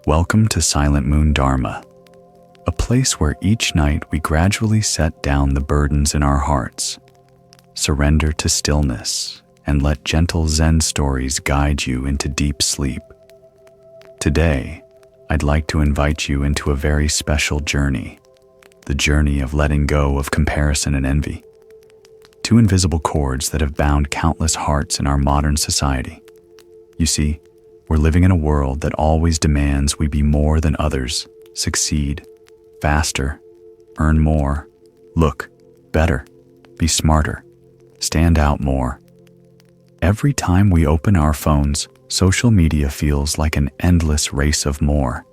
Welcome to Silent Moon Dharma, a place where each night we gradually set down the burdens in our hearts, surrender to stillness, and let gentle Zen stories guide you into deep sleep. Today, I'd like to invite you into a very special journey, the journey of letting go of comparison and envy, two invisible cords that have bound countless hearts in our modern society. You see, we're living in a world that always demands we be more than others, succeed, faster, earn more, look better, be smarter, stand out more. Every time we open our phones, social media feels like an endless race of more.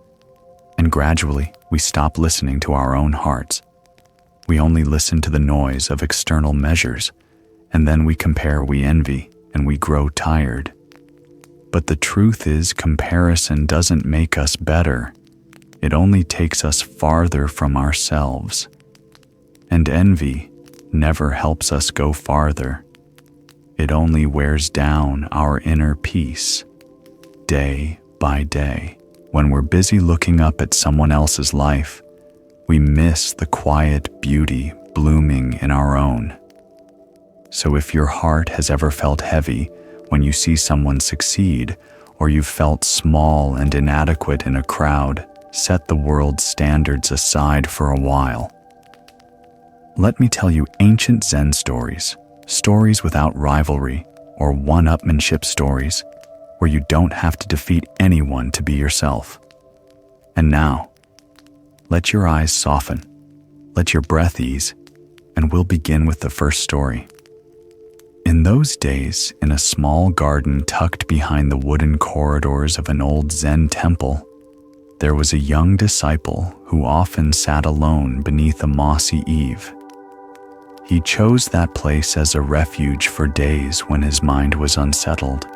And gradually, we stop listening to our own hearts. We only listen to the noise of external measures, and then we compare, we envy, and we grow tired. But the truth is, comparison doesn't make us better. It only takes us farther from ourselves. And envy never helps us go farther. It only wears down our inner peace, day by day. When we're busy looking up at someone else's life, we miss the quiet beauty blooming in our own. So if your heart has ever felt heavy when you see someone succeed, or you've felt small and inadequate in a crowd, set the world's standards aside for a while. Let me tell you ancient Zen stories, stories without rivalry or one-upmanship stories, where you don't have to defeat anyone to be yourself. And now, let your eyes soften, let your breath ease, and we'll begin with the first story. In those days, in a small garden tucked behind the wooden corridors of an old Zen temple, there was a young disciple who often sat alone beneath a mossy eave. He chose that place as a refuge for days when his mind was unsettled.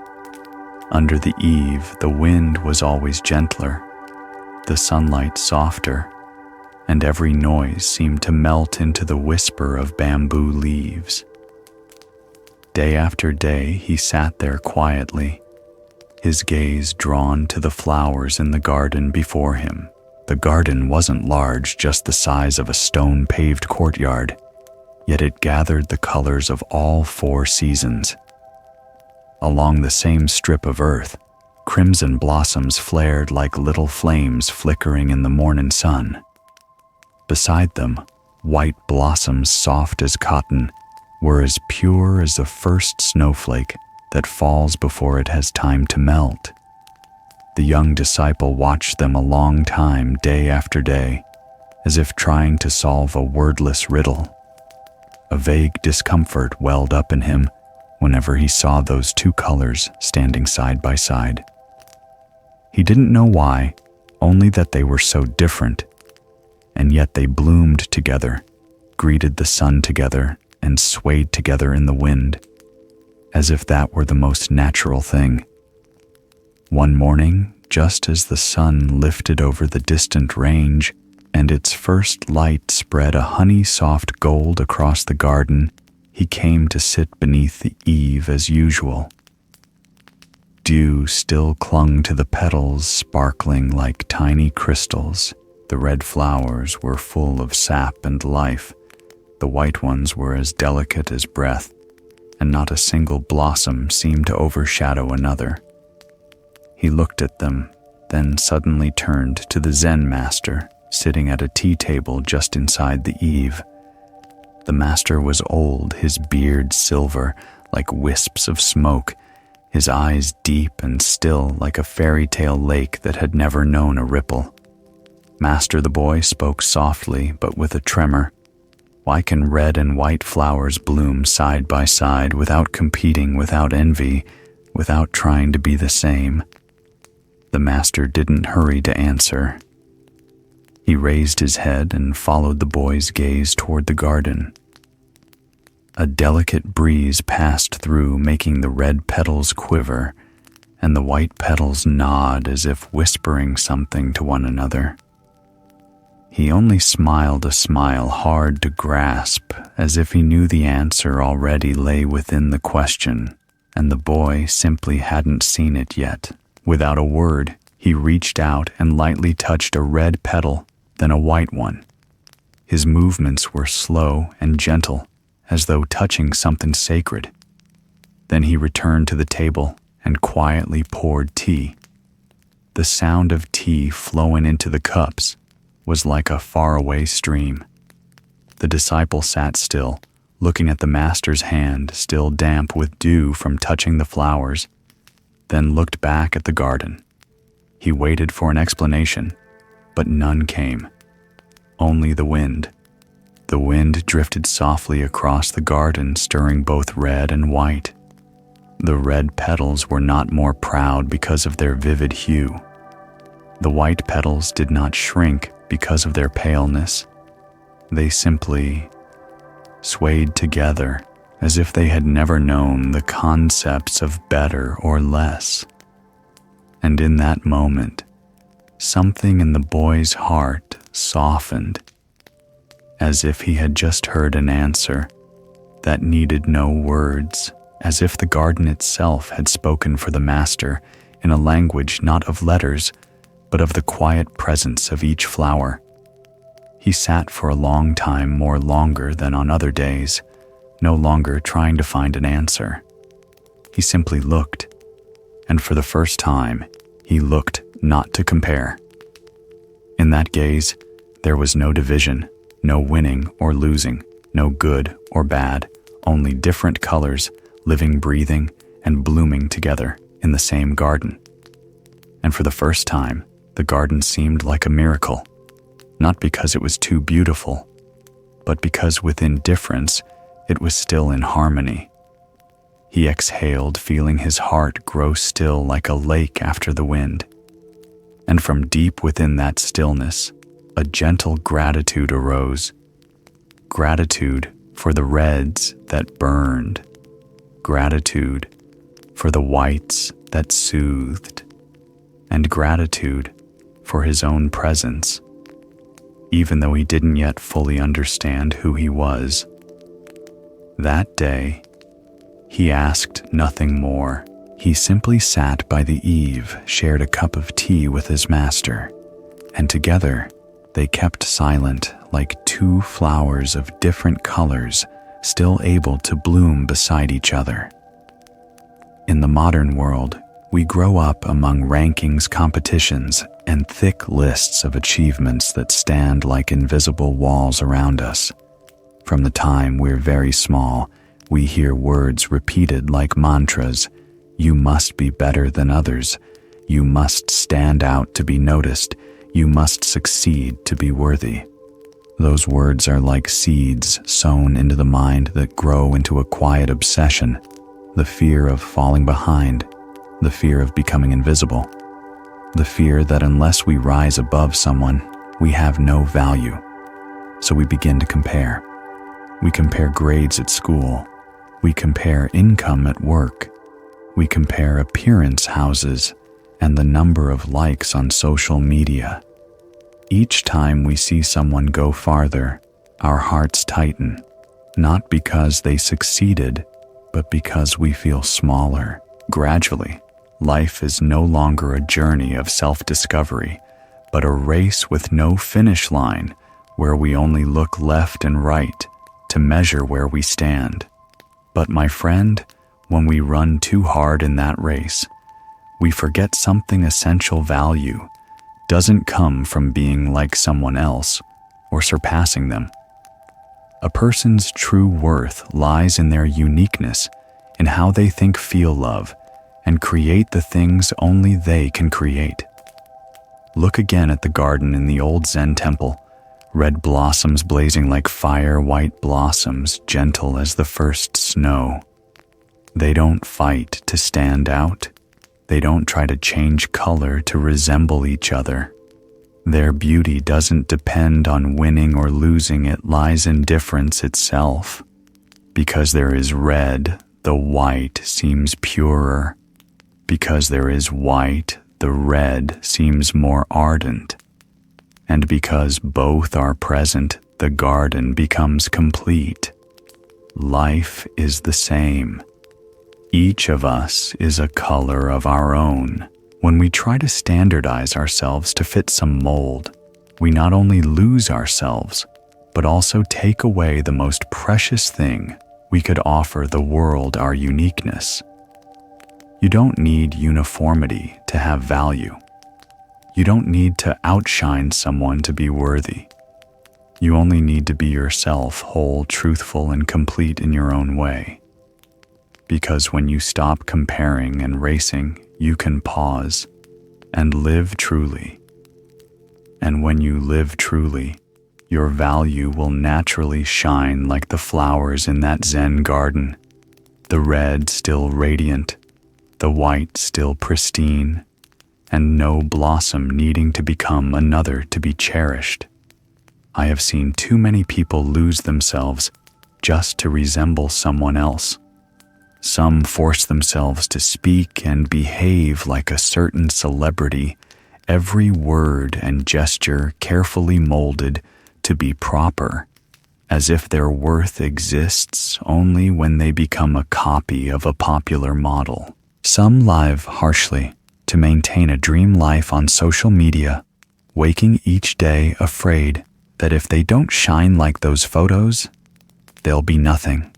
Under the eave, the wind was always gentler, the sunlight softer, and every noise seemed to melt into the whisper of bamboo leaves. Day after day, he sat there quietly, his gaze drawn to the flowers in the garden before him. The garden wasn't large, just the size of a stone-paved courtyard, yet it gathered the colors of all 4 seasons. Along the same strip of earth, crimson blossoms flared like little flames flickering in the morning sun. Beside them, white blossoms soft as cotton were as pure as the first snowflake that falls before it has time to melt. The young disciple watched them a long time, day after day, as if trying to solve a wordless riddle. A vague discomfort welled up in him whenever he saw those 2 colors standing side by side. He didn't know why, only that they were so different, and yet they bloomed together, greeted the sun together, and swayed together in the wind, as if that were the most natural thing. One morning, just as the sun lifted over the distant range, and its first light spread a honey-soft gold across the garden, he came to sit beneath the eave as usual. Dew still clung to the petals, sparkling like tiny crystals. The red flowers were full of sap and life. The white ones were as delicate as breath, and not a single blossom seemed to overshadow another. He looked at them, then suddenly turned to the Zen master, sitting at a tea table just inside the eave. The master was old, his beard silver like wisps of smoke, his eyes deep and still like a fairy tale lake that had never known a ripple. Master, the boy spoke softly but with a tremor. Why can red and white flowers bloom side by side without competing, without envy, without trying to be the same? The master didn't hurry to answer. He raised his head and followed the boy's gaze toward the garden. A delicate breeze passed through, making the red petals quiver, and the white petals nod as if whispering something to one another. He only smiled a smile hard to grasp, as if he knew the answer already lay within the question, and the boy simply hadn't seen it yet. Without a word, He reached out and lightly touched a red petal, then a white one. His movements were slow and gentle, as though touching something sacred. Then he returned to the table and quietly poured tea. The sound of tea flowing into the cups was like a faraway stream. The disciple sat still, looking at the master's hand still damp with dew from touching the flowers, then looked back at the garden. He waited for an explanation, but none came. Only the wind. The wind drifted softly across the garden, stirring both red and white. The red petals were not more proud because of their vivid hue. The white petals did not shrink because of their paleness. They simply swayed together as if they had never known the concepts of better or less. And in that moment, something in the boy's heart softened, as if he had just heard an answer that needed no words, as if the garden itself had spoken for the master in a language not of letters, but of the quiet presence of each flower. He sat for a long time, more longer than on other days, no longer trying to find an answer. He simply looked, and for the first time, he looked not to compare. In that gaze, there was no division, no winning or losing, no good or bad, only different colors, living, breathing, and blooming together in the same garden. And for the first time, the garden seemed like a miracle, not because it was too beautiful, but because within difference, it was still in harmony. He exhaled, feeling his heart grow still like a lake after the wind. And from deep within that stillness, a gentle gratitude arose. Gratitude for the reds that burned. Gratitude for the whites that soothed. And gratitude for his own presence, even though he didn't yet fully understand who he was. That day, he asked nothing more. He simply sat by the eave, shared a cup of tea with his master, and together they kept silent like two flowers of different colors, still able to bloom beside each other. In the modern world, we grow up among rankings, competitions, and thick lists of achievements that stand like invisible walls around us. From the time we're very small, we hear words repeated like mantras. You must be better than others. You must stand out to be noticed. You must succeed to be worthy. Those words are like seeds sown into the mind that grow into a quiet obsession, the fear of falling behind, the fear of becoming invisible, the fear that unless we rise above someone, we have no value. So we begin to compare. We compare grades at school. We compare income at work. We compare appearance houses and the number of likes on social media. Each time we see someone go farther, our hearts tighten, not because they succeeded, but because we feel smaller. Gradually, life is no longer a journey of self-discovery, but a race with no finish line where we only look left and right to measure where we stand. But my friend, when we run too hard in that race, we forget something essential. Value doesn't come from being like someone else or surpassing them. A person's true worth lies in their uniqueness, in how they think, feel, love, and create the things only they can create. Look again at the garden in the old Zen temple, red blossoms blazing like fire, white blossoms gentle as the first snow. They don't fight to stand out. They don't try to change color to resemble each other. Their beauty doesn't depend on winning or losing, it lies in difference itself. Because there is red, the white seems purer. Because there is white, the red seems more ardent. And because both are present, the garden becomes complete. Life is the same. Each of us is a color of our own. When we try to standardize ourselves to fit some mold, we not only lose ourselves, but also take away the most precious thing we could offer the world, our uniqueness. You don't need uniformity to have value. You don't need to outshine someone to be worthy. You only need to be yourself, whole, truthful, and complete in your own way. Because when you stop comparing and racing, you can pause and live truly. And when you live truly, your value will naturally shine like the flowers in that Zen garden, the red still radiant, the white still pristine, and no blossom needing to become another to be cherished. I have seen too many people lose themselves just to resemble someone else. Some force themselves to speak and behave like a certain celebrity, every word and gesture carefully molded to be proper, as if their worth exists only when they become a copy of a popular model. Some live harshly to maintain a dream life on social media, waking each day afraid that if they don't shine like those photos, they'll be nothing.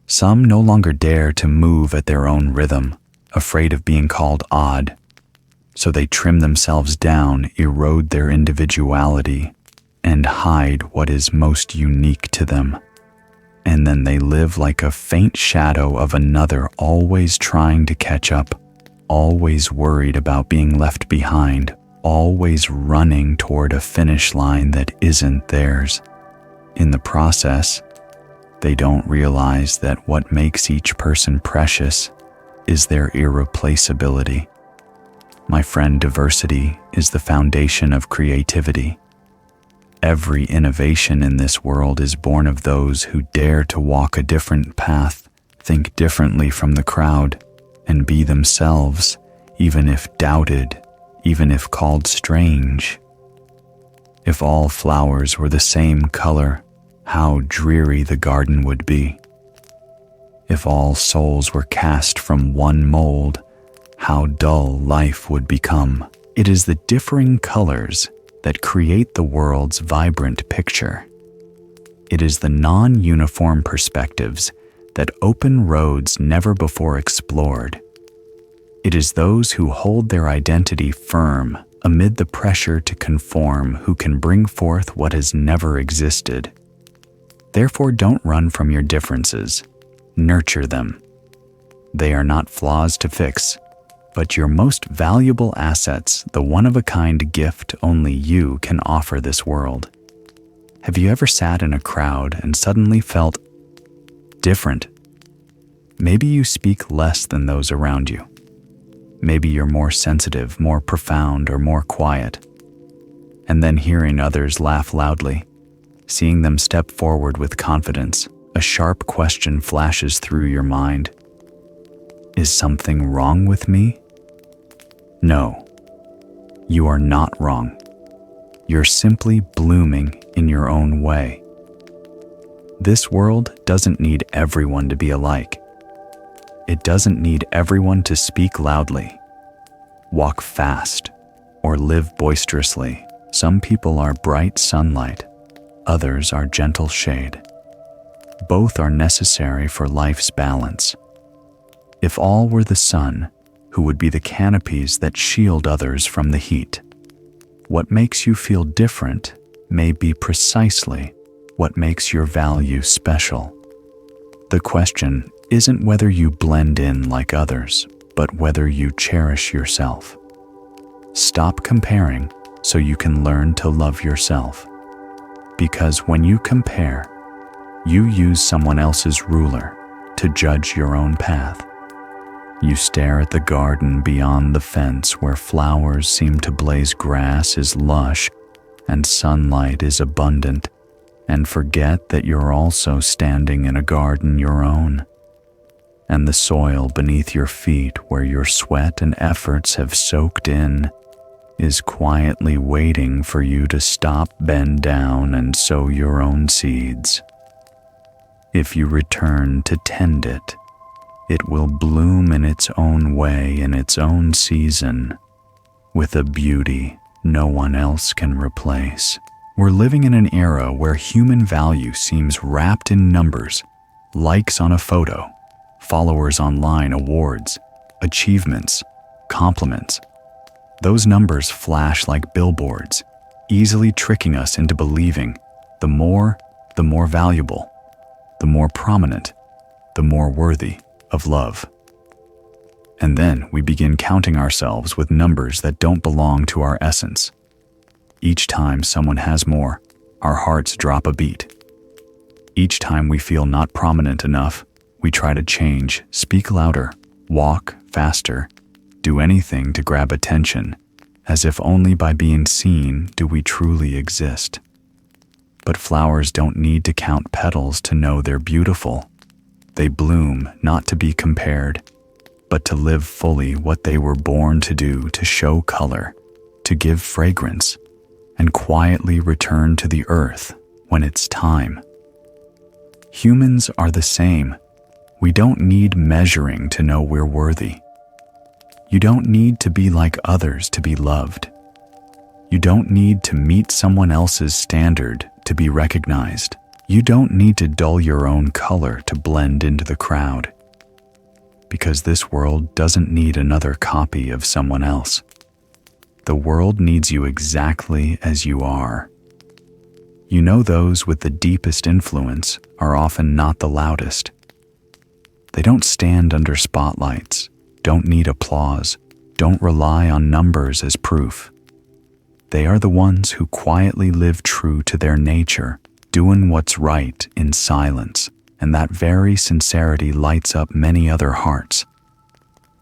Some no longer dare to move at their own rhythm, afraid of being called odd, so they trim themselves down, erode their individuality, and hide what is most unique to them. And then they live like a faint shadow of another, always trying to catch up, always worried about being left behind, always running toward a finish line that isn't theirs. In the process, they don't realize that what makes each person precious is their irreplaceability. My friend, diversity is the foundation of creativity. Every innovation in this world is born of those who dare to walk a different path, think differently from the crowd, and be themselves, even if doubted, even if called strange. If all flowers were the same color, how dreary the garden would be. If all souls were cast from one mold, how dull life would become. It is the differing colors that create the world's vibrant picture. It is the non-uniform perspectives that open roads never before explored. It is those who hold their identity firm amid the pressure to conform who can bring forth what has never existed. Therefore, don't run from your differences. Nurture them. They are not flaws to fix, but your most valuable assets, the one-of-a-kind gift only you can offer this world. Have you ever sat in a crowd and suddenly felt different? Maybe you speak less than those around you. Maybe you're more sensitive, more profound, or more quiet. And then hearing others laugh loudly, seeing them step forward with confidence, a sharp question flashes through your mind. Is something wrong with me? No, you are not wrong. You're simply blooming in your own way. This world doesn't need everyone to be alike. It doesn't need everyone to speak loudly, walk fast, or live boisterously. Some people are bright sunlight, others are gentle shade. Both are necessary for life's balance. If all were the sun, who would be the canopies that shield others from the heat? What makes you feel different may be precisely what makes your value special. The question isn't whether you blend in like others, but whether you cherish yourself. Stop comparing so you can learn to love yourself. Because when you compare, you use someone else's ruler to judge your own path. You stare at the garden beyond the fence where flowers seem to blaze, grass is lush, and sunlight is abundant, and forget that you're also standing in a garden your own. And the soil beneath your feet, where your sweat and efforts have soaked in, is quietly waiting for you to stop, bend down, and sow your own seeds. If you return to tend it, It will bloom in its own way, in its own season, with a beauty no one else can replace. We're living in an era where human value seems wrapped in numbers, likes on a photo, followers online, awards, achievements, compliments. Those numbers flash like billboards, easily tricking us into believing the more valuable, the more prominent, the more worthy of love. And then we begin counting ourselves with numbers that don't belong to our essence. Each time someone has more, our hearts drop a beat. Each time we feel not prominent enough, we try to change, speak louder, walk faster, do anything to grab attention, as if only by being seen do we truly exist. But flowers don't need to count petals to know they're beautiful. They bloom not to be compared, but to live fully what they were born to do, to show color, to give fragrance, and quietly return to the earth when it's time. Humans are the same. We don't need measuring to know we're worthy. You don't need to be like others to be loved. You don't need to meet someone else's standard to be recognized. You don't need to dull your own color to blend into the crowd. Because this world doesn't need another copy of someone else. The world needs you exactly as you are. You know, those with the deepest influence are often not the loudest. They don't stand under spotlights, don't need applause, don't rely on numbers as proof. They are the ones who quietly live true to their nature, doing what's right in silence, and that very sincerity lights up many other hearts.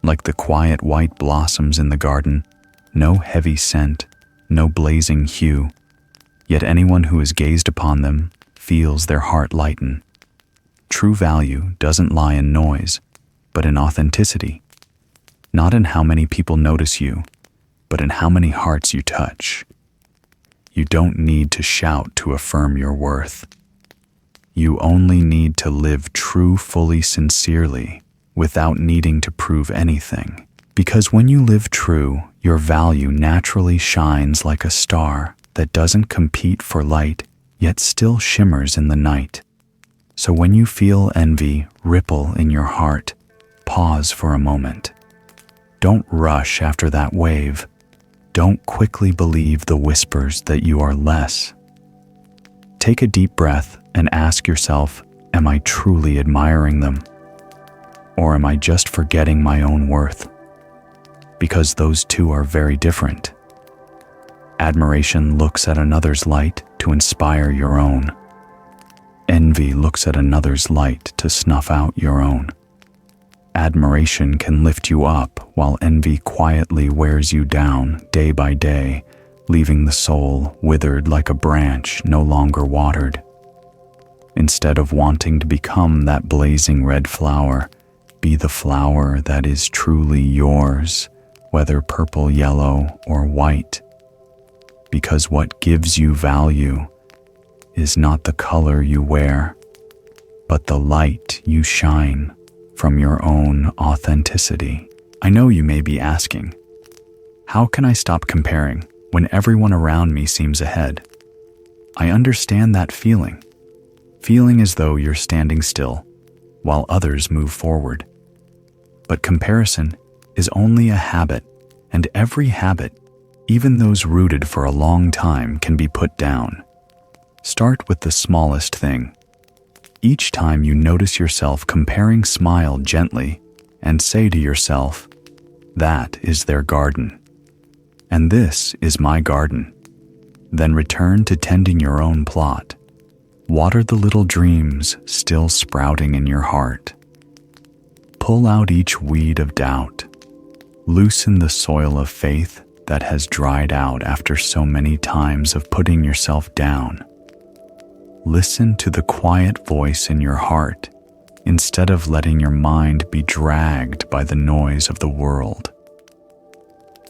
Like the quiet white blossoms in the garden, no heavy scent, no blazing hue, yet anyone who has gazed upon them feels their heart lighten. True value doesn't lie in noise, but in authenticity. Not in how many people notice you, but in how many hearts you touch. You don't need to shout to affirm your worth. You only need to live true, fully, sincerely, without needing to prove anything. Because when you live true, your value naturally shines like a star that doesn't compete for light, yet still shimmers in the night. So when you feel envy ripple in your heart, pause for a moment. Don't rush after that wave. Don't quickly believe the whispers that you are less. Take a deep breath and ask yourself, am I truly admiring them? Or am I just forgetting my own worth? Because those two are very different. Admiration looks at another's light to inspire your own. Envy looks at another's light to snuff out your own. Admiration can lift you up, while envy quietly wears you down day by day, leaving the soul withered like a branch no longer watered. Instead of wanting to become that blazing red flower, be the flower that is truly yours, whether purple, yellow, or white. Because what gives you value is not the color you wear, but the light you shine from your own authenticity. I know you may be asking, how can I stop comparing when everyone around me seems ahead? I understand that feeling as though you're standing still while others move forward. But comparison is only a habit, and every habit, even those rooted for a long time, can be put down. Start with the smallest thing. Each time you notice yourself comparing, smile gently and say to yourself, that is their garden, and this is my garden. Then return to tending your own plot. Water the little dreams still sprouting in your heart. Pull out each weed of doubt. Loosen the soil of faith that has dried out after so many times of putting yourself down. Listen to the quiet voice in your heart instead of letting your mind be dragged by the noise of the world.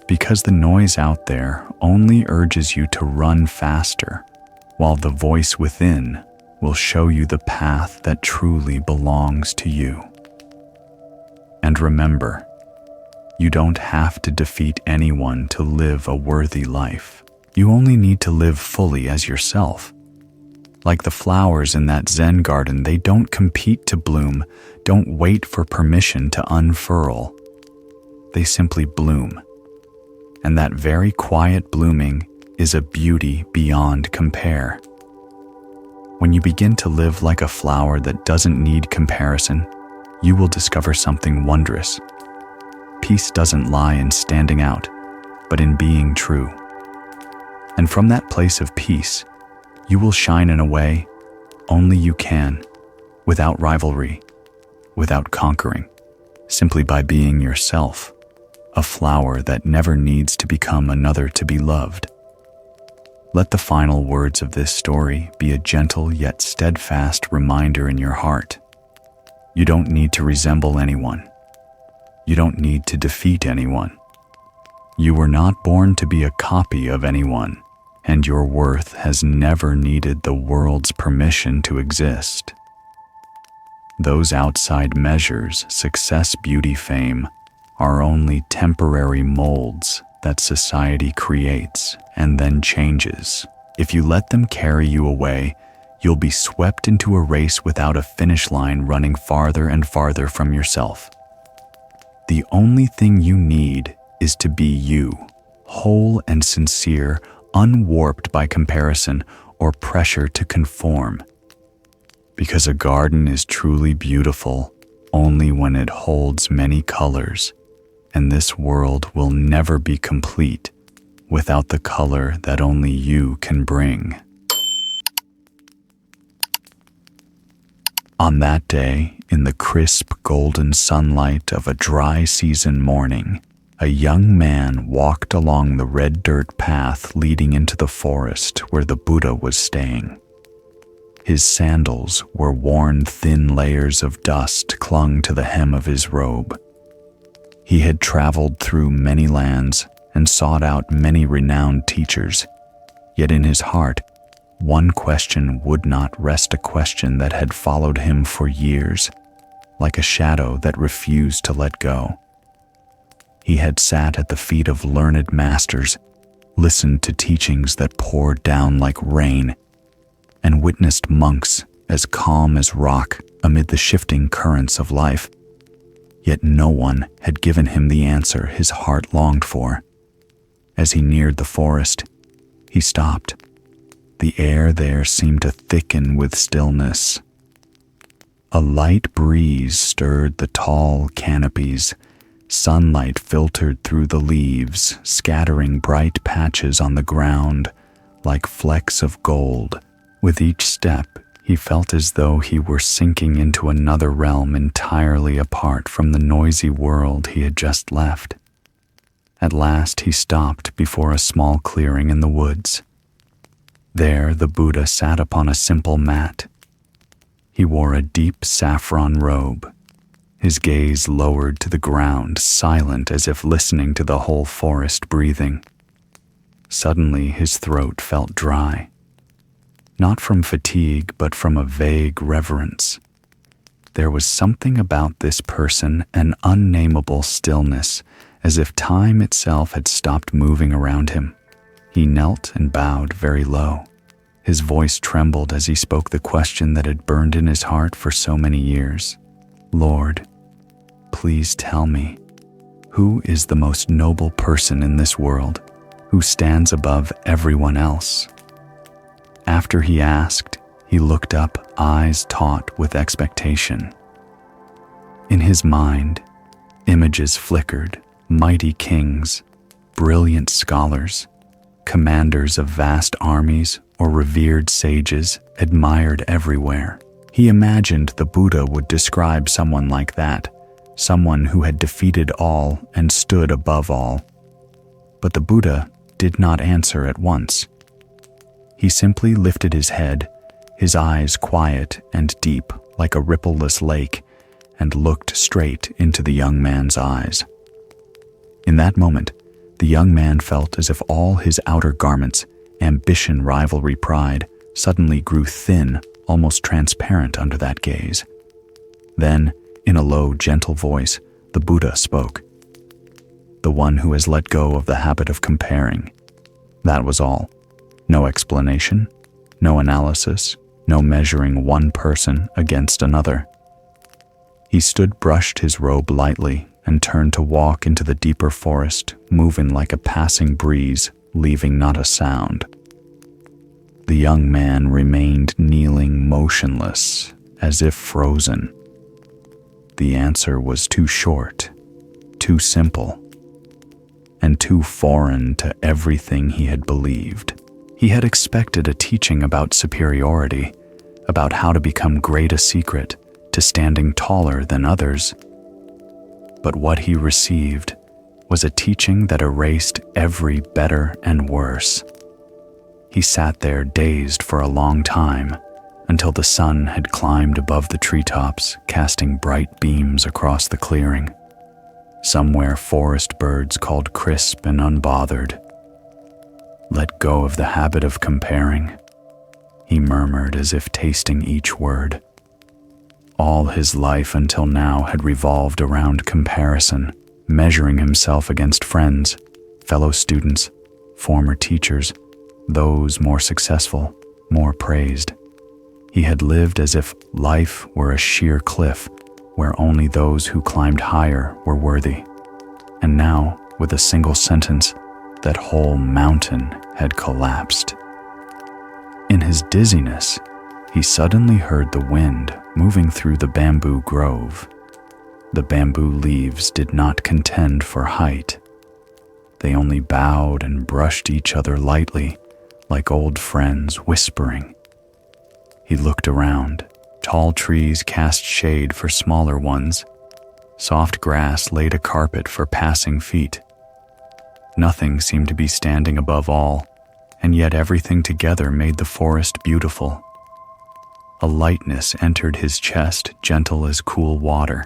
Because the noise out there only urges you to run faster, while the voice within will show you the path that truly belongs to you. And remember, you don't have to defeat anyone to live a worthy life. You only need to live fully as yourself. Like the flowers in that Zen garden, they don't compete to bloom, don't wait for permission to unfurl. They simply bloom. And that very quiet blooming is a beauty beyond compare. When you begin to live like a flower that doesn't need comparison, you will discover something wondrous. Peace doesn't lie in standing out, but in being true. And from that place of peace, you will shine in a way only you can, without rivalry, without conquering, simply by being yourself, a flower that never needs to become another to be loved. Let the final words of this story be a gentle yet steadfast reminder in your heart. You don't need to resemble anyone. You don't need to defeat anyone. You were not born to be a copy of anyone, and your worth has never needed the world's permission to exist. Those outside measures, success, beauty, fame, are only temporary molds that society creates and then changes. If you let them carry you away, you'll be swept into a race without a finish line, running farther and farther from yourself. The only thing you need is to be you, whole and sincere, unwarped by comparison or pressure to conform. Because a garden is truly beautiful only when it holds many colors, and this world will never be complete without the color that only you can bring. On that day, in the crisp golden sunlight of a dry season morning, a young man walked along the red dirt path leading into the forest where the Buddha was staying. His sandals were worn, thin layers of dust clung to the hem of his robe. He had traveled through many lands and sought out many renowned teachers, yet in his heart, one question would not rest, a question that had followed him for years, like a shadow that refused to let go. He had sat at the feet of learned masters, listened to teachings that poured down like rain, and witnessed monks as calm as rock amid the shifting currents of life. Yet no one had given him the answer his heart longed for. As he neared the forest, he stopped. The air there seemed to thicken with stillness. A light breeze stirred the tall canopies. Sunlight filtered through the leaves, scattering bright patches on the ground like flecks of gold. With each step, he felt as though he were sinking into another realm entirely apart from the noisy world he had just left. At last he stopped before a small clearing in the woods. There the Buddha sat upon a simple mat. He wore a deep saffron robe, his gaze lowered to the ground, silent as if listening to the whole forest breathing. Suddenly his throat felt dry, not from fatigue but from a vague reverence. There was something about this person, an unnameable stillness, as if time itself had stopped moving around him. He knelt and bowed very low. His voice trembled as he spoke the question that had burned in his heart for so many years. Lord, please tell me, who is the most noble person in this world, who stands above everyone else? After he asked, he looked up, eyes taut with expectation. In his mind, images flickered, mighty kings, brilliant scholars, commanders of vast armies, or revered sages admired everywhere. He imagined the Buddha would describe someone like that, someone who had defeated all and stood above all. But the Buddha did not answer at once. He simply lifted his head, his eyes quiet and deep like a rippleless lake, and looked straight into the young man's eyes. In that moment, the young man felt as if all his outer garments, ambition, rivalry, pride, suddenly grew thin, almost transparent under that gaze. Then, in a low, gentle voice, the Buddha spoke. The one who has let go of the habit of comparing. That was all. No explanation, no analysis, no measuring one person against another. He stood, brushed his robe lightly, and turned to walk into the deeper forest, moving like a passing breeze, leaving not a sound. The young man remained kneeling motionless, as if frozen. The answer was too short, too simple, and too foreign to everything he had believed. He had expected a teaching about superiority, about how to become great, a secret to standing taller than others. But what he received was a teaching that erased every better and worse. He sat there dazed for a long time, until the sun had climbed above the treetops, casting bright beams across the clearing. Somewhere forest birds called crisp and unbothered. "Let go of the habit of comparing," he murmured as if tasting each word. All his life until now had revolved around comparison, measuring himself against friends, fellow students, former teachers, those more successful, more praised. He had lived as if life were a sheer cliff where only those who climbed higher were worthy. And now, with a single sentence, that whole mountain had collapsed. In his dizziness, he suddenly heard the wind moving through the bamboo grove. The bamboo leaves did not contend for height. They only bowed and brushed each other lightly, like old friends whispering. He looked around. Tall trees cast shade for smaller ones. Soft grass laid a carpet for passing feet. Nothing seemed to be standing above all, and yet everything together made the forest beautiful. A lightness entered his chest, gentle as cool water.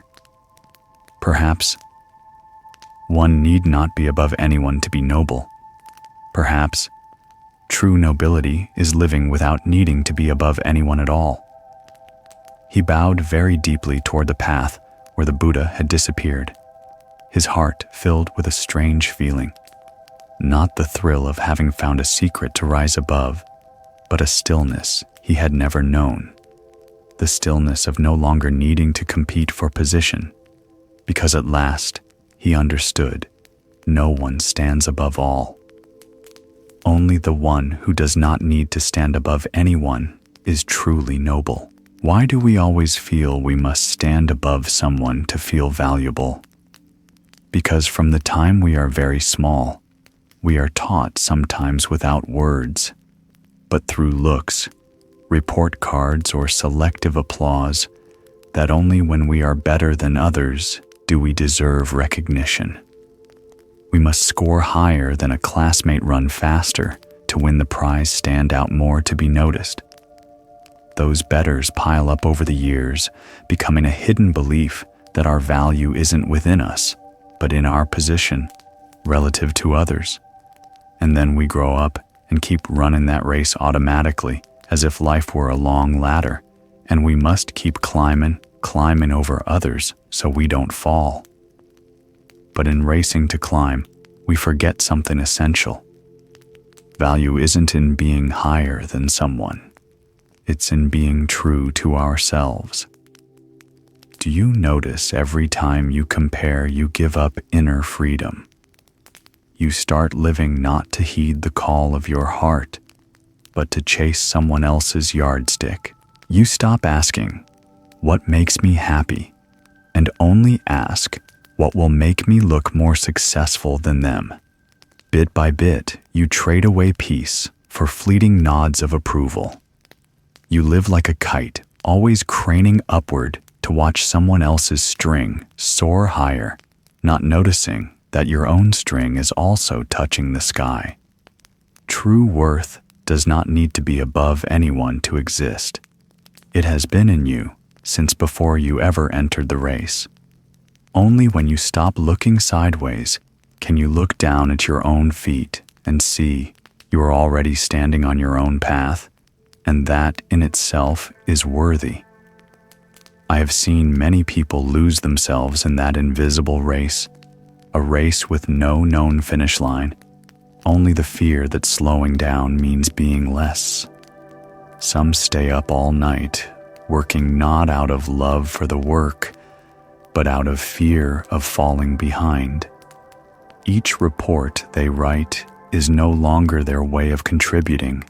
Perhaps one need not be above anyone to be noble. Perhaps true nobility is living without needing to be above anyone at all. He bowed very deeply toward the path where the Buddha had disappeared, his heart filled with a strange feeling. Not the thrill of having found a secret to rise above, but a stillness he had never known. The stillness of no longer needing to compete for position, because at last he understood no one stands above all. Only the one who does not need to stand above anyone is truly noble. Why do we always feel we must stand above someone to feel valuable? Because from the time we are very small, we are taught, sometimes without words, but through looks, report cards, or selective applause, that only when we are better than others do we deserve recognition. We must score higher than a classmate, run faster to win the prize, stand out more to be noticed. Those betters pile up over the years, becoming a hidden belief that our value isn't within us, but in our position relative to others. And then we grow up and keep running that race automatically, as if life were a long ladder, and we must keep climbing over others so we don't fall. But in racing to climb, we forget something essential. Value isn't in being higher than someone. It's in being true to ourselves. Do you notice every time you compare, you give up inner freedom? You start living not to heed the call of your heart, but to chase someone else's yardstick. You stop asking, "What makes me happy?" and only ask, "What will make me look more successful than them?" Bit by bit, you trade away peace for fleeting nods of approval. You live like a kite, always craning upward to watch someone else's string soar higher, not noticing that your own string is also touching the sky. True worth does not need to be above anyone to exist. It has been in you since before you ever entered the race. Only when you stop looking sideways can you look down at your own feet and see you are already standing on your own path, and that in itself is worthy. I have seen many people lose themselves in that invisible race, a race with no known finish line, only the fear that slowing down means being less. Some stay up all night, working not out of love for the work, but out of fear of falling behind. Each report they write is no longer their way of contributing,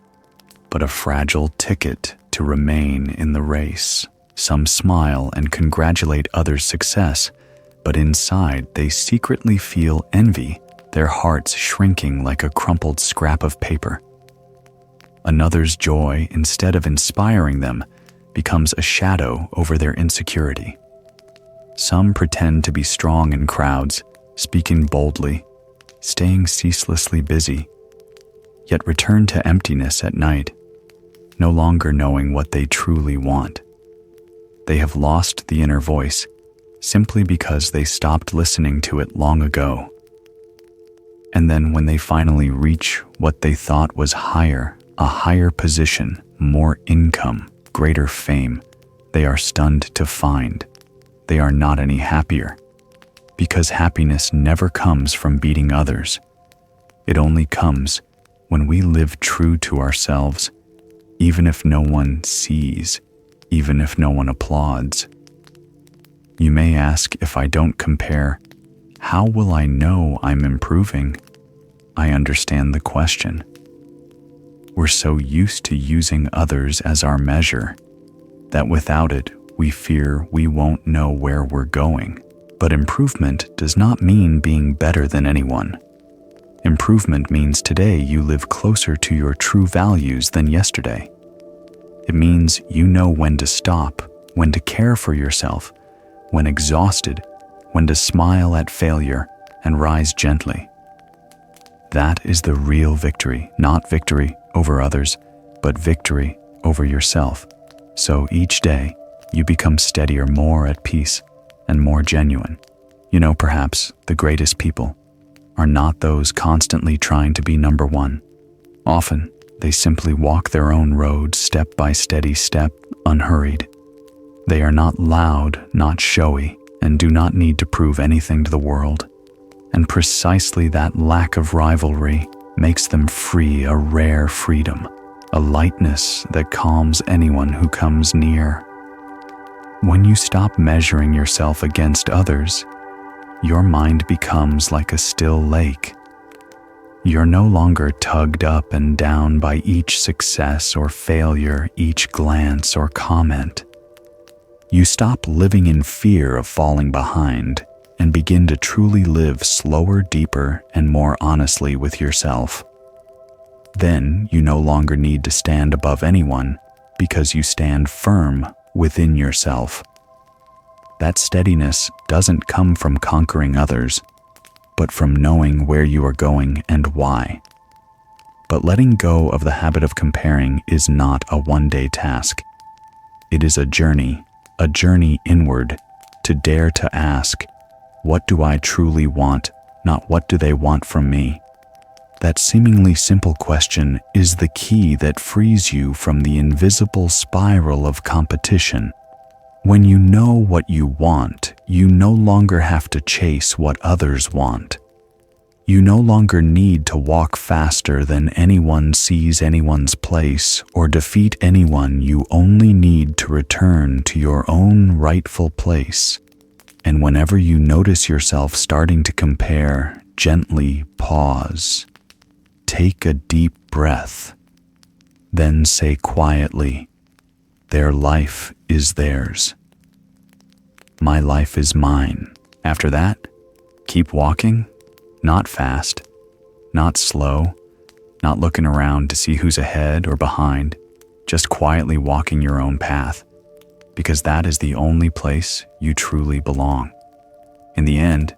but a fragile ticket to remain in the race. Some smile and congratulate others' success, but inside they secretly feel envy, their hearts shrinking like a crumpled scrap of paper. Another's joy, instead of inspiring them, becomes a shadow over their insecurity. Some pretend to be strong in crowds, speaking boldly, staying ceaselessly busy, yet return to emptiness at night, no longer knowing what they truly want. They have lost the inner voice simply because they stopped listening to it long ago. And then when they finally reach what they thought was higher, a higher position, more income, greater fame, they are stunned to find they are not any happier, because happiness never comes from beating others. It only comes when we live true to ourselves, even if no one sees, even if no one applauds. You may ask, if I don't compare, how will I know I'm improving? I understand the question. We're so used to using others as our measure that without it, we fear we won't know where we're going. But improvement does not mean being better than anyone. Improvement means today you live closer to your true values than yesterday. It means you know when to stop, when to care for yourself, when exhausted, when to smile at failure and rise gently. That is the real victory, not victory over others, but victory over yourself. So each day, you become steadier, more at peace, and more genuine. You know, perhaps the greatest people are not those constantly trying to be number one. Often, they simply walk their own road step by steady step, unhurried. They are not loud, not showy, and do not need to prove anything to the world. And precisely that lack of rivalry makes them free, a rare freedom, a lightness that calms anyone who comes near. When you stop measuring yourself against others, your mind becomes like a still lake. You're no longer tugged up and down by each success or failure, each glance or comment. You stop living in fear of falling behind and begin to truly live slower, deeper, and more honestly with yourself. Then you no longer need to stand above anyone because you stand firm within yourself. That steadiness doesn't come from conquering others, but from knowing where you are going and why. But letting go of the habit of comparing is not a one-day task. It is a journey inward, to dare to ask, what do I truly want, not what do they want from me? That seemingly simple question is the key that frees you from the invisible spiral of competition. When you know what you want, you no longer have to chase what others want. You no longer need to walk faster than anyone sees anyone's place or defeat anyone. You only need to return to your own rightful place. And whenever you notice yourself starting to compare, gently pause. Take a deep breath. Then say quietly, their life is theirs. My life is mine. After that, keep walking, not fast, not slow, not looking around to see who's ahead or behind, just quietly walking your own path, because that is the only place you truly belong. In the end,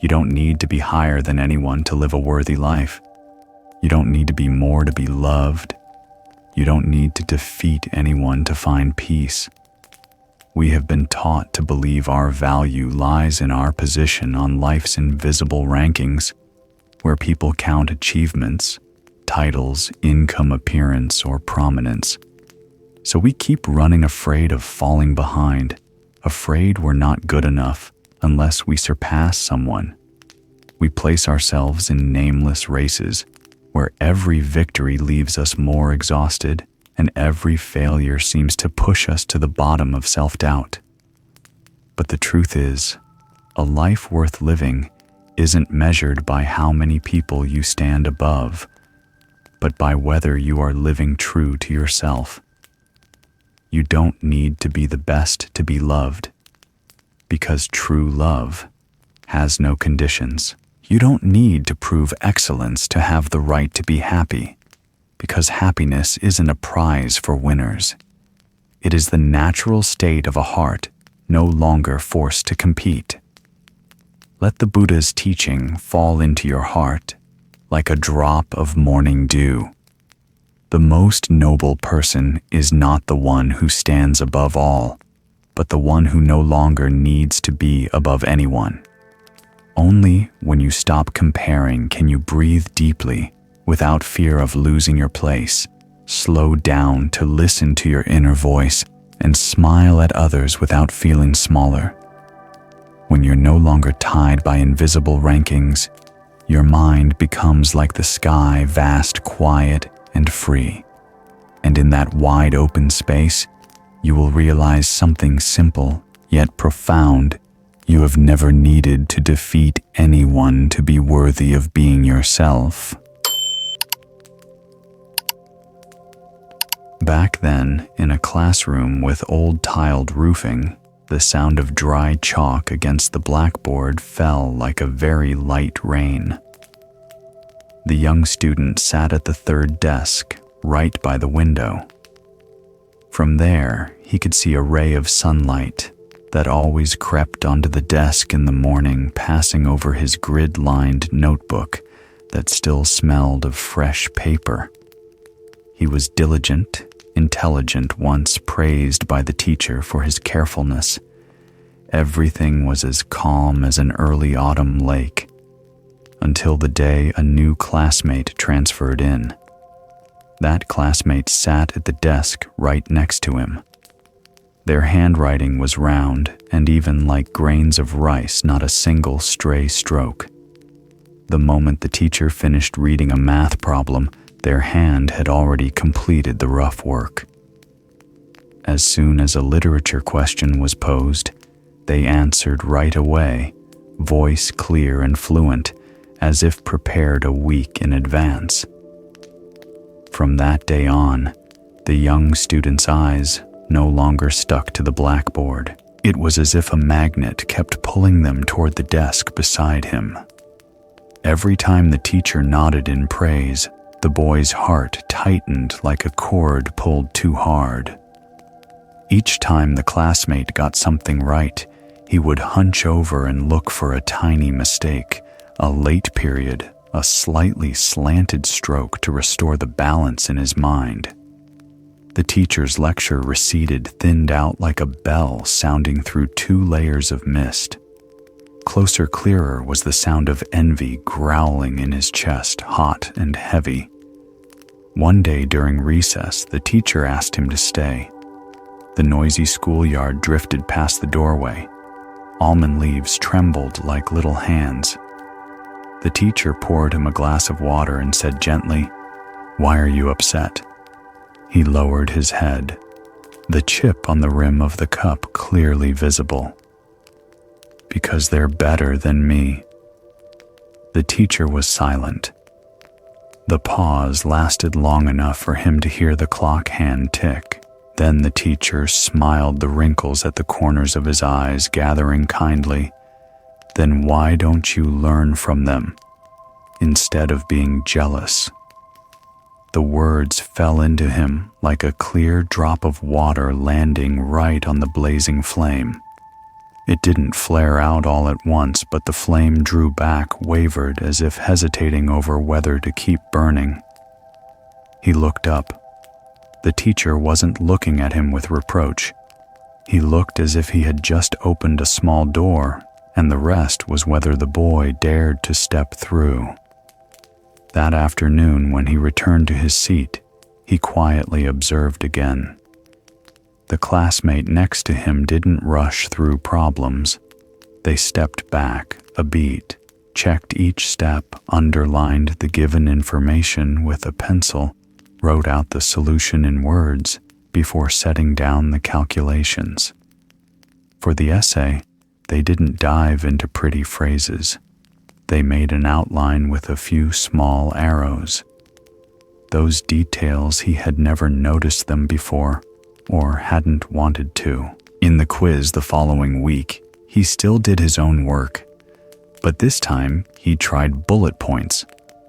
you don't need to be higher than anyone to live a worthy life. You don't need to be more to be loved. You don't need to defeat anyone to find peace. We have been taught to believe our value lies in our position on life's invisible rankings, where people count achievements, titles, income, appearance, or prominence. So we keep running afraid of falling behind, afraid we're not good enough unless we surpass someone. We place ourselves in nameless races where every victory leaves us more exhausted and every failure seems to push us to the bottom of self-doubt. But the truth is, a life worth living isn't measured by how many people you stand above, but by whether you are living true to yourself. You don't need to be the best to be loved, because true love has no conditions. You don't need to prove excellence to have the right to be happy, because happiness isn't a prize for winners. It is the natural state of a heart no longer forced to compete. Let the Buddha's teaching fall into your heart like a drop of morning dew. The most noble person is not the one who stands above all, but the one who no longer needs to be above anyone. Only when you stop comparing can you breathe deeply without fear of losing your place, slow down to listen to your inner voice, and smile at others without feeling smaller. When you're no longer tied by invisible rankings, your mind becomes like the sky, vast, quiet, and free. And in that wide open space, you will realize something simple yet profound. You have never needed to defeat anyone to be worthy of being yourself. Back then, in a classroom with old tiled roofing, the sound of dry chalk against the blackboard fell like a very light rain. The young student sat at the third desk, right by the window. From there, he could see a ray of sunlight that always crept onto the desk in the morning, passing over his grid-lined notebook that still smelled of fresh paper. He was diligent, intelligent, once praised by the teacher for his carefulness. Everything was as calm as an early autumn lake, until the day a new classmate transferred in. That classmate sat at the desk right next to him. Their handwriting was round and even like grains of rice, not a single stray stroke. The moment the teacher finished reading a math problem, their hand had already completed the rough work. As soon as a literature question was posed, they answered right away, voice clear and fluent, as if prepared a week in advance. From that day on, the young student's eyes no longer stuck to the blackboard. It was as if a magnet kept pulling them toward the desk beside him. Every time the teacher nodded in praise, the boy's heart tightened like a cord pulled too hard. Each time the classmate got something right, he would hunch over and look for a tiny mistake, a late period, a slightly slanted stroke to restore the balance in his mind. The teacher's lecture receded, thinned out like a bell sounding through 2 layers of mist. Closer, clearer was the sound of envy growling in his chest, hot and heavy. One day during recess, the teacher asked him to stay. The noisy schoolyard drifted past the doorway. Almond leaves trembled like little hands. The teacher poured him a glass of water and said gently, "Why are you upset?" He lowered his head, the chip on the rim of the cup clearly visible. "Because they're better than me." The teacher was silent. The pause lasted long enough for him to hear the clock hand tick. Then the teacher smiled, the wrinkles at the corners of his eyes gathering kindly. "Then why don't you learn from them, instead of being jealous?" The words fell into him like a clear drop of water landing right on the blazing flame. It didn't flare out all at once, but the flame drew back, wavered as if hesitating over whether to keep burning. He looked up. The teacher wasn't looking at him with reproach. He looked as if he had just opened a small door, and the rest was whether the boy dared to step through. That afternoon, when he returned to his seat, he quietly observed again. The classmate next to him didn't rush through problems. They stepped back a beat, checked each step, underlined the given information with a pencil, wrote out the solution in words before setting down the calculations. For the essay, they didn't dive into pretty phrases. They made an outline with a few small arrows. Those details he had never noticed them before, or hadn't wanted to. In the quiz the following week, he still did his own work, but this time he tried bullet points,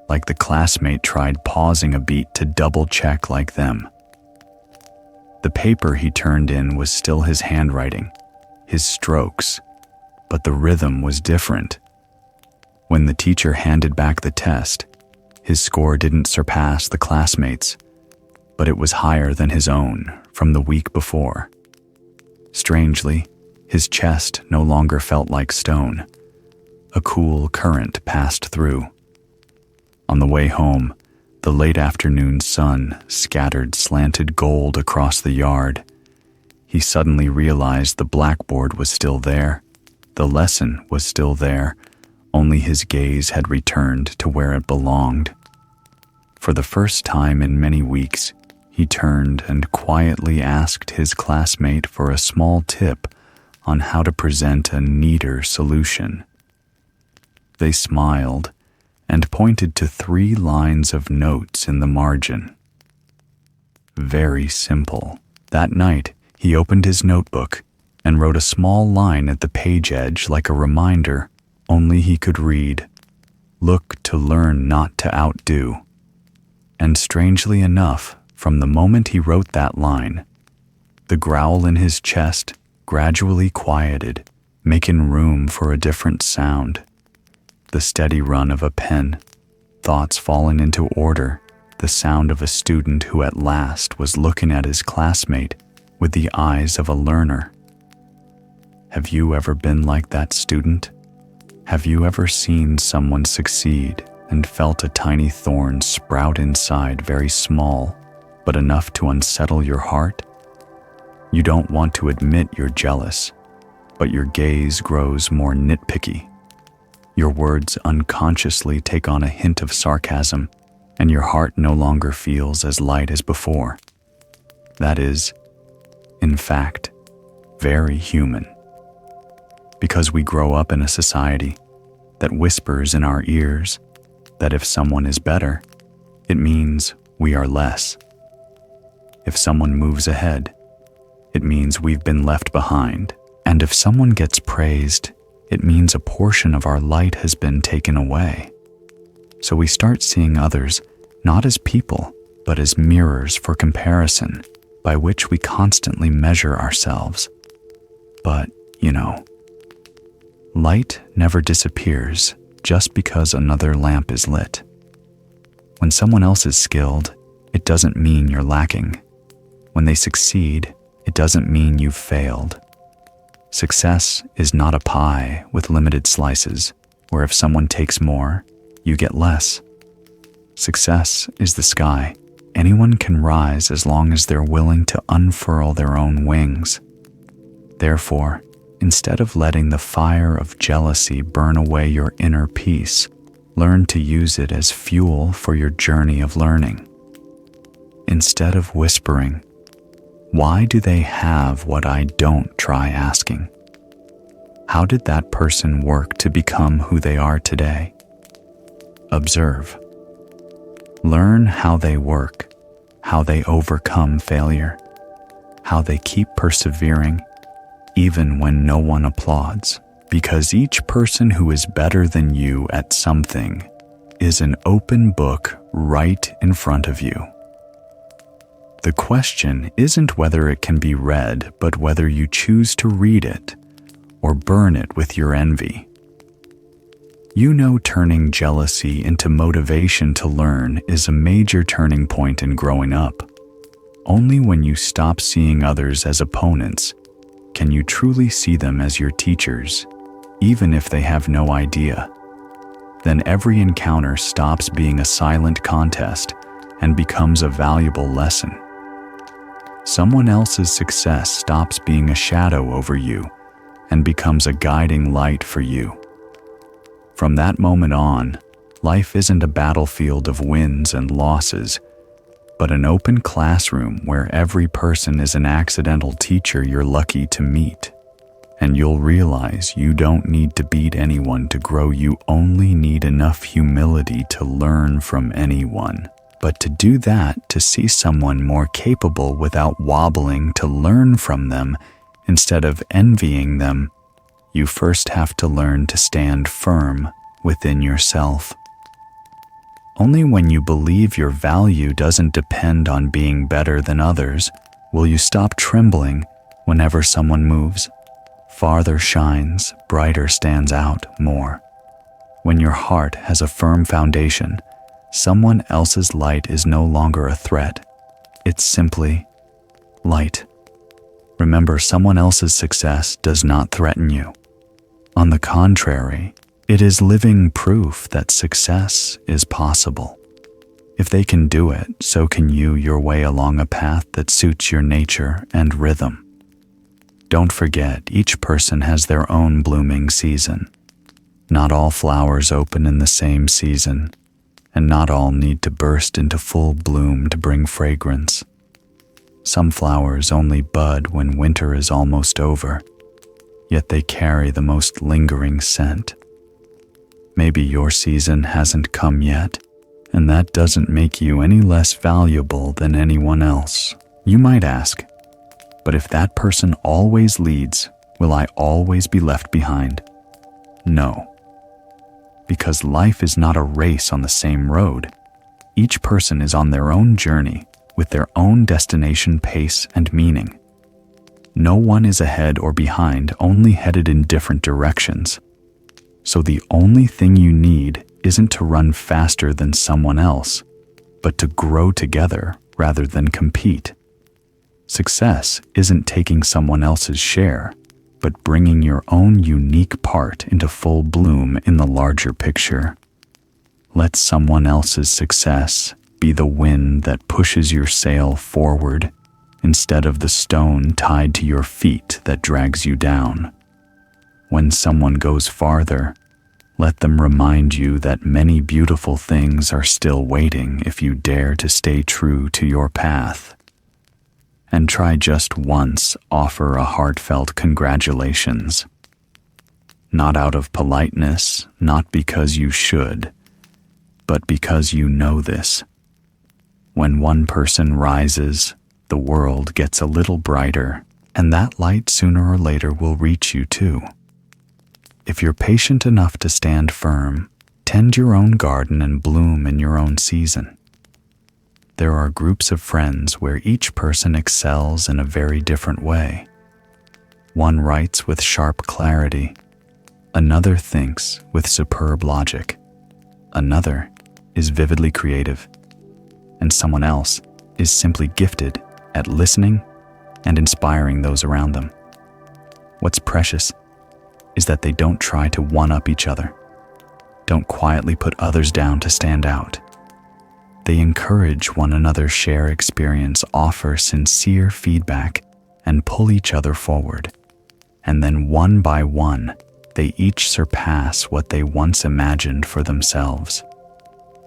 like the classmate tried pausing a beat to double-check like them. The paper he turned in was still his handwriting, his strokes, but the rhythm was different. When the teacher handed back the test, his score didn't surpass the classmate's, but it was higher than his own from the week before. Strangely, his chest no longer felt like stone. A cool current passed through. On the way home, the late afternoon sun scattered slanted gold across the yard. He suddenly realized the blackboard was still there. The lesson was still there, only his gaze had returned to where it belonged. For the first time in many weeks, he turned and quietly asked his classmate for a small tip on how to present a neater solution. They smiled and pointed to 3 lines of notes in the margin. Very simple. That night, he opened his notebook and wrote a small line at the page edge like a reminder, only he could read, "Look to learn, not to outdo." And strangely enough, from the moment he wrote that line, the growl in his chest gradually quieted, making room for a different sound. The steady run of a pen, thoughts falling into order, the sound of a student who at last was looking at his classmate with the eyes of a learner. Have you ever been like that student? Have you ever seen someone succeed and felt a tiny thorn sprout inside, very small, but enough to unsettle your heart? You don't want to admit you're jealous, but your gaze grows more nitpicky. Your words unconsciously take on a hint of sarcasm, and your heart no longer feels as light as before. That is, in fact, very human. Because we grow up in a society that whispers in our ears that if someone is better, it means we are less. If someone moves ahead, it means we've been left behind. And if someone gets praised, it means a portion of our light has been taken away. So we start seeing others not as people, but as mirrors for comparison, by which we constantly measure ourselves. But, light never disappears just because another lamp is lit. When someone else is skilled, it doesn't mean you're lacking. When they succeed, it doesn't mean you've failed. Success is not a pie with limited slices, where if someone takes more, you get less. Success is the sky. Anyone can rise as long as they're willing to unfurl their own wings. Therefore, instead of letting the fire of jealousy burn away your inner peace, learn to use it as fuel for your journey of learning. Instead of whispering, "Why do they have what I don't?" try asking, "How did that person work to become who they are today?" Observe. Learn how they work, how they overcome failure, how they keep persevering even when no one applauds, because each person who is better than you at something is an open book right in front of you. The question isn't whether it can be read, but whether you choose to read it or burn it with your envy. Turning jealousy into motivation to learn is a major turning point in growing up. Only when you stop seeing others as opponents can you truly see them as your teachers, even if they have no idea. Then every encounter stops being a silent contest and becomes a valuable lesson. someone else's success stops being a shadow over you and becomes a guiding light for you. From that moment on, life isn't a battlefield of wins and losses, but an open classroom where every person is an accidental teacher you're lucky to meet. And you'll realize you don't need to beat anyone to grow. You only need enough humility to learn from anyone. But to do that, to see someone more capable without wobbling, to learn from them instead of envying them, you first have to learn to stand firm within yourself. Only when you believe your value doesn't depend on being better than others will you stop trembling whenever someone moves, farther shines, brighter stands out more. When your heart has a firm foundation, someone else's light is no longer a threat. It's simply light. Remember, someone else's success does not threaten you. On the contrary, it is living proof that success is possible. If they can do it, so can you your way along a path that suits your nature and rhythm. Don't forget, each person has their own blooming season. Not all flowers open in the same season, and not all need to burst into full bloom to bring fragrance. Some flowers only bud when winter is almost over, yet they carry the most lingering scent. Maybe your season hasn't come yet, and that doesn't make you any less valuable than anyone else. You might ask, but if that person always leads, will I always be left behind? No, because life is not a race on the same road. Each person is on their own journey with their own destination, pace, and meaning. No one is ahead or behind, only headed in different directions. So the only thing you need isn't to run faster than someone else, but to grow together rather than compete. Success isn't taking someone else's share, but bringing your own unique part into full bloom in the larger picture. Let someone else's success be the wind that pushes your sail forward instead of the stone tied to your feet that drags you down. When someone goes farther, let them remind you that many beautiful things are still waiting if you dare to stay true to your path. And try just once offer a heartfelt congratulations. Not out of politeness, not because you should, but because you know this. When one person rises, the world gets a little brighter, and that light sooner or later will reach you too. If you're patient enough to stand firm, tend your own garden and bloom in your own season. There are groups of friends where each person excels in a very different way. One writes with sharp clarity, another thinks with superb logic, another is vividly creative, and someone else is simply gifted at listening and inspiring those around them. What's precious is that they don't try to one-up each other, don't quietly put others down to stand out. They encourage one another, share experience, offer sincere feedback, and pull each other forward. And then one by one, they each surpass what they once imagined for themselves.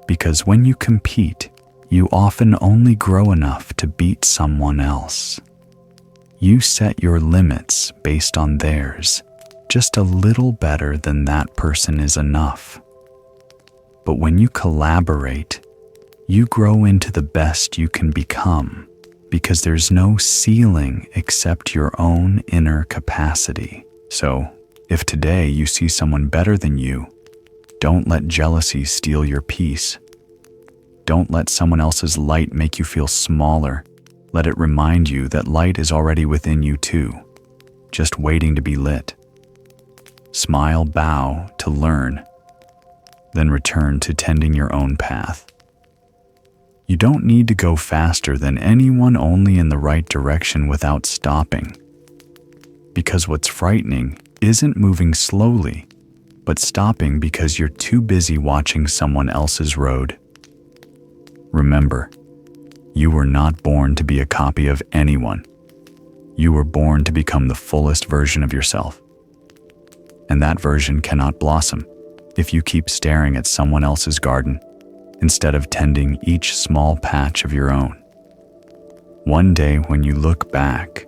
Because when you compete, you often only grow enough to beat someone else. You set your limits based on theirs. Just a little better than that person is enough. But when you collaborate, you grow into the best you can become, because there's no ceiling except your own inner capacity. So, if today you see someone better than you, don't let jealousy steal your peace. Don't let someone else's light make you feel smaller. Let it remind you that light is already within you too, just waiting to be lit. Smile, bow to learn, then return to tending your own path. You don't need to go faster than anyone, only in the right direction without stopping. Because what's frightening isn't moving slowly, but stopping because you're too busy watching someone else's road. Remember, You were not born to be a copy of anyone. You were born to become the fullest version of yourself. And that version cannot blossom if you keep staring at someone else's garden instead of tending each small patch of your own. One day when you look back,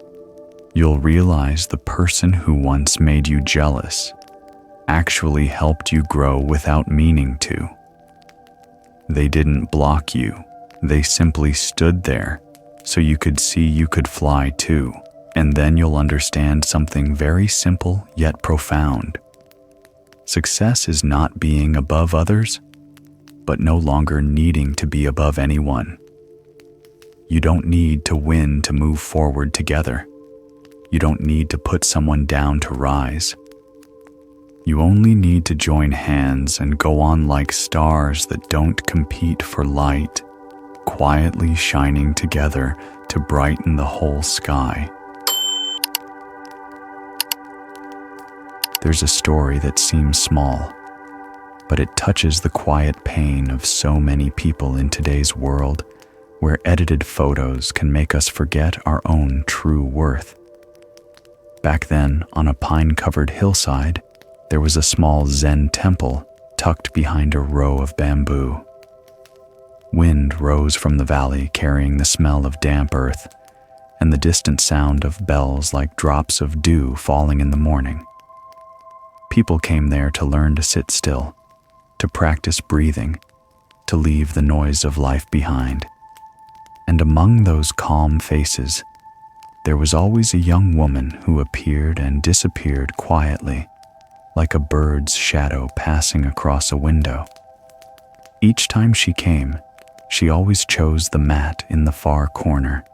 you'll realize the person who once made you jealous actually helped you grow without meaning to. They didn't block you. They simply stood there so you could see you could fly too. And then you'll understand something very simple yet profound. Success is not being above others, but no longer needing to be above anyone. You don't need to win to move forward together. You don't need to put someone down to rise. You only need to join hands and go on like stars that don't compete for light, quietly shining together to brighten the whole sky. There's a story that seems small, but it touches the quiet pain of so many people in today's world where edited photos can make us forget our own true worth. Back then, on a pine-covered hillside, there was a small Zen temple tucked behind a row of bamboo. Wind rose from the valley carrying the smell of damp earth and the distant sound of bells like drops of dew falling in the morning. People came there to learn to sit still, to practice breathing, to leave the noise of life behind. And among those calm faces, there was always a young woman who appeared and disappeared quietly, like a bird's shadow passing across a window. Each time she came, she always chose the mat in the far corner,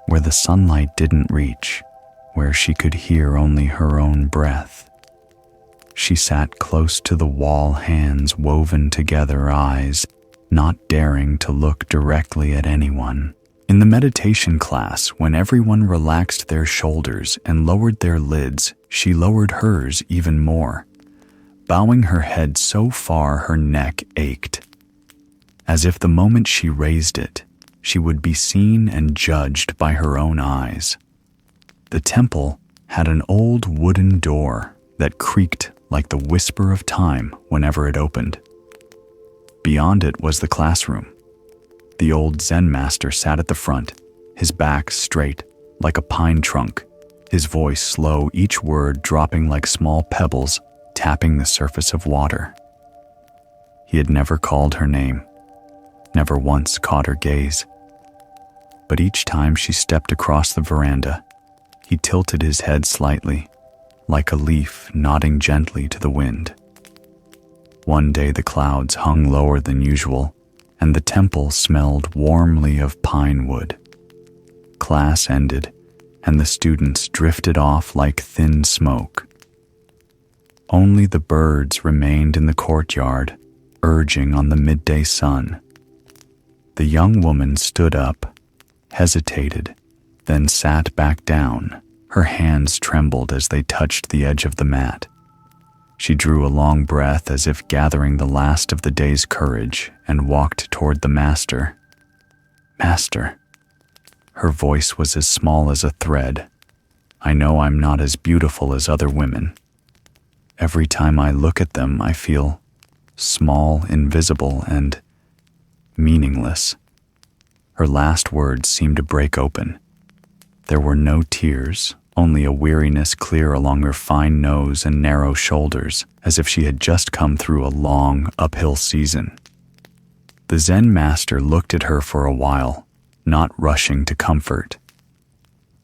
where the sunlight didn't reach, where she could hear only her own breath. She sat close to the wall, hands woven together, eyes not daring to look directly at anyone. In the meditation class, when everyone relaxed their shoulders and lowered their lids, she lowered hers even more, bowing her head so far her neck ached, as if the moment she raised it, she would be seen and judged by her own eyes. The temple had an old wooden door that creaked like the whisper of time whenever it opened. Beyond it was the classroom. The old Zen master sat at the front, his back straight like a pine trunk, his voice slow, each word dropping like small pebbles tapping the surface of water. He had never called her name, never once caught her gaze. But each time she stepped across the veranda, he tilted his head slightly, like a leaf nodding gently to the wind. One day the clouds hung lower than usual, and the temple smelled warmly of pine wood. Class ended, and the students drifted off like thin smoke. Only the birds remained in the courtyard, urging on the midday sun. The young woman stood up, hesitated, then sat back down. Her hands trembled as they touched the edge of the mat. She drew a long breath as if gathering the last of the day's courage and walked toward the master. "Master." Her voice was as small as a thread. "I know I'm not as beautiful as other women. Every time I look at them, I feel small, invisible, and meaningless." Her last words seemed to break open. There were no tears, only a weariness clear along her fine nose and narrow shoulders, as if she had just come through a long, uphill season. The Zen master looked at her for a while, not rushing to comfort.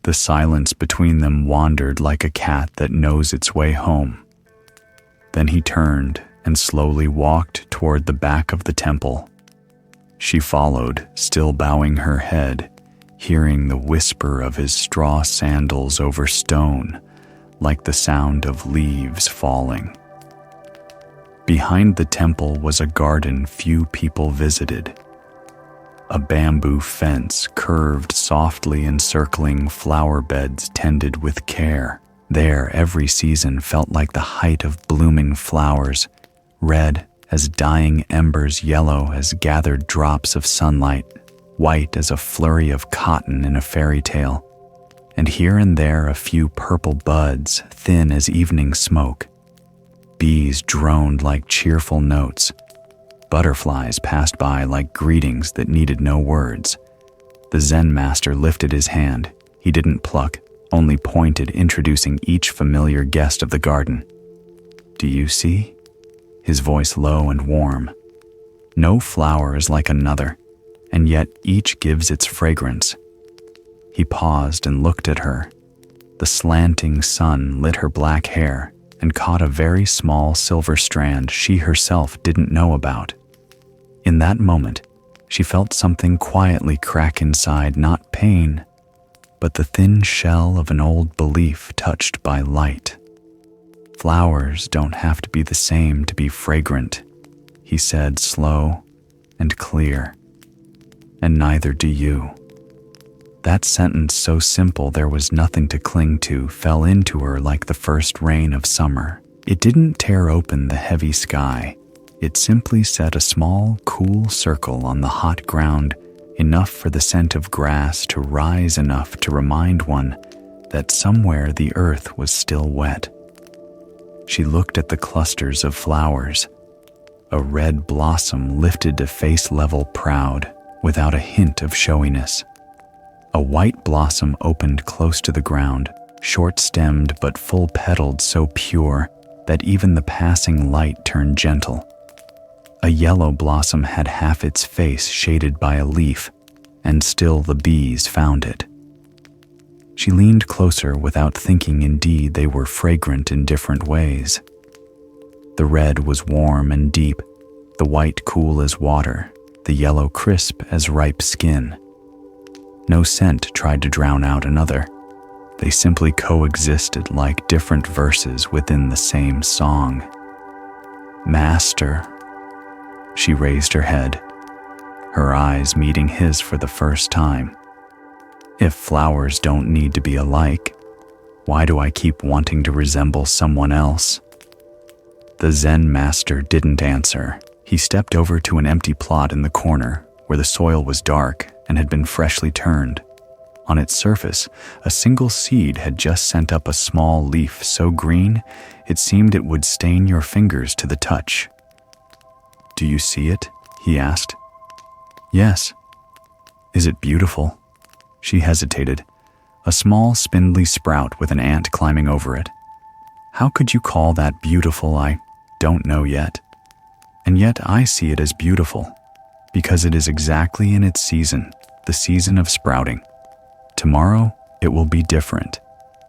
The silence between them wandered like a cat that knows its way home. Then he turned and slowly walked toward the back of the temple. She followed, still bowing her head, hearing the whisper of his straw sandals over stone, like the sound of leaves falling. Behind the temple was a garden few people visited. A bamboo fence curved softly, encircling flower beds tended with care. There, every season felt like the height of blooming flowers, red as dying embers, yellow as gathered drops of sunlight, white as a flurry of cotton in a fairy tale, and here and there a few purple buds, thin as evening smoke. Bees droned like cheerful notes. Butterflies passed by like greetings that needed no words. The Zen master lifted his hand. He didn't pluck, only pointed, introducing each familiar guest of the garden. "Do you see?" His voice low and warm. "No flower is like another, and yet each gives its fragrance." He paused and looked at her. The slanting sun lit her black hair and caught a very small silver strand she herself didn't know about. In that moment, she felt something quietly crack inside, not pain, but the thin shell of an old belief touched by light. "Flowers don't have to be the same to be fragrant," he said, slow and clear. "And neither do you." That sentence, so simple there was nothing to cling to, fell into her like the first rain of summer. It didn't tear open the heavy sky. It simply set a small, cool circle on the hot ground, enough for the scent of grass to rise enough to remind one that somewhere the earth was still wet. She looked at the clusters of flowers. A red blossom lifted a face level proud, without a hint of showiness. A white blossom opened close to the ground, short-stemmed but full-petaled, so pure that even the passing light turned gentle. A yellow blossom had half its face shaded by a leaf, and still the bees found it. She leaned closer without thinking. Indeed, they were fragrant in different ways. The red was warm and deep, the white cool as water, the yellow crisp as ripe skin. No scent tried to drown out another. They simply coexisted like different verses within the same song. "Master." She raised her head, her eyes meeting his for the first time. "If flowers don't need to be alike, why do I keep wanting to resemble someone else?" The Zen master didn't answer. He stepped over to an empty plot in the corner where the soil was dark and had been freshly turned. On its surface, a single seed had just sent up a small leaf so green it seemed it would stain your fingers to the touch. "Do you see it?" he asked. "Yes." "Is it beautiful?" She hesitated. "A small spindly sprout with an ant climbing over it. How could you call that beautiful? I don't know yet. And yet I see it as beautiful, because it is exactly in its season, the season of sprouting. Tomorrow, it will be different.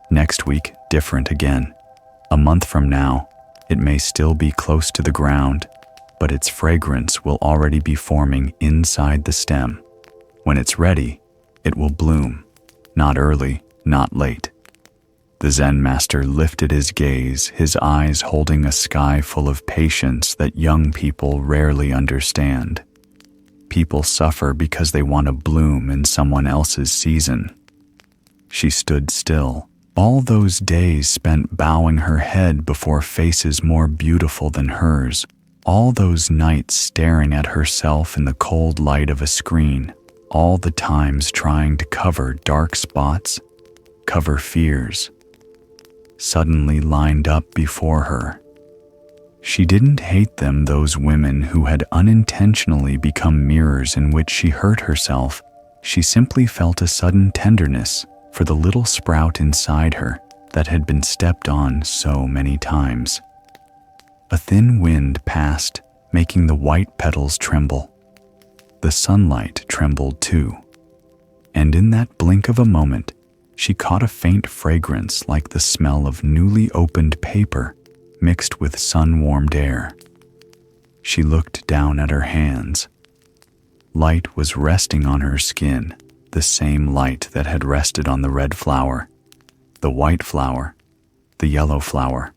Next week, different again. A month from now, it may still be close to the ground, but its fragrance will already be forming inside the stem. When it's ready, it will bloom, not early, not late." The Zen master lifted his gaze, his eyes holding a sky full of patience that young people rarely understand. People suffer because they want to bloom in someone else's season. She stood still. All those days spent bowing her head before faces more beautiful than hers. All those nights staring at herself in the cold light of a screen. All the times trying to cover dark spots, cover fears, suddenly lined up before her. She didn't hate them, those women who had unintentionally become mirrors in which she hurt herself. She simply felt a sudden tenderness for the little sprout inside her that had been stepped on so many times. A thin wind passed, making the white petals tremble. The sunlight trembled too. And in that blink of a moment, she caught a faint fragrance like the smell of newly opened paper mixed with sun-warmed air. She looked down at her hands. Light was resting on her skin, the same light that had rested on the red flower, the white flower, the yellow flower.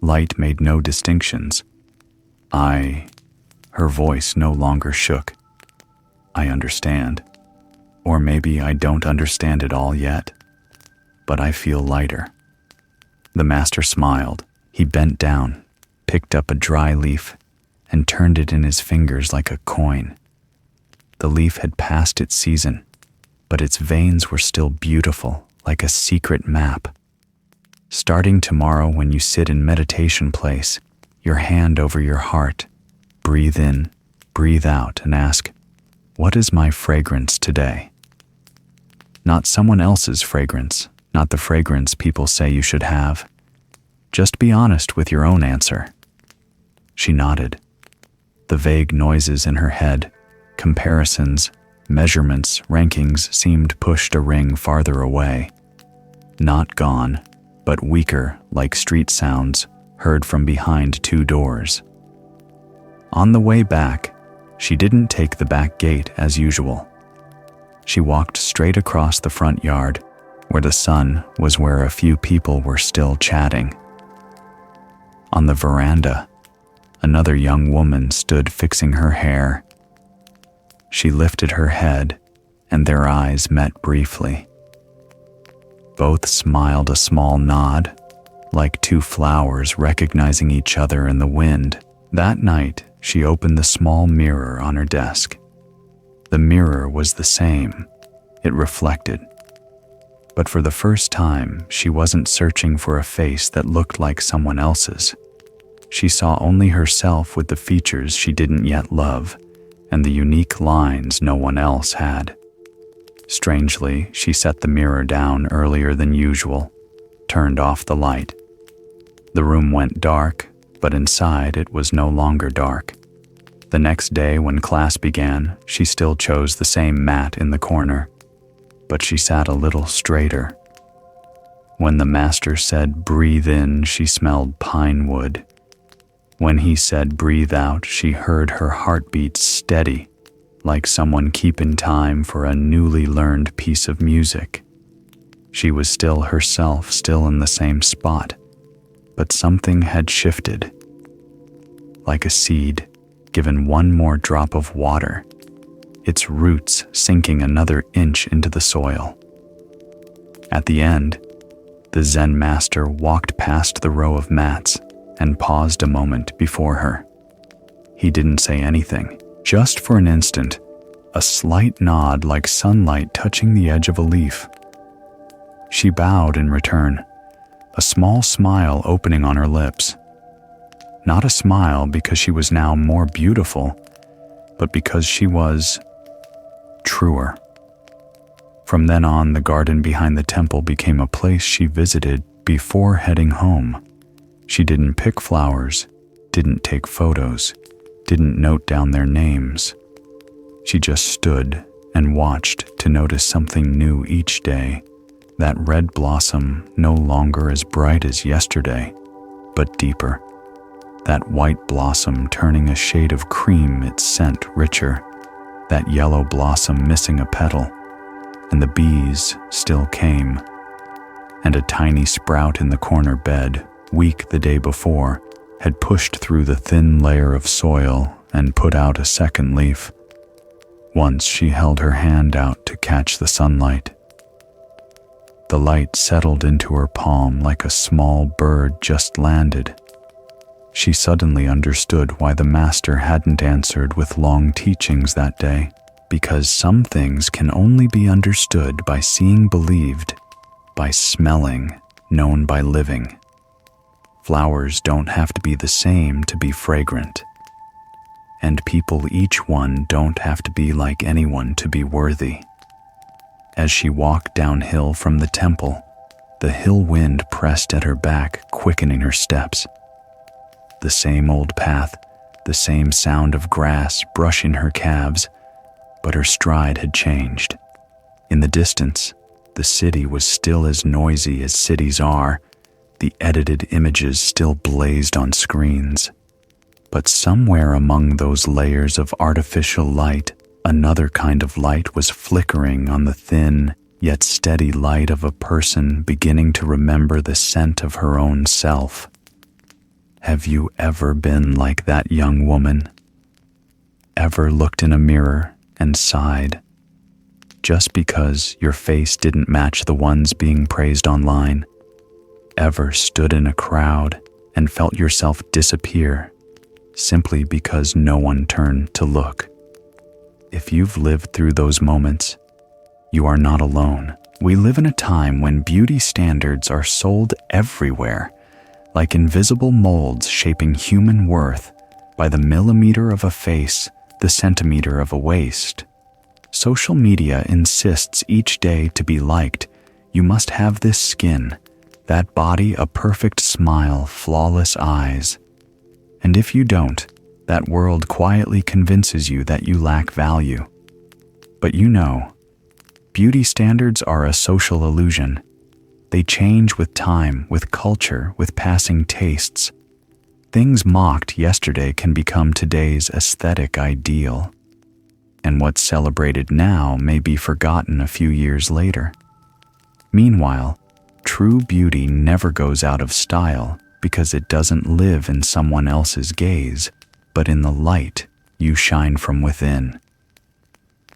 Light made no distinctions. Her voice no longer shook. "I understand. Or maybe I don't understand it all yet, but I feel lighter." The master smiled. He bent down, picked up a dry leaf, and turned it in his fingers like a coin. The leaf had passed its season, but its veins were still beautiful, like a secret map. Starting tomorrow, when you sit in meditation place, your hand over your heart, breathe in, breathe out, and ask, "What is my fragrance today?" Not someone else's fragrance, not the fragrance people say you should have. Just be honest with your own answer. She nodded. The vague noises in her head, comparisons, measurements, rankings seemed pushed a ring farther away. Not gone, but weaker, like street sounds heard from behind two doors. On the way back, she didn't take the back gate as usual. She walked straight across the front yard, where the sun was where a few people were still chatting. On the veranda, another young woman stood fixing her hair. She lifted her head, and their eyes met briefly. Both smiled a small nod, like two flowers recognizing each other in the wind. That night, she opened the small mirror on her desk. The mirror was the same. It reflected. But for the first time, she wasn't searching for a face that looked like someone else's. She saw only herself with the features she didn't yet love, and the unique lines no one else had. Strangely, she set the mirror down earlier than usual, turned off the light. The room went dark, but inside it was no longer dark. The next day, when class began, she still chose the same mat in the corner, but she sat a little straighter. When the master said, "Breathe in," she smelled pine wood. When he said, "Breathe out," she heard her heartbeat steady, like someone keeping time for a newly learned piece of music. She was still herself, still in the same spot, but something had shifted. Like a seed, given one more drop of water, its roots sinking another inch into the soil. At the end, the Zen master walked past the row of mats and paused a moment before her. He didn't say anything, just for an instant, a slight nod like sunlight touching the edge of a leaf. She bowed in return, a small smile opening on her lips. Not a smile because she was now more beautiful, but because she was truer. From then on, the garden behind the temple became a place she visited before heading home. She didn't pick flowers, didn't take photos, didn't note down their names. She just stood and watched to notice something new each day. That red blossom no longer as bright as yesterday, but deeper. That white blossom turning a shade of cream, its scent richer. That yellow blossom missing a petal, and the bees still came. And a tiny sprout in the corner bed, weak the day before, had pushed through the thin layer of soil and put out a second leaf. Once she held her hand out to catch the sunlight. The light settled into her palm like a small bird just landed. She suddenly understood why the master hadn't answered with long teachings that day, because some things can only be understood by seeing believed, by smelling, known by living. Flowers don't have to be the same to be fragrant. And people, each one, don't have to be like anyone to be worthy. As she walked downhill from the temple, the hill wind pressed at her back, quickening her steps. The same old path, the same sound of grass brushing her calves, but her stride had changed. In the distance, the city was still as noisy as cities are. The edited images still blazed on screens. But somewhere among those layers of artificial light, another kind of light was flickering on the thin, yet steady light of a person beginning to remember the scent of her own self. Have you ever been like that young woman? Ever looked in a mirror and sighed? Just because your face didn't match the ones being praised online? Ever stood in a crowd and felt yourself disappear simply because no one turned to look? If you've lived through those moments, you are not alone. We live in a time when beauty standards are sold everywhere, like invisible molds shaping human worth by the millimeter of a face, the centimeter of a waist. Social media insists each day to be liked. You must have this skin, that body, a perfect smile, flawless eyes. And if you don't, that world quietly convinces you that you lack value. But you know, beauty standards are a social illusion. They change with time, with culture, with passing tastes. Things mocked yesterday can become today's aesthetic ideal. And what's celebrated now may be forgotten a few years later. Meanwhile, true beauty never goes out of style because it doesn't live in someone else's gaze, but in the light you shine from within.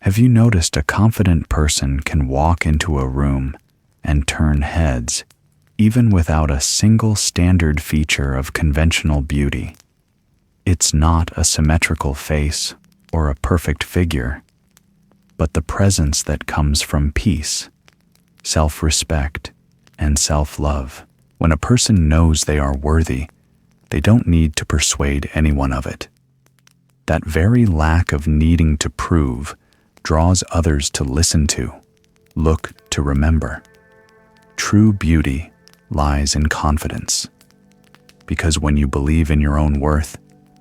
Have you noticed a confident person can walk into a room and turn heads, even without a single standard feature of conventional beauty? It's not a symmetrical face or a perfect figure, but the presence that comes from peace, self-respect, and self-love. When a person knows they are worthy, they don't need to persuade anyone of it. That very lack of needing to prove draws others to listen to, look to remember. True beauty lies in confidence, because when you believe in your own worth,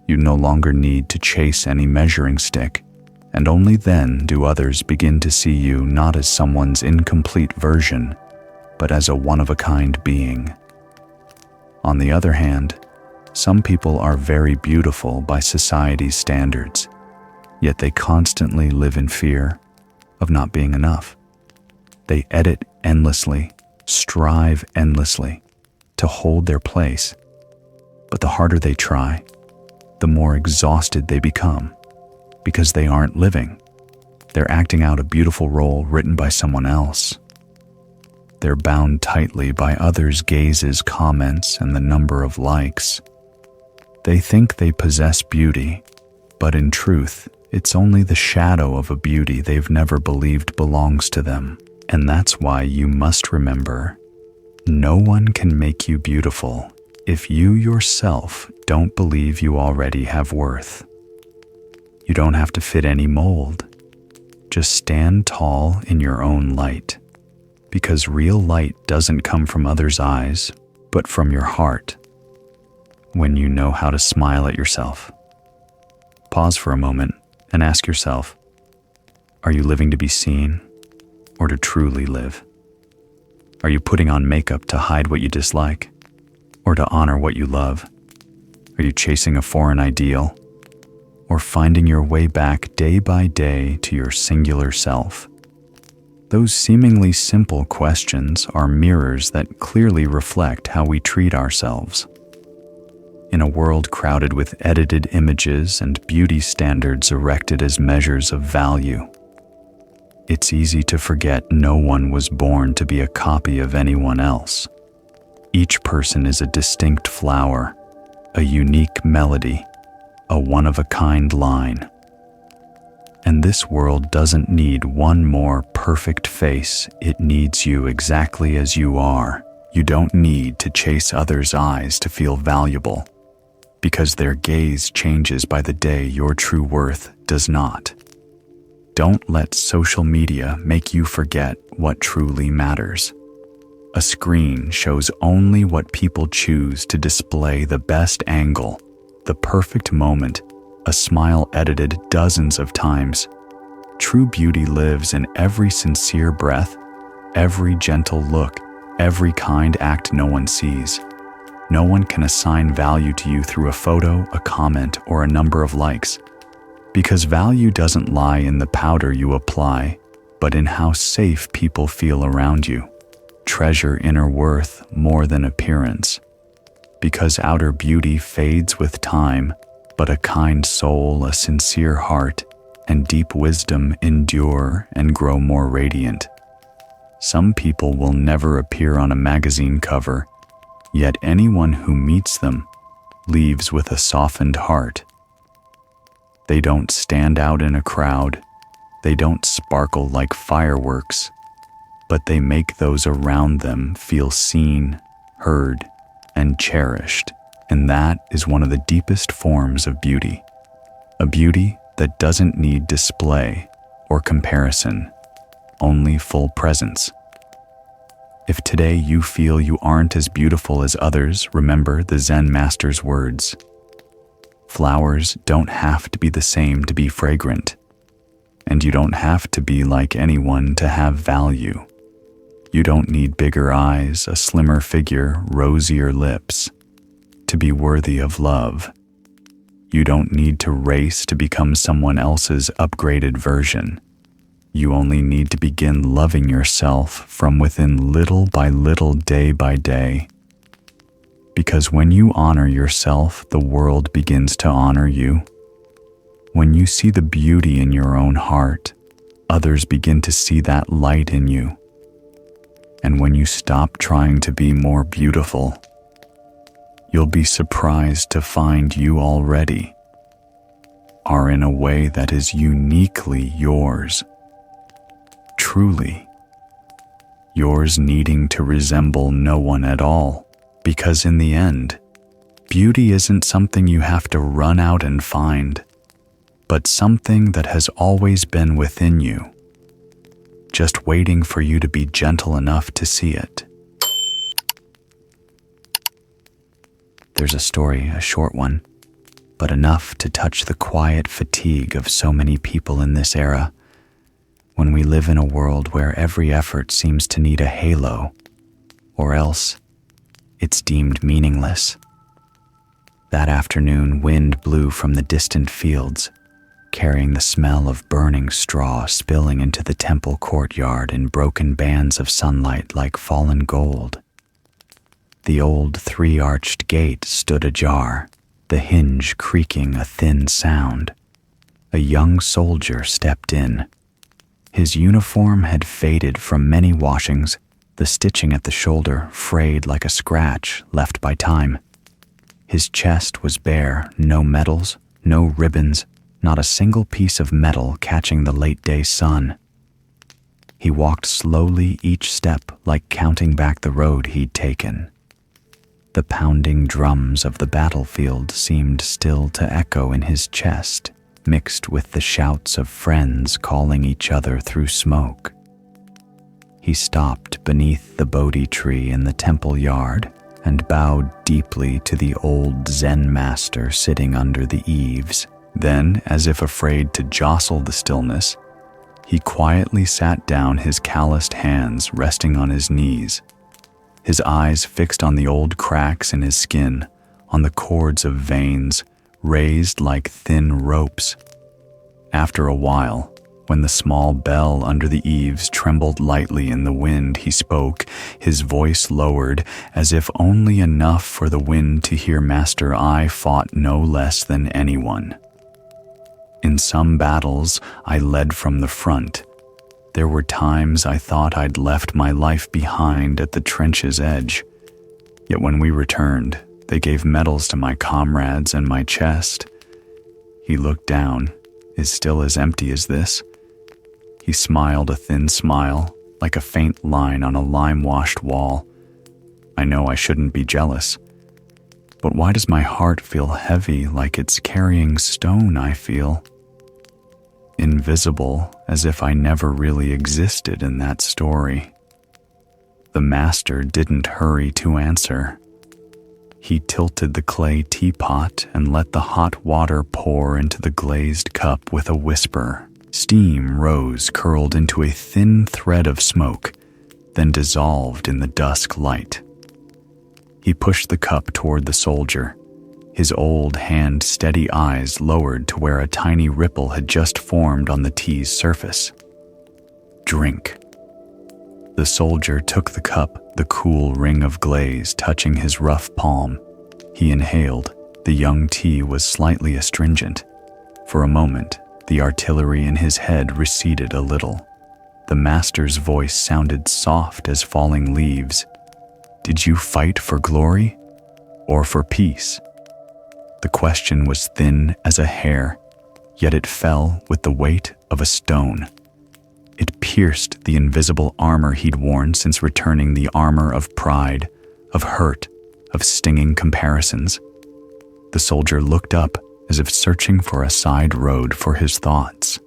you no longer need to chase any measuring stick, and only then do others begin to see you not as someone's incomplete version, but as a one-of-a-kind being. On the other hand, some people are very beautiful by society's standards, yet they constantly live in fear of not being enough. They edit endlessly, strive endlessly to hold their place, but the harder they try, the more exhausted they become, because they aren't living. They're acting out a beautiful role written by someone else. They're bound tightly by others' gazes, comments, and the number of likes. They think they possess beauty, but in truth, it's only the shadow of a beauty they've never believed belongs to them. And that's why you must remember, no one can make you beautiful if you yourself don't believe you already have worth. You don't have to fit any mold. Just stand tall in your own light, because real light doesn't come from others' eyes, but from your heart. When you know how to smile at yourself, pause for a moment and ask yourself, are you living to be seen or to truly live? Are you putting on makeup to hide what you dislike or to honor what you love? Are you chasing a foreign ideal or finding your way back day by day to your singular self? Those seemingly simple questions are mirrors that clearly reflect how we treat ourselves. In a world crowded with edited images and beauty standards erected as measures of value, it's easy to forget no one was born to be a copy of anyone else. Each person is a distinct flower, a unique melody, a one-of-a-kind line. And this world doesn't need one more perfect face, it needs you exactly as you are. You don't need to chase others' eyes to feel valuable, because their gaze changes by the day your true worth does not. Don't let social media make you forget what truly matters. A screen shows only what people choose to display: the best angle, the perfect moment, a smile edited dozens of times. True beauty lives in every sincere breath, every gentle look, every kind act no one sees. No one can assign value to you through a photo, a comment, or a number of likes, because value doesn't lie in the powder you apply, but in how safe people feel around you. Treasure inner worth more than appearance, because outer beauty fades with time, but a kind soul, a sincere heart, and deep wisdom endure and grow more radiant. Some people will never appear on a magazine cover, yet anyone who meets them leaves with a softened heart. They don't stand out in a crowd, They don't sparkle like fireworks, but they make those around them feel seen, heard, and cherished. And that is one of the deepest forms of beauty. A beauty that doesn't need display or comparison, only full presence. If today you feel you aren't as beautiful as others, remember the Zen master's words. Flowers don't have to be the same to be fragrant, and you don't have to be like anyone to have value. You don't need bigger eyes, a slimmer figure, rosier lips to be worthy of love. You don't need to race to become someone else's upgraded version. You only need to begin loving yourself from within, little by little, day by day. Because when you honor yourself, the world begins to honor you. When you see the beauty in your own heart, others begin to see that light in you. And when you stop trying to be more beautiful, you'll be surprised to find you already are in a way that is uniquely yours. Truly, yours, needing to resemble no one at all, because in the end, beauty isn't something you have to run out and find, but something that has always been within you, just waiting for you to be gentle enough to see it. There's a story, a short one, but enough to touch the quiet fatigue of so many people in this era, when we live in a world where every effort seems to need a halo, or else it's deemed meaningless. That afternoon, wind blew from the distant fields, carrying the smell of burning straw spilling into the temple courtyard in broken bands of sunlight like fallen gold. The old three-arched gate stood ajar, the hinge creaking a thin sound. A young soldier stepped in. His uniform had faded from many washings, the stitching at the shoulder frayed like a scratch left by time. His chest was bare, no medals, no ribbons, not a single piece of metal catching the late-day sun. He walked slowly each step, like counting back the road he'd taken. The pounding drums of the battlefield seemed still to echo in his chest, mixed with the shouts of friends calling each other through smoke. He stopped beneath the Bodhi tree in the temple yard and bowed deeply to the old Zen master sitting under the eaves. Then, as if afraid to jostle the stillness, he quietly sat down, his calloused hands resting on his knees, his eyes fixed on the old cracks in his skin, on the cords of veins raised like thin ropes. After a while, when the small bell under the eaves trembled lightly in the wind, he spoke, his voice lowered, as if only enough for the wind to hear. Master, I fought no less than anyone. In some battles, I led from the front. There were times I thought I'd left my life behind at the trench's edge. Yet when we returned, they gave medals to my comrades, and my chest, he looked down, is still as empty as this. He smiled a thin smile, like a faint line on a lime-washed wall. I know I shouldn't be jealous, but why does my heart feel heavy, like it's carrying stone? I feel invisible, as if I never really existed in that story. The master didn't hurry to answer. He tilted the clay teapot and let the hot water pour into the glazed cup with a whisper. Steam rose, curled into a thin thread of smoke, then dissolved in the dusk light. He pushed the cup toward the soldier, his old hand-steady eyes lowered to where a tiny ripple had just formed on the tea's surface. Drink. The soldier took the cup, the cool ring of glaze touching his rough palm. He inhaled. The young tea was slightly astringent. For a moment, the artillery in his head receded a little. The master's voice sounded soft as falling leaves. Did you fight for glory or for peace? The question was thin as a hair, yet it fell with the weight of a stone. It pierced the invisible armor he'd worn since returning, the armor of pride, of hurt, of stinging comparisons. The soldier looked up as if searching for a side road for his thoughts.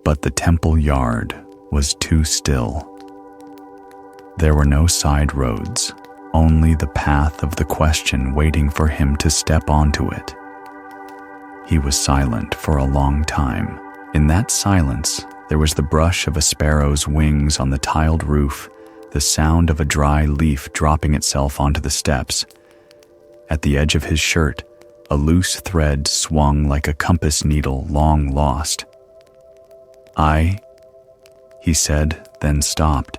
But the temple yard was too still. There were no side roads, only the path of the question waiting for him to step onto it. He was silent for a long time. In that silence, there was the brush of a sparrow's wings on the tiled roof, the sound of a dry leaf dropping itself onto the steps. At the edge of his shirt, a loose thread swung like a compass needle long lost. He said, then stopped.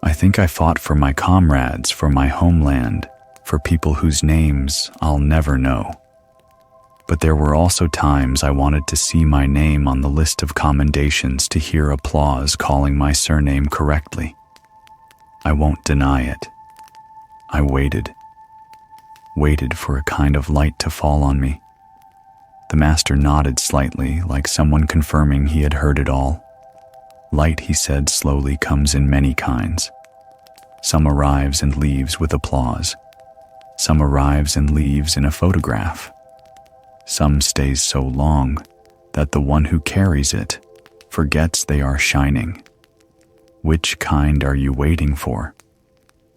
I think I fought for my comrades, for my homeland, for people whose names I'll never know. But there were also times I wanted to see my name on the list of commendations, to hear applause calling my surname correctly. I won't deny it. I waited for a kind of light to fall on me. The master nodded slightly, like someone confirming he had heard it all. Light, he said slowly, comes in many kinds. Some arrives and leaves with applause. Some arrives and leaves in a photograph. Some stays so long that the one who carries it forgets they are shining. Which kind are you waiting for?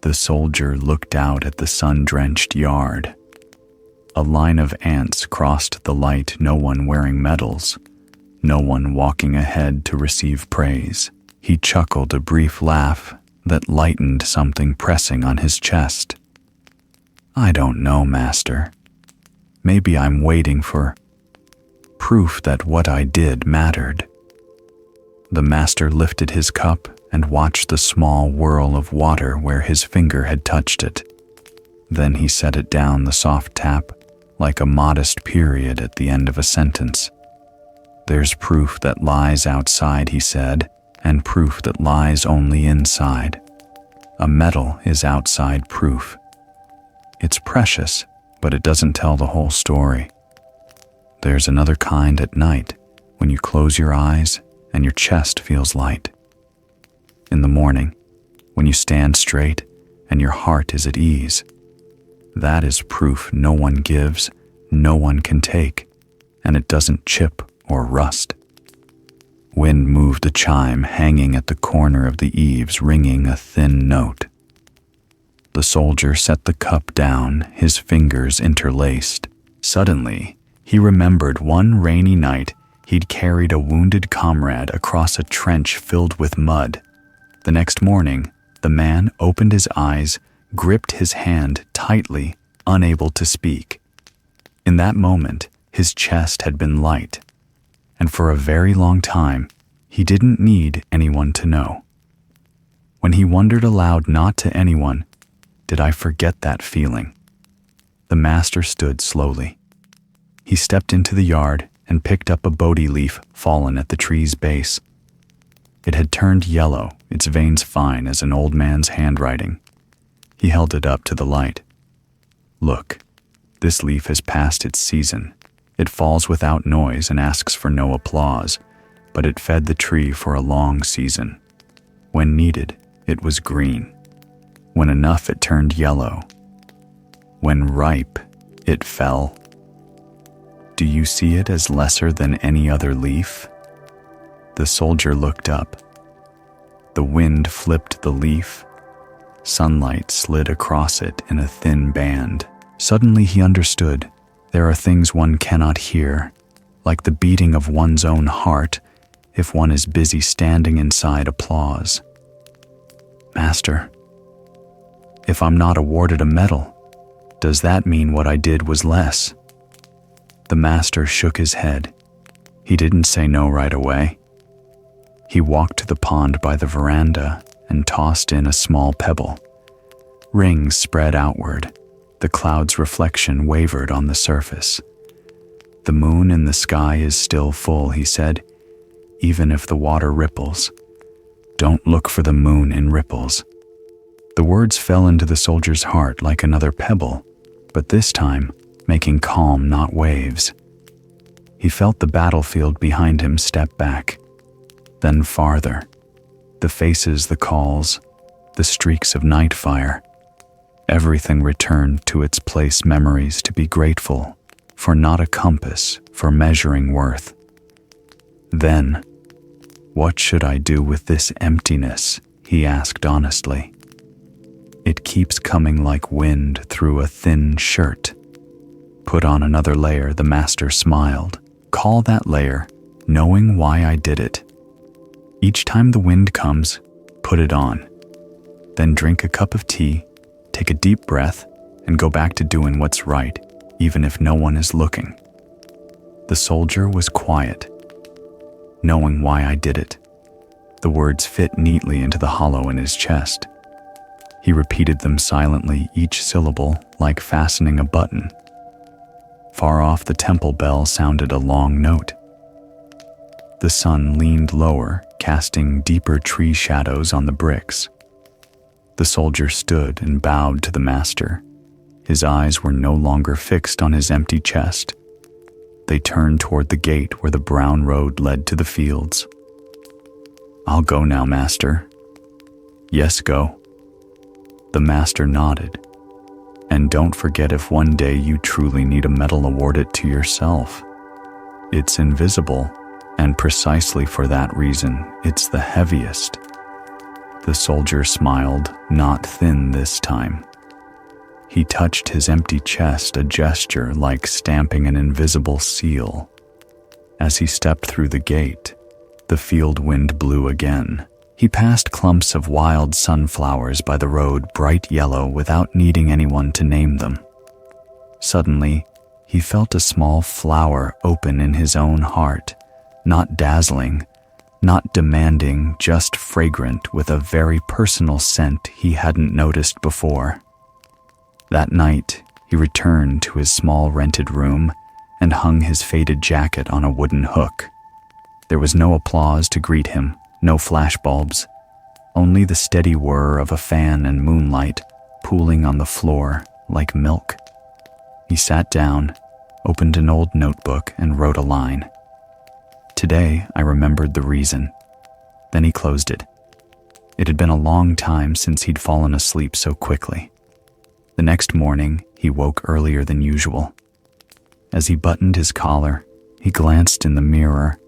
The soldier looked out at the sun-drenched yard. A line of ants crossed the light, no one wearing medals, no one walking ahead to receive praise. He chuckled, a brief laugh that lightened something pressing on his chest. I don't know, master. Maybe I'm waiting for proof that what I did mattered. The master lifted his cup and watched the small whirl of water where his finger had touched it. Then he set it down, the soft tap, like a modest period at the end of a sentence. There's proof that lies outside, he said, and proof that lies only inside. A medal is outside proof. It's precious, but it doesn't tell the whole story. There's another kind at night, when you close your eyes and your chest feels light. In the morning, when you stand straight and your heart is at ease. That is proof no one gives, no one can take, and it doesn't chip or rust. Wind moved the chime hanging at the corner of the eaves, ringing a thin note. The soldier set the cup down, his fingers interlaced. Suddenly, he remembered one rainy night he'd carried a wounded comrade across a trench filled with mud. The next morning, the man opened his eyes, gripped his hand tightly, unable to speak. In that moment, his chest had been light, and for a very long time, he didn't need anyone to know. When he wondered aloud, not to anyone, did I forget that feeling? The master stood slowly. He stepped into the yard and picked up a bodhi leaf fallen at the tree's base. It had turned yellow, its veins fine as an old man's handwriting. He held it up to the light. Look, this leaf has passed its season. It falls without noise and asks for no applause, but it fed the tree for a long season. When needed, it was green. When enough, it turned yellow. When ripe, it fell. Do you see it as lesser than any other leaf? The soldier looked up. The wind flipped the leaf. Sunlight slid across it in a thin band. Suddenly he understood. There are things one cannot hear, like the beating of one's own heart, if one is busy standing inside applause. Master, if I'm not awarded a medal, does that mean what I did was less? The master shook his head. He didn't say no right away. He walked to the pond by the veranda and tossed in a small pebble. Rings spread outward. The cloud's reflection wavered on the surface. The moon in the sky is still full, he said, even if the water ripples. Don't look for the moon in ripples. The words fell into the soldier's heart like another pebble, but this time making calm, not waves. He felt the battlefield behind him step back, then farther. The faces, the calls, the streaks of night fire. Everything returned to its place, memories to be grateful for, not a compass for measuring worth. Then, what should I do with this emptiness? He asked honestly. It keeps coming like wind through a thin shirt. Put on another layer, the master smiled. Call that layer knowing why I did it. Each time the wind comes, put it on. Then drink a cup of tea, take a deep breath, and go back to doing what's right, even if no one is looking. The soldier was quiet, knowing why I did it. The words fit neatly into the hollow in his chest. He repeated them silently, each syllable like fastening a button. Far off, the temple bell sounded a long note. The sun leaned lower, casting deeper tree shadows on the bricks. The soldier stood and bowed to the master. His eyes were no longer fixed on his empty chest. They turned toward the gate where the brown road led to the fields. I'll go now, master. Yes, go. The master nodded. And don't forget, if one day you truly need a medal, award it to yourself. It's invisible, and precisely for that reason, it's the heaviest. The soldier smiled, not thin this time. He touched his empty chest, a gesture like stamping an invisible seal. As he stepped through the gate, the field wind blew again. He passed clumps of wild sunflowers by the road, bright yellow, without needing anyone to name them. Suddenly, he felt a small flower open in his own heart, not dazzling, not demanding, just fragrant, with a very personal scent he hadn't noticed before. That night, he returned to his small rented room and hung his faded jacket on a wooden hook. There was no applause to greet him, no flashbulbs, only the steady whir of a fan and moonlight pooling on the floor like milk. He sat down, opened an old notebook, and wrote a line. Today, I remembered the reason. Then he closed it. It had been a long time since he'd fallen asleep so quickly. The next morning, he woke earlier than usual. As he buttoned his collar, he glanced in the mirror.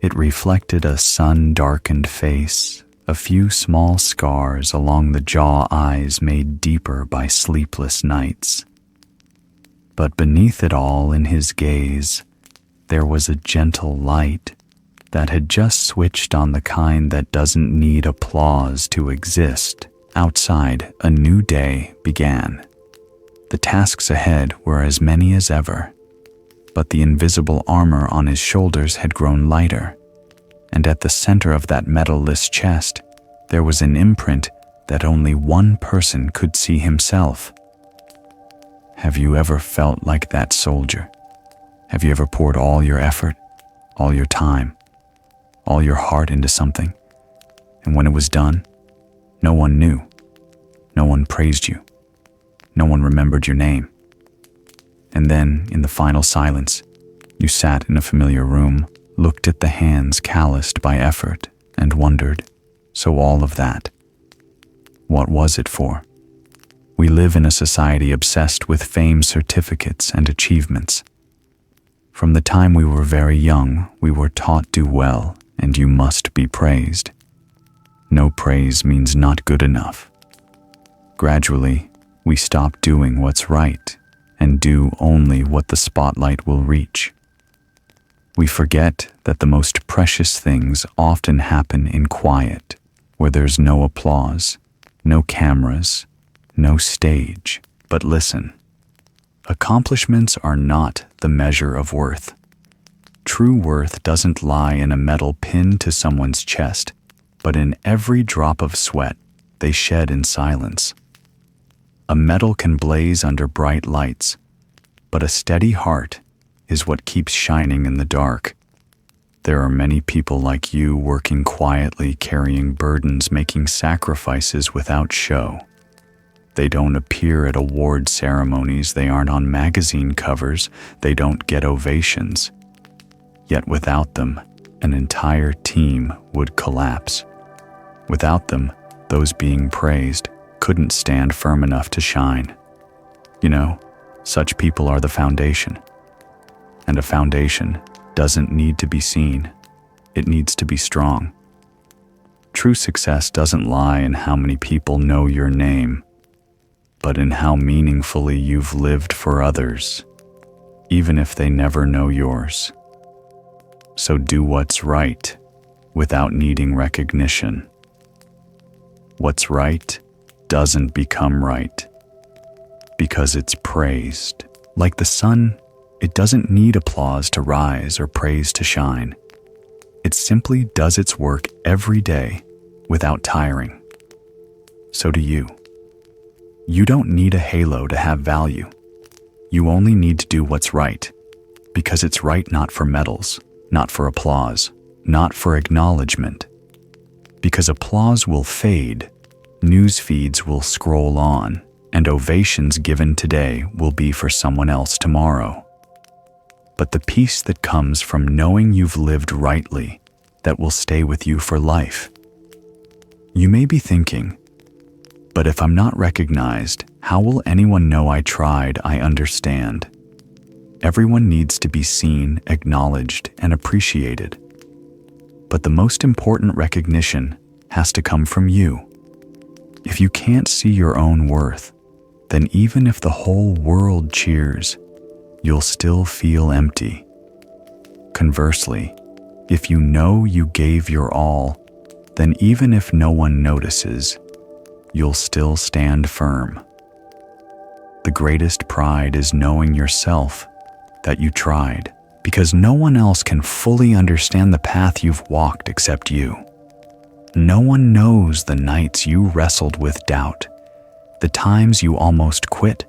It reflected a sun-darkened face, a few small scars along the jaw, eyes made deeper by sleepless nights. But beneath it all, in his gaze, there was a gentle light that had just switched on, the kind that doesn't need applause to exist. Outside, a new day began. The tasks ahead were as many as ever, but the invisible armor on his shoulders had grown lighter, and at the center of that metalless chest, there was an imprint that only one person could see himself. Have you ever felt like that soldier? Have you ever poured all your effort, all your time, all your heart into something, and when it was done, no one knew, no one praised you, no one remembered your name? And then, in the final silence, you sat in a familiar room, looked at the hands calloused by effort, and wondered, so all of that, what was it for? We live in a society obsessed with fame, certificates, and achievements. From the time we were very young, we were taught do well, and you must be praised. No praise means not good enough. Gradually, we stop doing what's right and do only what the spotlight will reach. We forget that the most precious things often happen in quiet, where there's no applause, no cameras, no stage. But listen, accomplishments are not the measure of worth. True worth doesn't lie in a medal pinned to someone's chest, but in every drop of sweat they shed in silence. A medal can blaze under bright lights, but a steady heart is what keeps shining in the dark. There are many people like you working quietly, carrying burdens, making sacrifices without show. They don't appear at award ceremonies, they aren't on magazine covers, they don't get ovations. Yet without them, an entire team would collapse. Without them, those being praised couldn't stand firm enough to shine. You know, such people are the foundation. And a foundation doesn't need to be seen. It needs to be strong. True success doesn't lie in how many people know your name, but in how meaningfully you've lived for others, even if they never know yours. So do what's right without needing recognition. What's right doesn't become right because it's praised. Like the sun, it doesn't need applause to rise or praise to shine. It simply does its work every day without tiring. So do you. You don't need a halo to have value. You only need to do what's right, because it's right not for medals, not for applause, not for acknowledgement. Because applause will fade, news feeds will scroll on, and ovations given today will be for someone else tomorrow. But the peace that comes from knowing you've lived rightly, that will stay with you for life. You may be thinking, but if I'm not recognized, how will anyone know I tried? I understand. Everyone needs to be seen, acknowledged, and appreciated. But the most important recognition has to come from you. If you can't see your own worth, then even if the whole world cheers, you'll still feel empty. Conversely, if you know you gave your all, then even if no one notices, you'll still stand firm. The greatest pride is knowing yourself that you tried, because no one else can fully understand the path you've walked except you. No one knows the nights you wrestled with doubt, the times you almost quit,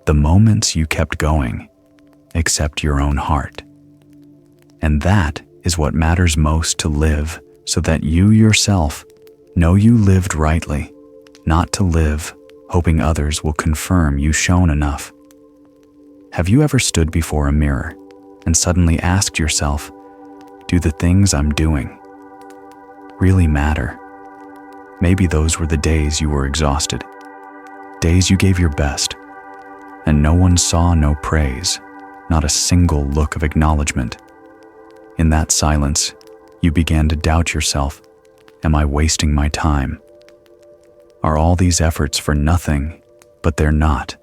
the moments you kept going, except your own heart. And that is what matters most to live, so that you yourself know you lived rightly, not to live hoping others will confirm you shone enough. Have you ever stood before a mirror and suddenly asked yourself, do the things I'm doing really matter? Maybe those were the days you were exhausted, days you gave your best, and no one saw, no praise, not a single look of acknowledgement. In that silence, you began to doubt yourself. Am I wasting my time? Are all these efforts for nothing? But they're not.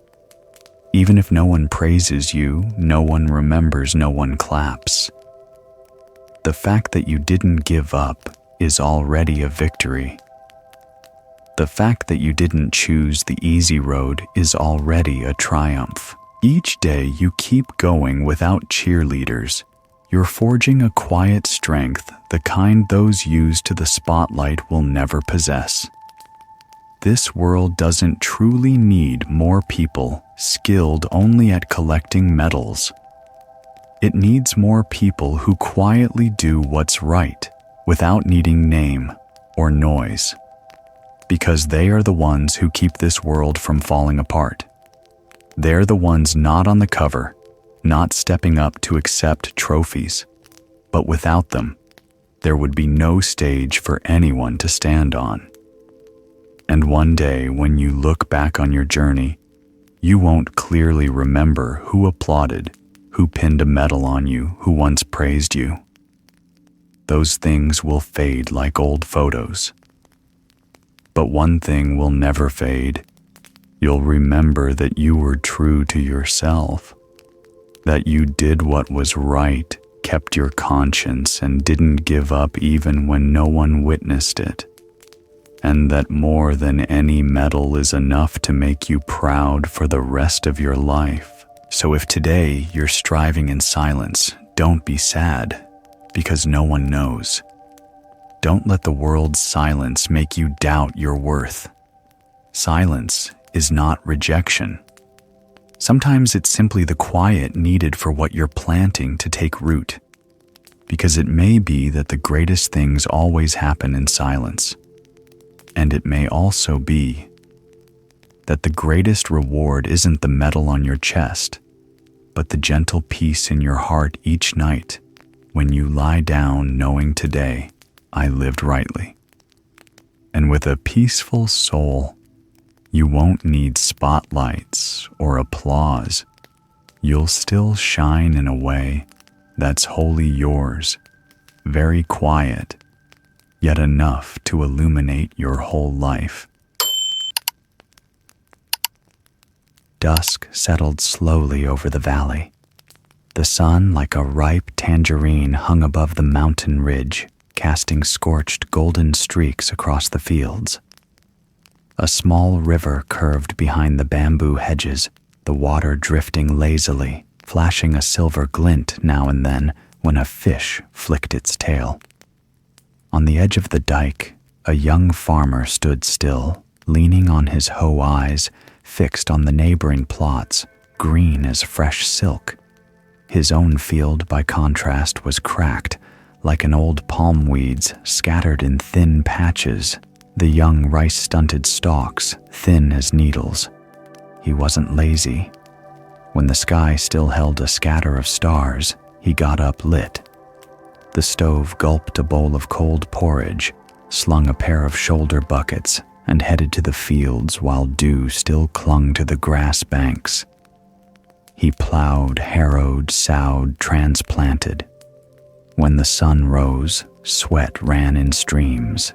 Even if no one praises you, no one remembers, no one claps. The fact that you didn't give up is already a victory. The fact that you didn't choose the easy road is already a triumph. Each day you keep going without cheerleaders. You're forging a quiet strength, the kind those used to the spotlight will never possess. This world doesn't truly need more people skilled only at collecting medals. It needs more people who quietly do what's right without needing name or noise, because they are the ones who keep this world from falling apart. They're the ones not on the cover, not stepping up to accept trophies, but without them, there would be no stage for anyone to stand on. And one day when you look back on your journey, you won't clearly remember who applauded, who pinned a medal on you, who once praised you. Those things will fade like old photos. But one thing will never fade. You'll remember that you were true to yourself, that you did what was right, kept your conscience, and didn't give up even when no one witnessed it. And that more than any medal is enough to make you proud for the rest of your life. So if today you're striving in silence, don't be sad, because no one knows. Don't let the world's silence make you doubt your worth. Silence is not rejection. Sometimes it's simply the quiet needed for what you're planting to take root, because it may be that the greatest things always happen in silence. And it may also be that the greatest reward isn't the medal on your chest, but the gentle peace in your heart each night when you lie down knowing today I lived rightly. And with a peaceful soul, you won't need spotlights or applause. You'll still shine in a way that's wholly yours, very quiet, yet enough to illuminate your whole life. Dusk settled slowly over the valley. The sun, like a ripe tangerine, hung above the mountain ridge, casting scorched golden streaks across the fields. A small river curved behind the bamboo hedges, the water drifting lazily, flashing a silver glint now and then when a fish flicked its tail. On the edge of the dike, a young farmer stood still, leaning on his hoe eyes, fixed on the neighboring plots, green as fresh silk. His own field, by contrast, was cracked, like an old palm weeds scattered in thin patches, the young rice-stunted stalks thin as needles. He wasn't lazy. When the sky still held a scatter of stars, he got up lit. The stove gulped a bowl of cold porridge, slung a pair of shoulder buckets, and headed to the fields while dew still clung to the grass banks. He plowed, harrowed, sowed, transplanted. When the sun rose, sweat ran in streams.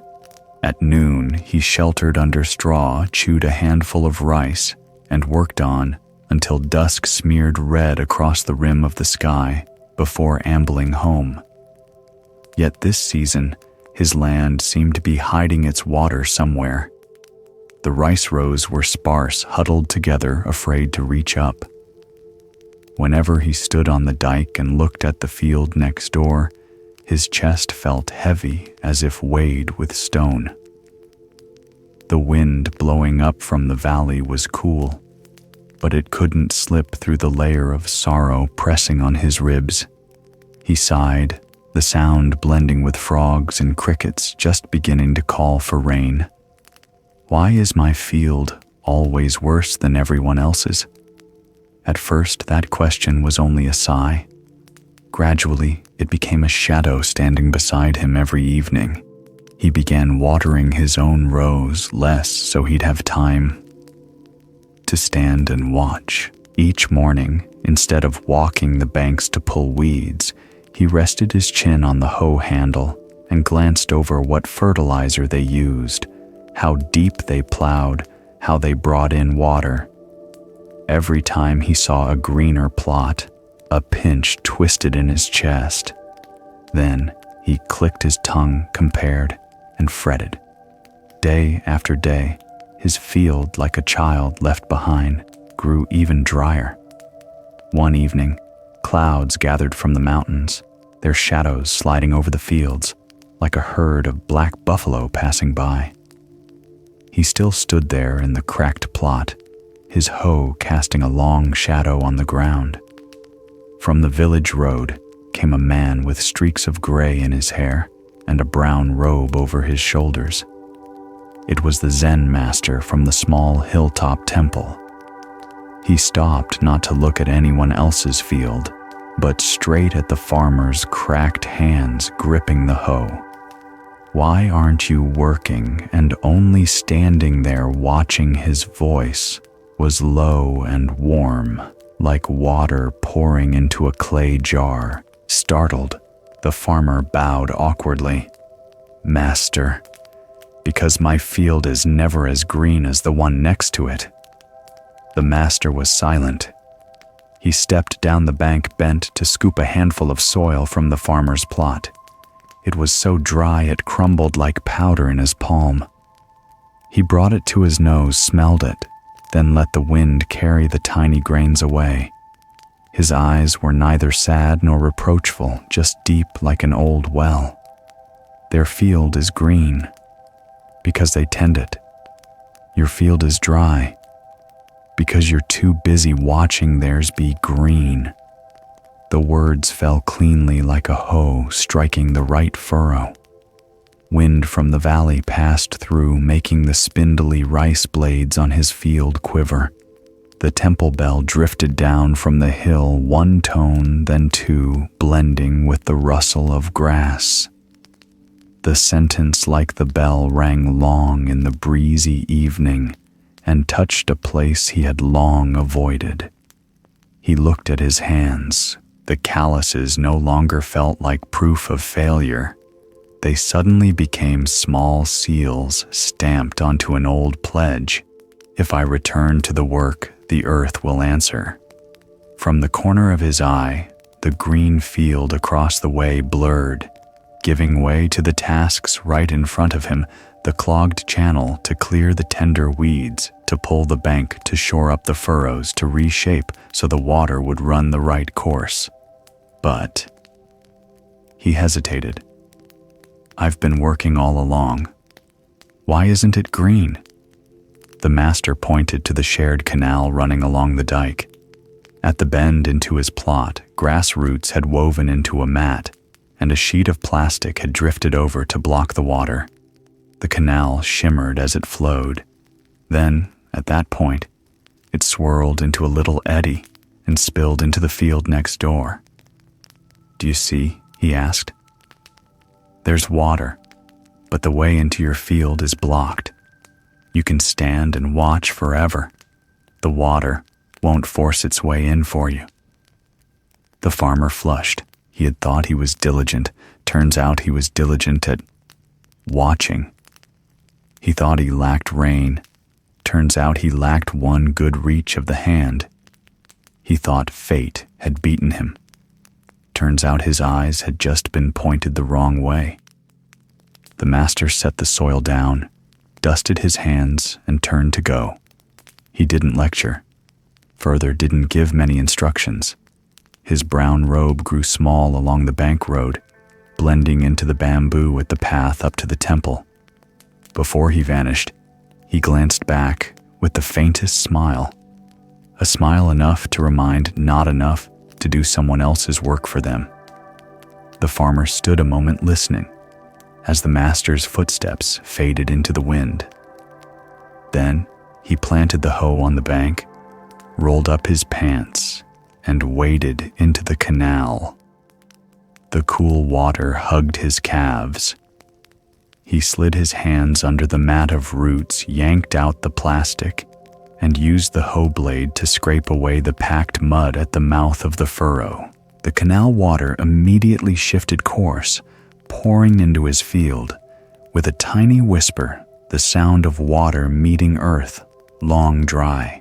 At noon, he sheltered under straw, chewed a handful of rice, and worked on until dusk smeared red across the rim of the sky before ambling home. Yet this season, his land seemed to be hiding its water somewhere. The rice rows were sparse, huddled together, afraid to reach up. Whenever he stood on the dike and looked at the field next door, his chest felt heavy as if weighed with stone. The wind blowing up from the valley was cool, but it couldn't slip through the layer of sorrow pressing on his ribs. He sighed, the sound blending with frogs and crickets just beginning to call for rain. Why is my field always worse than everyone else's? At first, that question was only a sigh. Gradually, it became a shadow standing beside him every evening. He began watering his own rows less so he'd have time to stand and watch. Each morning, instead of walking the banks to pull weeds, he rested his chin on the hoe handle and glanced over what fertilizer they used, how deep they plowed, how they brought in water. Every time he saw a greener plot, a pinch twisted in his chest. Then he clicked his tongue, compared, and fretted. Day after day, his field, like a child left behind, grew even drier. One evening, clouds gathered from the mountains, their shadows sliding over the fields, like a herd of black buffalo passing by. He still stood there in the cracked plot, his hoe casting a long shadow on the ground. From the village road came a man with streaks of gray in his hair and a brown robe over his shoulders. It was the Zen master from the small hilltop temple. He stopped not to look at anyone else's field, but straight at the farmer's cracked hands gripping the hoe. Why aren't you working? And only standing there watching. His voice was low and warm, like water pouring into a clay jar. Startled, the farmer bowed awkwardly. Master, because my field is never as green as the one next to it. The master was silent. He stepped down the bank, bent to scoop a handful of soil from the farmer's plot. It was so dry it crumbled like powder in his palm. He brought it to his nose, smelled it, then let the wind carry the tiny grains away. His eyes were neither sad nor reproachful, just deep like an old well. Their field is green because they tend it. Your field is dry because you're too busy watching theirs be green. The words fell cleanly like a hoe striking the right furrow. Wind from the valley passed through, making the spindly rice blades on his field quiver. The temple bell drifted down from the hill, one tone, then two, blending with the rustle of grass. The sentence like the bell rang long in the breezy evening and touched a place he had long avoided. He looked at his hands. The calluses no longer felt like proof of failure. They suddenly became small seals stamped onto an old pledge. If I return to the work, the earth will answer. From the corner of his eye, the green field across the way blurred, giving way to the tasks right in front of him, the clogged channel to clear the tender weeds, to pull the bank, to shore up the furrows, to reshape so the water would run the right course. But he hesitated. I've been working all along. Why isn't it green? The master pointed to the shared canal running along the dike. At the bend into his plot, grass roots had woven into a mat, and a sheet of plastic had drifted over to block the water. The canal shimmered as it flowed. Then, at that point, it swirled into a little eddy and spilled into the field next door. Do you see? He asked. There's water, but the way into your field is blocked. You can stand and watch forever. The water won't force its way in for you. The farmer flushed. He had thought he was diligent. Turns out he was diligent at watching. He thought he lacked rain. Turns out he lacked one good reach of the hand. He thought fate had beaten him. Turns out his eyes had just been pointed the wrong way. The master set the soil down, dusted his hands, and turned to go. He didn't lecture. Further, didn't give many instructions. His brown robe grew small along the bank road, blending into the bamboo at the path up to the temple. Before he vanished, he glanced back with the faintest smile, a smile enough to remind not enough to do someone else's work for them. The farmer stood a moment listening as the master's footsteps faded into the wind. Then he planted the hoe on the bank, rolled up his pants, and waded into the canal. The cool water hugged his calves. He slid his hands under the mat of roots, yanked out the plastic, and used the hoe blade to scrape away the packed mud at the mouth of the furrow. The canal water immediately shifted course, pouring into his field. With a tiny whisper, the sound of water meeting earth, long dry.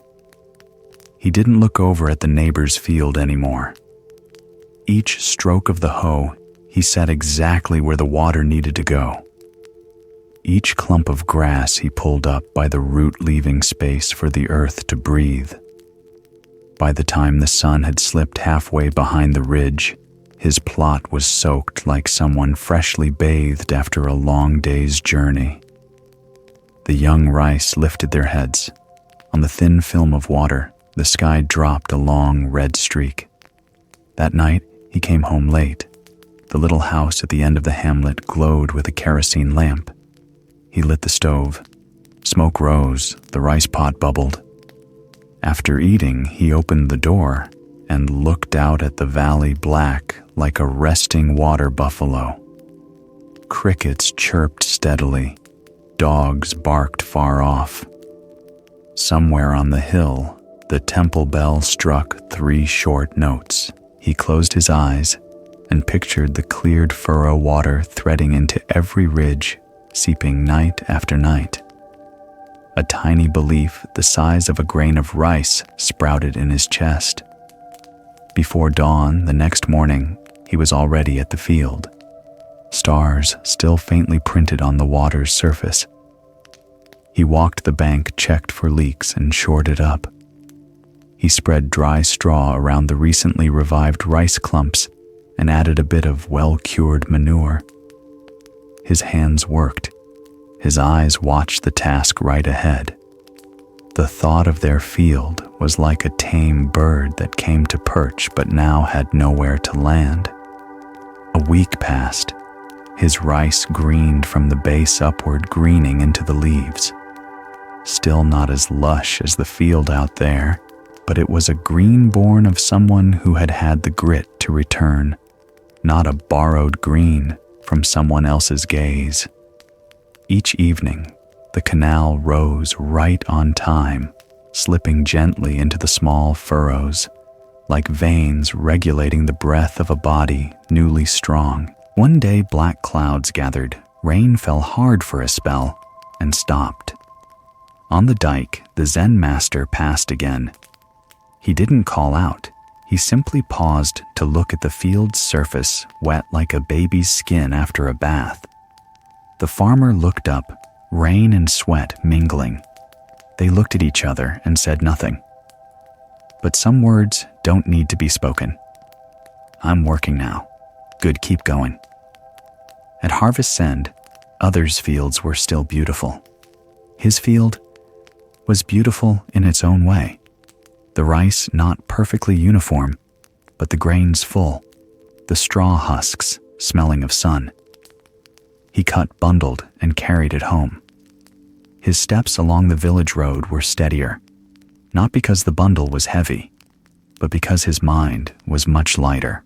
He didn't look over at the neighbor's field anymore. Each stroke of the hoe, he set exactly where the water needed to go. Each clump of grass he pulled up by the root, leaving space for the earth to breathe. By the time the sun had slipped halfway behind the ridge, his plot was soaked like someone freshly bathed after a long day's journey. The young rice lifted their heads. On the thin film of water, the sky dropped a long red streak. That night, he came home late. The little house at the end of the hamlet glowed with a kerosene lamp. He lit the stove. Smoke rose, the rice pot bubbled. After eating, he opened the door and looked out at the valley black like a resting water buffalo. Crickets chirped steadily. Dogs barked far off. Somewhere on the hill, the temple bell struck 3 short notes. He closed his eyes and pictured the cleared furrow water threading into every ridge, seeping night after night. A tiny belief the size of a grain of rice sprouted in his chest. Before dawn the next morning, he was already at the field. Stars still faintly printed on the water's surface. He walked the bank, checked for leaks, and shored it up. He spread dry straw around the recently revived rice clumps and added a bit of well-cured manure. His hands worked. His eyes watched the task right ahead. The thought of their field was like a tame bird that came to perch but now had nowhere to land. A week passed. His rice greened from the base upward, greening into the leaves. Still not as lush as the field out there, but it was a green born of someone who had had the grit to return, not a borrowed green from someone else's gaze. Each evening, the canal rose right on time, slipping gently into the small furrows, like veins regulating the breath of a body newly strong. One day, black clouds gathered, rain fell hard for a spell, and stopped. On the dike, the Zen master passed again. He didn't call out. He simply paused to look at the field's surface, wet like a baby's skin after a bath. The farmer looked up, rain and sweat mingling. They looked at each other and said nothing. But some words don't need to be spoken. "I'm working now. Good, keep going." At harvest's end, others' fields were still beautiful. His field was beautiful in its own way. The rice not perfectly uniform, but the grains full, the straw husks smelling of sun. He cut, bundled, and carried it home. His steps along the village road were steadier, not because the bundle was heavy, but because his mind was much lighter.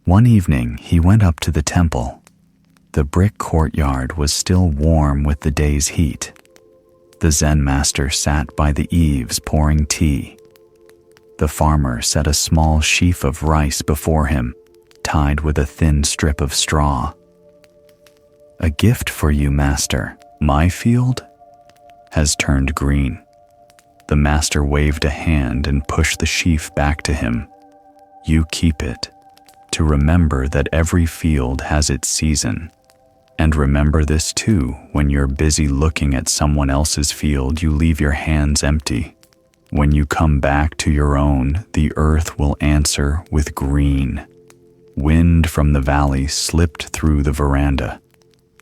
One evening, he went up to the temple. The brick courtyard was still warm with the day's heat. The Zen master sat by the eaves pouring tea. The farmer set a small sheaf of rice before him, tied with a thin strip of straw. "A gift for you, master. My field has turned green." The master waved a hand and pushed the sheaf back to him. "You keep it, to remember that every field has its season. And remember this too, when you're busy looking at someone else's field, you leave your hands empty. When you come back to your own, the earth will answer with green." Wind from the valley slipped through the veranda.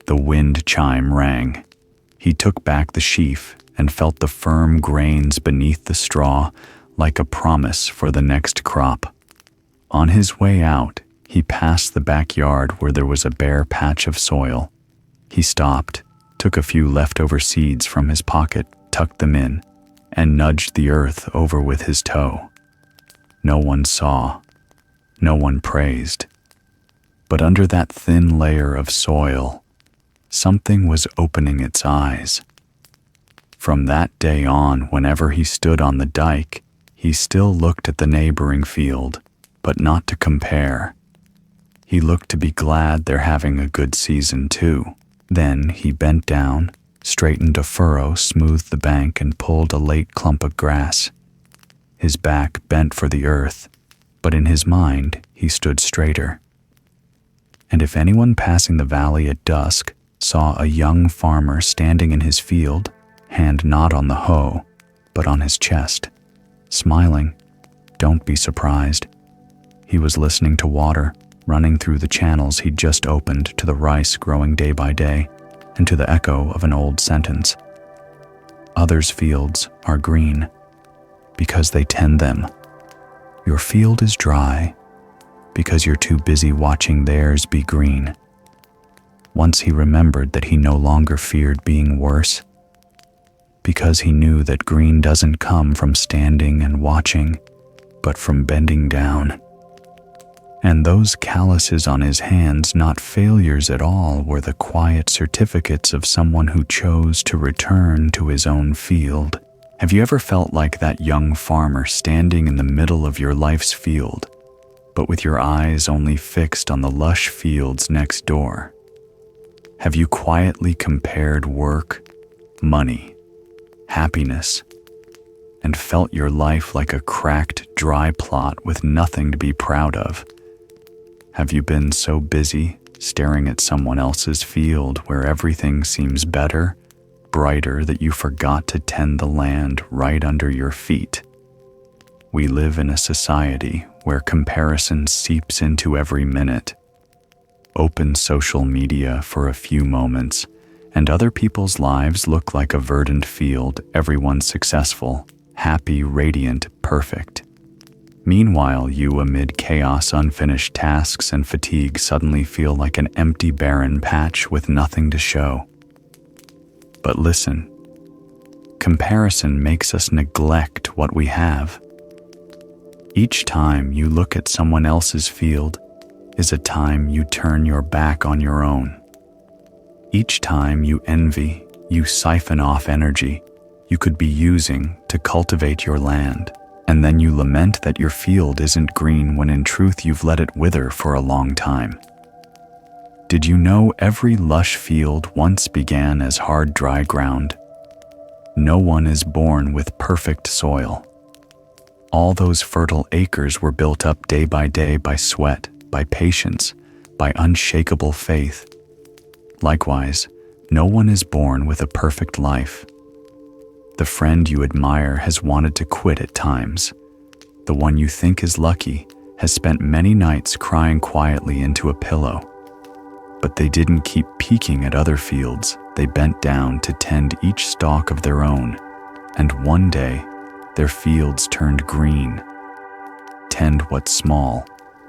The wind chime rang. He took back the sheaf and felt the firm grains beneath the straw like a promise for the next crop. On his way out, he passed the backyard where there was a bare patch of soil. He stopped, took a few leftover seeds from his pocket, tucked them in, and nudged the earth over with his toe. No one saw. No one praised. But under that thin layer of soil, something was opening its eyes. From that day on, whenever he stood on the dike, he still looked at the neighboring field, but not to compare. He looked to be glad they're having a good season too. Then he bent down, straightened a furrow, smoothed the bank, and pulled a late clump of grass. His back bent for the earth, but in his mind he stood straighter. And if anyone passing the valley at dusk saw a young farmer standing in his field, hand not on the hoe, but on his chest, smiling, don't be surprised. He was listening to water running through the channels he'd just opened, to the rice growing day by day, and to the echo of an old sentence. Others' fields are green because they tend them. Your field is dry because you're too busy watching theirs be green. Once he remembered that he no longer feared being worse, because he knew that green doesn't come from standing and watching, but from bending down. And those calluses on his hands, not failures at all, were the quiet certificates of someone who chose to return to his own field. Have you ever felt like that young farmer standing in the middle of your life's field, but with your eyes only fixed on the lush fields next door? Have you quietly compared work, money, happiness, and felt your life like a cracked, dry plot with nothing to be proud of? Have you been so busy staring at someone else's field where everything seems better, brighter, that you forgot to tend the land right under your feet? We live in a society where comparison seeps into every minute. Open social media for a few moments, and other people's lives look like a verdant field, everyone successful, happy, radiant, perfect. Meanwhile, you, amid chaos, unfinished tasks, and fatigue, suddenly feel like an empty, barren patch with nothing to show. But listen, comparison makes us neglect what we have. Each time you look at someone else's field is a time you turn your back on your own. Each time you envy, you siphon off energy you could be using to cultivate your land, and then you lament that your field isn't green when in truth you've let it wither for a long time. Did you know every lush field once began as hard, dry ground? No one is born with perfect soil. All those fertile acres were built up day by sweat, by patience, by unshakable faith. Likewise, no one is born with a perfect life. The friend you admire has wanted to quit at times. The one you think is lucky has spent many nights crying quietly into a pillow. But they didn't keep peeking at other fields. They bent down to tend each stalk of their own, and one day, their fields turned green. Tend what's small,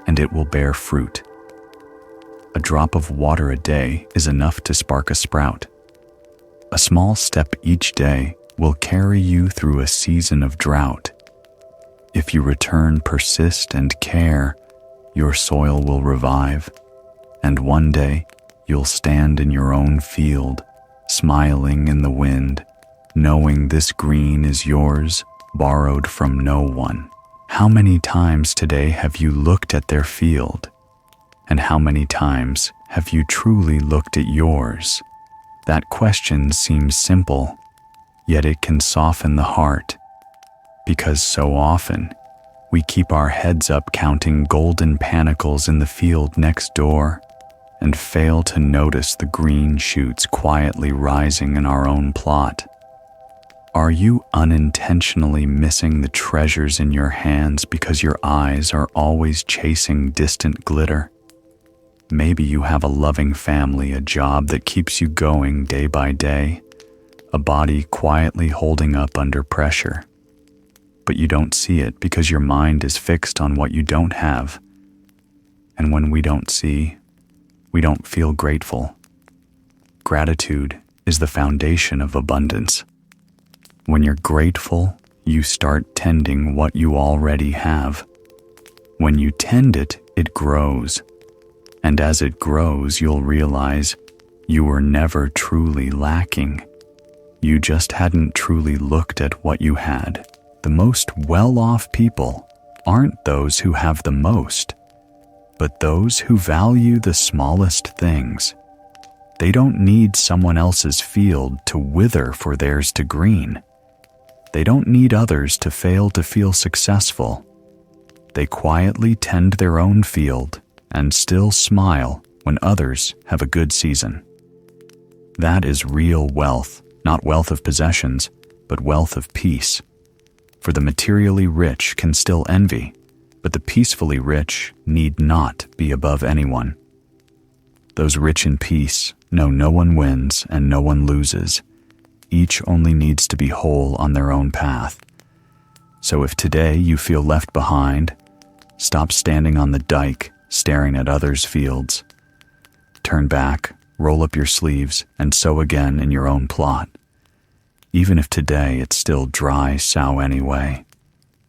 and it will bear fruit. A drop of water a day is enough to spark a sprout. A small step each day will carry you through a season of drought. If you return, persist, and care, your soil will revive, and one day you'll stand in your own field, smiling in the wind, knowing this green is yours, borrowed from no one. How many times today have you looked at their field? And how many times have you truly looked at yours? That question seems simple, yet it can soften the heart, because so often we keep our heads up counting golden panicles in the field next door and fail to notice the green shoots quietly rising in our own plot. Are you unintentionally missing the treasures in your hands because your eyes are always chasing distant glitter? Maybe you have a loving family, a job that keeps you going day by day, a body quietly holding up under pressure. But you don't see it because your mind is fixed on what you don't have. And when we don't see, we don't feel grateful. Gratitude is the foundation of abundance. When you're grateful, you start tending what you already have. When you tend it, it grows. And as it grows, you'll realize you were never truly lacking. You just hadn't truly looked at what you had. The most well-off people aren't those who have the most, but those who value the smallest things. They don't need someone else's field to wither for theirs to green. They don't need others to fail to feel successful. They quietly tend their own field and still smile when others have a good season. That is real wealth, not wealth of possessions, but wealth of peace. For the materially rich can still envy, but the peacefully rich need not be above anyone. Those rich in peace know no one wins and no one loses. Each only needs to be whole on their own path. So if today you feel left behind, stop standing on the dike staring at others' fields. Turn back, roll up your sleeves, and sow again in your own plot. Even if today it's still dry sow anyway.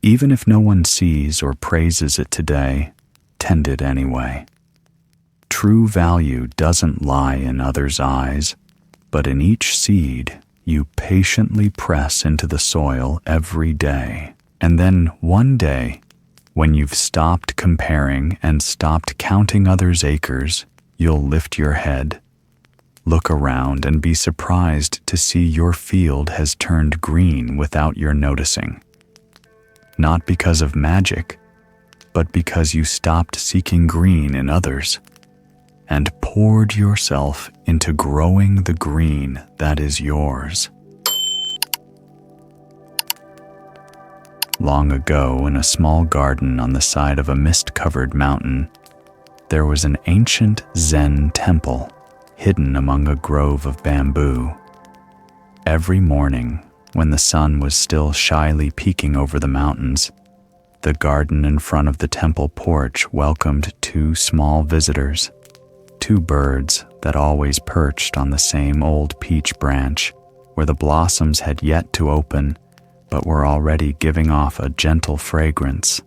Even if no one sees or praises it today, tend it anyway. True value doesn't lie in others' eyes, but in each seed you patiently press into the soil every day. And then one day, when you've stopped comparing and stopped counting others' acres, you'll lift your head, look around, and be surprised to see your field has turned green without your noticing. Not because of magic, but because you stopped seeking green in others and poured yourself into growing the green that is yours. Long ago, in a small garden on the side of a mist-covered mountain, there was an ancient Zen temple hidden among a grove of bamboo. Every morning, when the sun was still shyly peeking over the mountains, the garden in front of the temple porch welcomed two small visitors, two birds that always perched on the same old peach branch where the blossoms had yet to open, but were already giving off a gentle fragrance.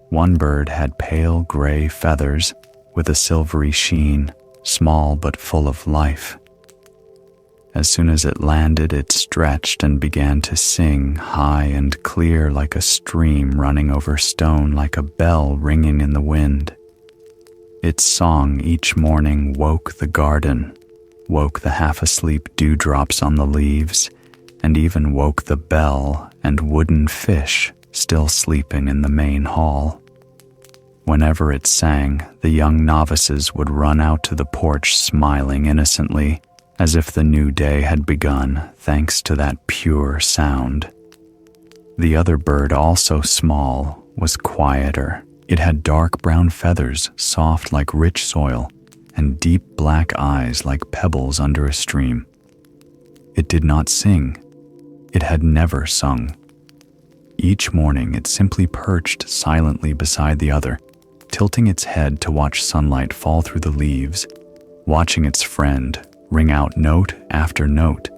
One bird had pale gray feathers with a silvery sheen, small but full of life. As soon as it landed, it stretched and began to sing high and clear like a stream running over stone, like a bell ringing in the wind. Its song each morning woke the garden, woke the half-asleep dewdrops on the leaves, and even woke the bell and wooden fish still sleeping in the main hall. Whenever it sang, the young novices would run out to the porch smiling innocently, as if the new day had begun thanks to that pure sound. The other bird, also small, was quieter. It had dark brown feathers, soft like rich soil, and deep black eyes like pebbles under a stream. It did not sing. It had never sung. Each morning it simply perched silently beside the other, tilting its head to watch sunlight fall through the leaves, watching its friend ring out note after note,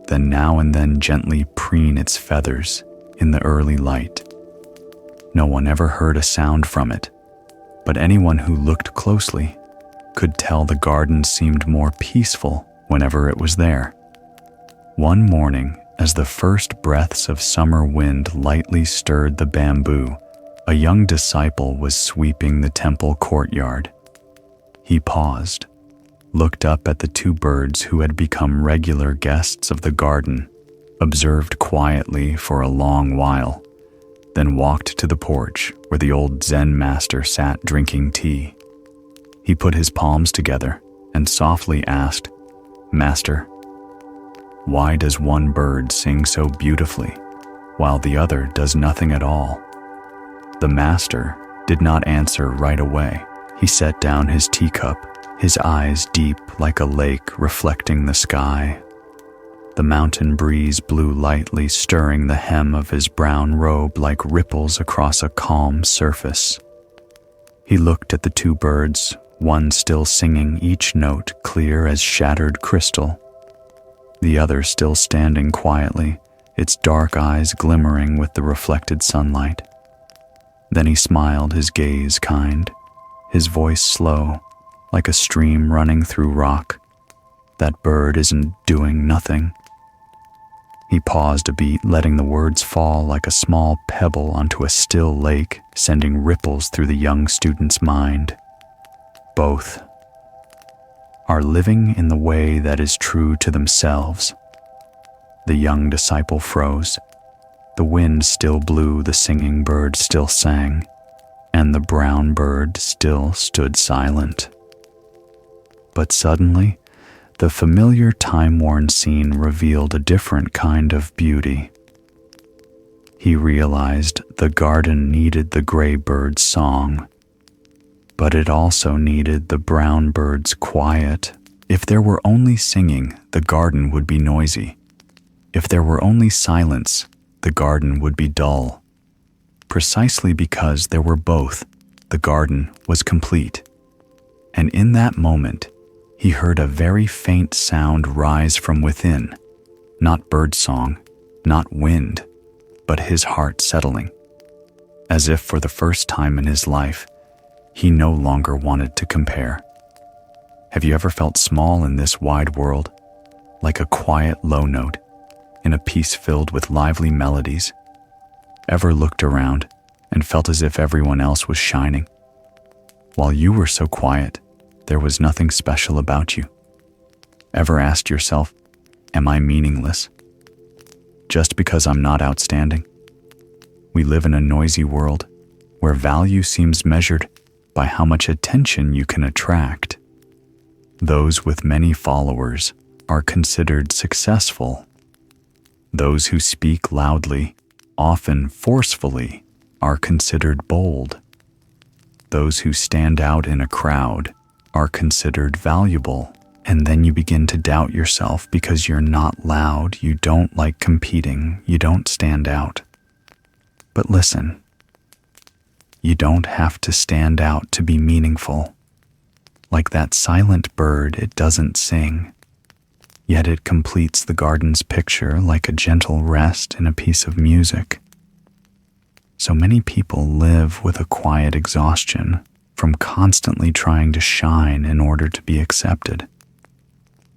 then now and then gently preen its feathers in the early light. No one ever heard a sound from it, but anyone who looked closely could tell the garden seemed more peaceful whenever it was there. One morning, as the first breaths of summer wind lightly stirred the bamboo, a young disciple was sweeping the temple courtyard. He paused, looked up at the two birds who had become regular guests of the garden, observed quietly for a long while, then walked to the porch where the old Zen master sat drinking tea. He put his palms together and softly asked, "Master, why does one bird sing so beautifully while the other does nothing at all?" The master did not answer right away. He set down his teacup, his eyes deep like a lake reflecting the sky. The mountain breeze blew lightly, stirring the hem of his brown robe like ripples across a calm surface. He looked at the two birds, one still singing each note clear as shattered crystal, the other still standing quietly, its dark eyes glimmering with the reflected sunlight. Then he smiled, his gaze kind, his voice slow, like a stream running through rock. "That bird isn't doing nothing." He paused a beat, letting the words fall like a small pebble onto a still lake, sending ripples through the young student's mind. Both are living in the way that is true to themselves. The young disciple froze. The wind still blew, the singing bird still sang, and the brown bird still stood silent. But suddenly, the familiar time-worn scene revealed a different kind of beauty. He realized the garden needed the gray bird's song, but it also needed the brown bird's quiet. If there were only singing, the garden would be noisy. If there were only silence, the garden would be dull. Precisely because there were both, the garden was complete. And in that moment, he heard a very faint sound rise from within, not birdsong, not wind, but his heart settling. As if for the first time in his life, he no longer wanted to compare. Have you ever felt small in this wide world, like a quiet low note in a piece filled with lively melodies? Ever looked around and felt as if everyone else was shining, while you were so quiet, there was nothing special about you? Ever asked yourself, am I meaningless just because I'm not outstanding? We live in a noisy world where value seems measured by how much attention you can attract. Those with many followers are considered successful. Those who speak loudly, often forcefully, are considered bold. Those who stand out in a crowd are considered valuable. And then you begin to doubt yourself because you're not loud, you don't like competing, you don't stand out. But listen, you don't have to stand out to be meaningful. Like that silent bird, it doesn't sing. yet it completes the garden's picture like a gentle rest in a piece of music. So many people live with a quiet exhaustion from constantly trying to shine in order to be accepted.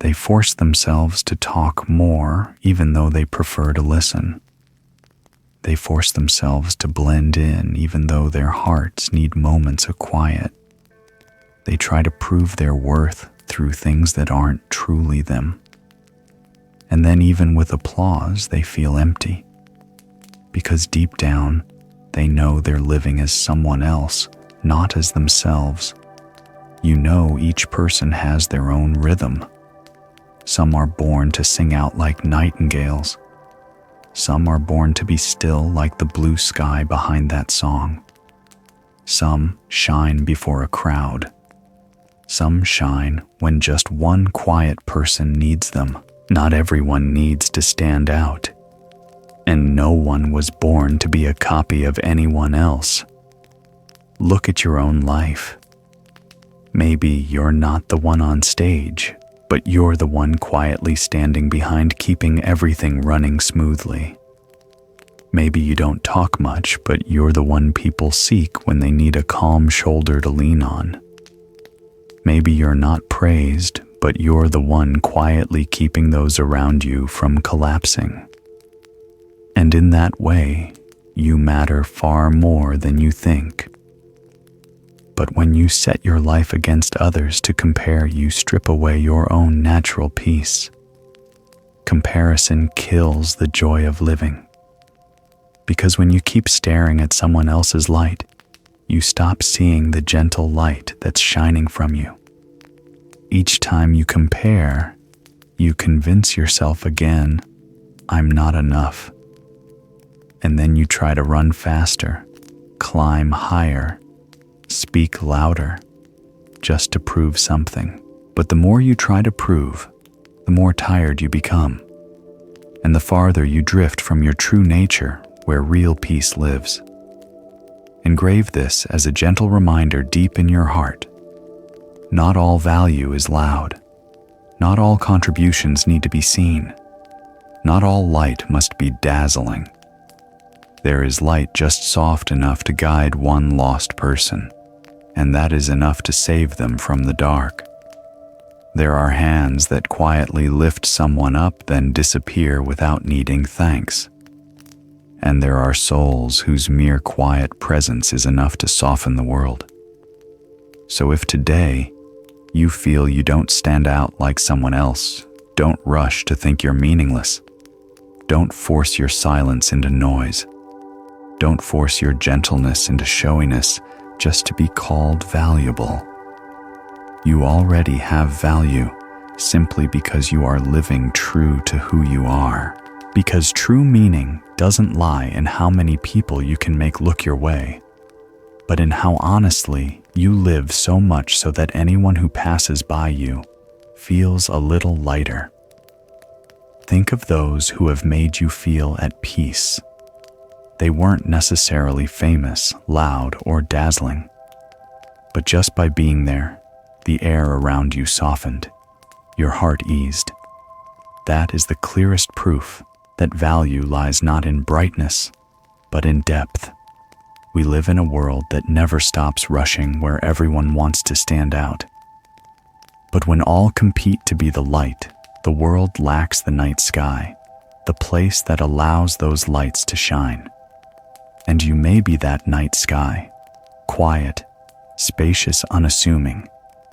They force themselves to talk more even though they prefer to listen. They force themselves to blend in even though their hearts need moments of quiet. They try to prove their worth through things that aren't truly them. And then even with applause, they feel empty. Because deep down, they know they're living as someone else, not as themselves. You know, each person has their own rhythm. Some are born to sing out like nightingales. Some are born to be still like the blue sky behind that song. Some shine before a crowd. Some shine when just one quiet person needs them. Not everyone needs to stand out. And no one was born to be a copy of anyone else. Look at your own life. Maybe you're not the one on stage, but you're the one quietly standing behind, keeping everything running smoothly. Maybe you don't talk much, but you're the one people seek when they need a calm shoulder to lean on. Maybe you're not praised, but you're the one quietly keeping those around you from collapsing. And in that way, you matter far more than you think. But when you set your life against others to compare, you strip away your own natural peace. Comparison kills the joy of living. Because when you keep staring at someone else's light, you stop seeing the gentle light that's shining from you. Each time you compare, you convince yourself again, I'm not enough. And then you try to run faster, climb higher, speak louder, just to prove something. But the more you try to prove, the more tired you become, and the farther you drift from your true nature where real peace lives. Engrave this as a gentle reminder deep in your heart. Not all value is loud. Not all contributions need to be seen. Not all light must be dazzling. There is light just soft enough to guide one lost person, and that is enough to save them from the dark. There are hands that quietly lift someone up, then disappear without needing thanks. And there are souls whose mere quiet presence is enough to soften the world. So if today you feel you don't stand out like someone else, don't rush to think you're meaningless. Don't force your silence into noise. Don't force your gentleness into showiness just to be called valuable. You already have value simply because you are living true to who you are. Because true meaning doesn't lie in how many people you can make look your way, but in how honestly you live, so much so that anyone who passes by you feels a little lighter. Think of those who have made you feel at peace. They weren't necessarily famous, loud, or dazzling, but just by being there, the air around you softened, your heart eased. That is the clearest proof that value lies not in brightness, but in depth. We live in a world that never stops rushing, where everyone wants to stand out. But when all compete to be the light, the world lacks the night sky, the place that allows those lights to shine. And you may be that night sky, quiet, spacious, unassuming,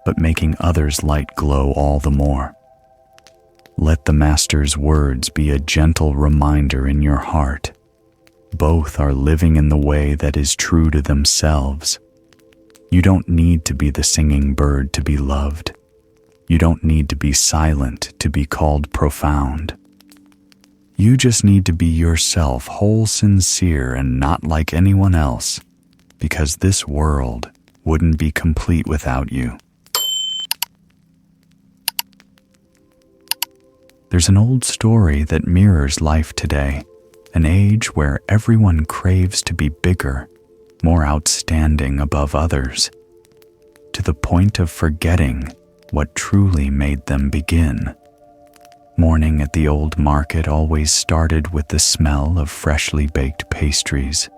but making others' light glow all the more. Let the Master's words be a gentle reminder in your heart. Both are living in the way that is true to themselves. You don't need to be the singing bird to be loved. You don't need to be silent to be called profound. You just need to be yourself, whole, sincere, and not like anyone else, because this world wouldn't be complete without you. There's an old story that mirrors life today, an age where everyone craves to be bigger, more outstanding above others, to the point of forgetting what truly made them begin. Morning at the old market always started with the smell of freshly baked pastries,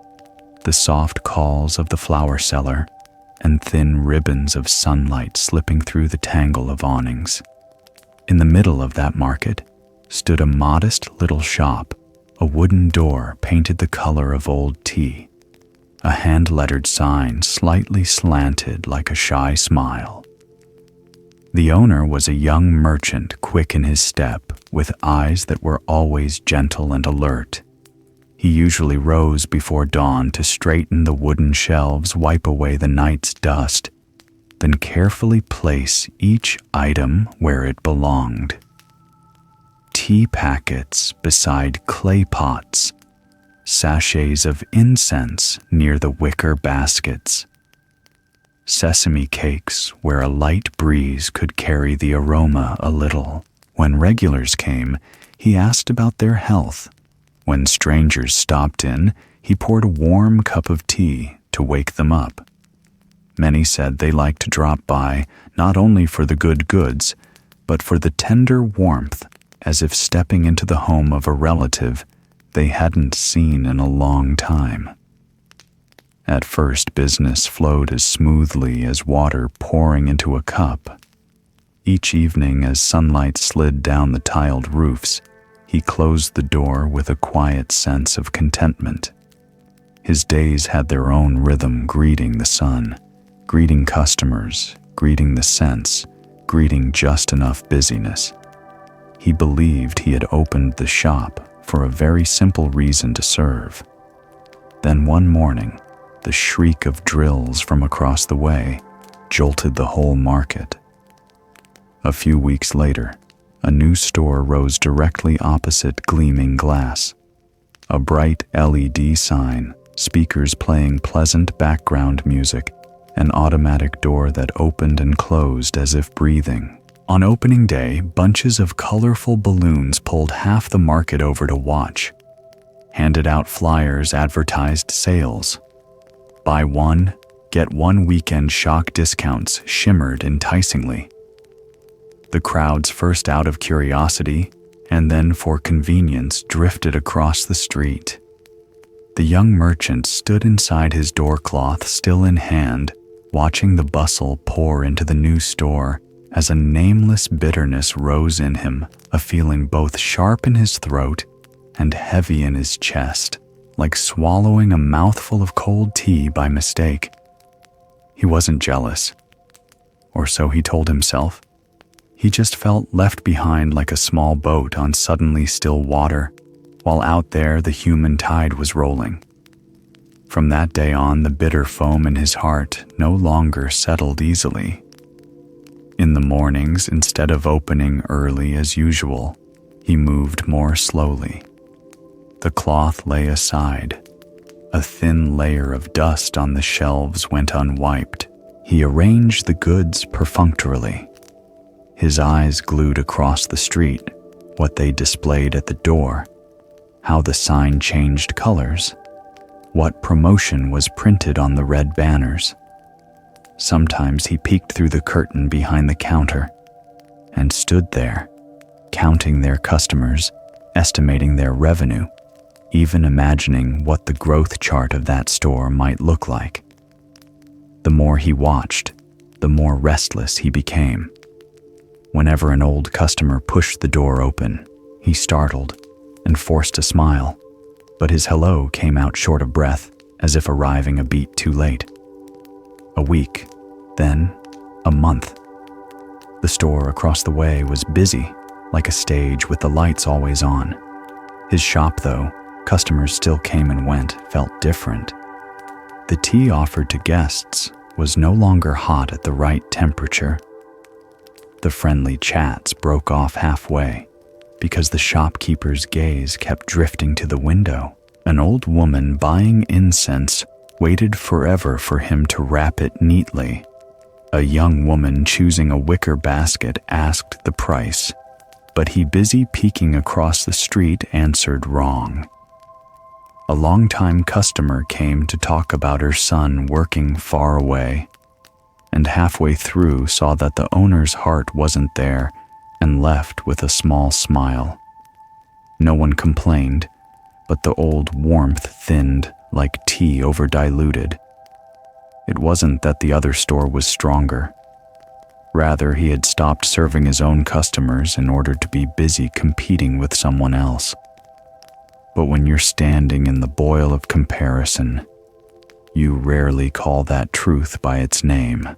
the soft calls of the flower seller, and thin ribbons of sunlight slipping through the tangle of awnings. In the middle of that market stood a modest little shop, a wooden door painted the color of old tea, a hand-lettered sign slightly slanted like a shy smile. The owner was a young merchant, quick in his step, with eyes that were always gentle and alert. He usually rose before dawn to straighten the wooden shelves, wipe away the night's dust, then carefully place each item where it belonged. Tea packets beside clay pots, sachets of incense near the wicker baskets, sesame cakes where a light breeze could carry the aroma a little. When regulars came, he asked about their health. When strangers stopped in, he poured a warm cup of tea to wake them up. Many said they liked to drop by not only for the good goods, but for the tender warmth, as if stepping into the home of a relative they hadn't seen in a long time. At first, business flowed as smoothly as water pouring into a cup. Each evening, as sunlight slid down the tiled roofs, he closed the door with a quiet sense of contentment. His days had their own rhythm, greeting the sun, greeting customers, greeting the scents, greeting just enough busyness. He believed he had opened the shop for a very simple reason: to serve. Then one morning, the shriek of drills from across the way jolted the whole market. A few weeks later, a new store rose directly opposite gleaming glass. A bright LED sign, speakers playing pleasant background music, an automatic door that opened and closed as if breathing. On opening day, bunches of colorful balloons pulled half the market over to watch. Handed out flyers advertised sales. Buy one, get one weekend shock discounts shimmered enticingly. The crowds, first out of curiosity and then for convenience, drifted across the street. The young merchant stood inside his door cloth, still in hand, watching the bustle pour into the new store as a nameless bitterness rose in him, a feeling both sharp in his throat and heavy in his chest, like swallowing a mouthful of cold tea by mistake. He wasn't jealous, or so he told himself. He just felt left behind like a small boat on suddenly still water, while out there the human tide was rolling. From that day on, the bitter foam in his heart no longer settled easily. In the mornings, instead of opening early as usual, he moved more slowly. The cloth lay aside. A thin layer of dust on the shelves went unwiped. He arranged the goods perfunctorily. His eyes glued across the street, what they displayed at the door, how the sign changed colors, what promotion was printed on the red banners. Sometimes he peeked through the curtain behind the counter and stood there, counting their customers, estimating their revenue, even imagining what the growth chart of that store might look like. The more he watched, the more restless he became. Whenever an old customer pushed the door open, he startled and forced a smile, but his hello came out short of breath, as if arriving a beat too late. A week, then a month. The store across the way was busy, like a stage with the lights always on. His shop, though, customers still came and went, felt different. The tea offered to guests was no longer hot at the right temperature. The friendly chats broke off halfway because the shopkeeper's gaze kept drifting to the window. An old woman buying incense waited forever for him to wrap it neatly. A young woman choosing a wicker basket asked the price, but he, busy peeking across the street, answered wrong. A longtime customer came to talk about her son working far away, and halfway through saw that the owner's heart wasn't there and left with a small smile. No one complained, but the old warmth thinned like tea over-diluted. It wasn't that the other store was stronger. Rather, he had stopped serving his own customers in order to be busy competing with someone else. But when you're standing in the boil of comparison, you rarely call that truth by its name.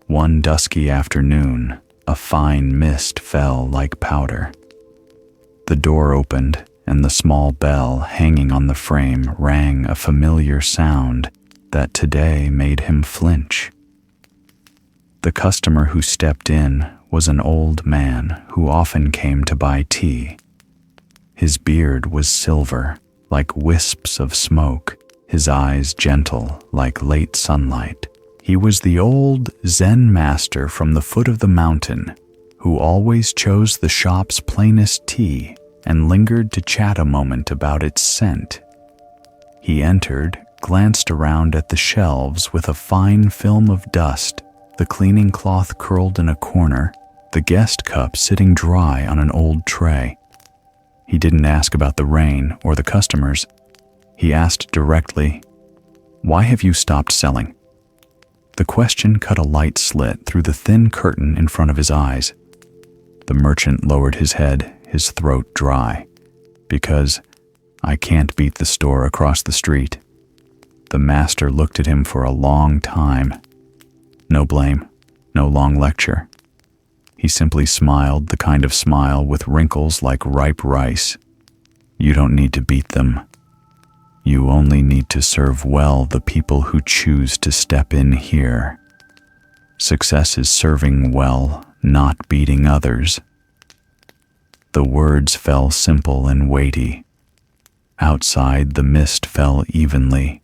One dusky afternoon, a fine mist fell like powder. The door opened, and the small bell hanging on the frame rang a familiar sound that today made him flinch. The customer who stepped in was an old man who often came to buy tea. His beard was silver, like wisps of smoke, his eyes gentle like late sunlight. He was the old Zen master from the foot of the mountain, who always chose the shop's plainest tea and lingered to chat a moment about its scent. He entered, glanced around at the shelves with a fine film of dust, the cleaning cloth curled in a corner, the guest cup sitting dry on an old tray. He didn't ask about the rain or the customers. He asked directly, "Why have you stopped selling?" The question cut a light slit through the thin curtain in front of his eyes. The merchant lowered his head, his throat dry. "Because I can't beat the store across the street." The master looked at him for a long time. No blame, no long lecture. He simply smiled, the kind of smile with wrinkles like ripe rice. "You don't need to beat them. You only need to serve well the people who choose to step in here. Success is serving well, not beating others." The words fell simple and weighty. Outside, the mist fell evenly.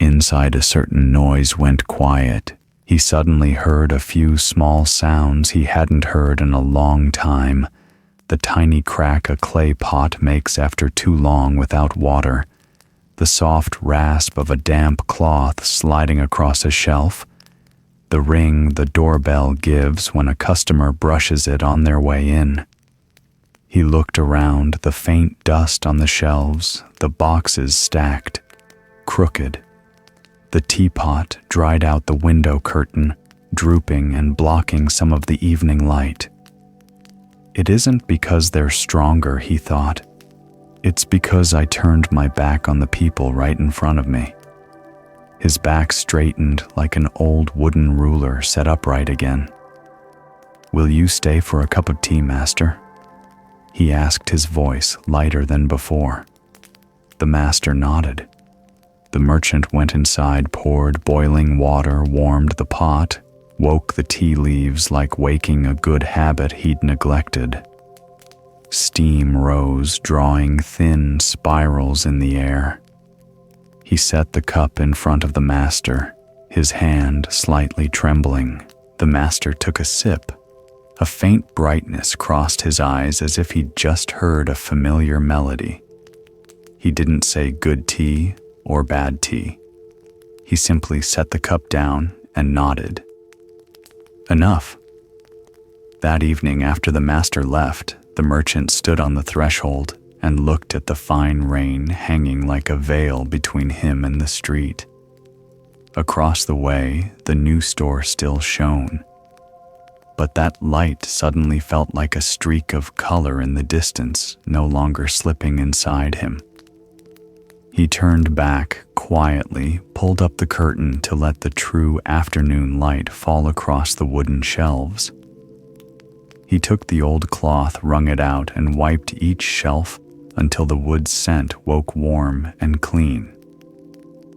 Inside, a certain noise went quiet. He suddenly heard a few small sounds he hadn't heard in a long time. The tiny crack a clay pot makes after too long without water. The soft rasp of a damp cloth sliding across a shelf. The ring the doorbell gives when a customer brushes it on their way in. He looked around, the faint dust on the shelves, the boxes stacked, crooked. The teapot dried out the window curtain, drooping and blocking some of the evening light. "It isn't because they're stronger," he thought. "It's because I turned my back on the people right in front of me." His back straightened like an old wooden ruler set upright again. "Will you stay for a cup of tea, master?" he asked, his voice lighter than before. The master nodded. The merchant went inside, poured boiling water, warmed the pot, woke the tea leaves like waking a good habit he'd neglected. Steam rose, drawing thin spirals in the air. He set the cup in front of the master, his hand slightly trembling. The master took a sip. A faint brightness crossed his eyes as if he'd just heard a familiar melody. He didn't say good tea or bad tea. He simply set the cup down and nodded. Enough. That evening, after the master left, the merchant stood on the threshold and looked at the fine rain hanging like a veil between him and the street. Across the way, the new store still shone. But that light suddenly felt like a streak of color in the distance, no longer slipping inside him. He turned back quietly, pulled up the curtain to let the true afternoon light fall across the wooden shelves. He took the old cloth, wrung it out, and wiped each shelf until the wood scent woke warm and clean.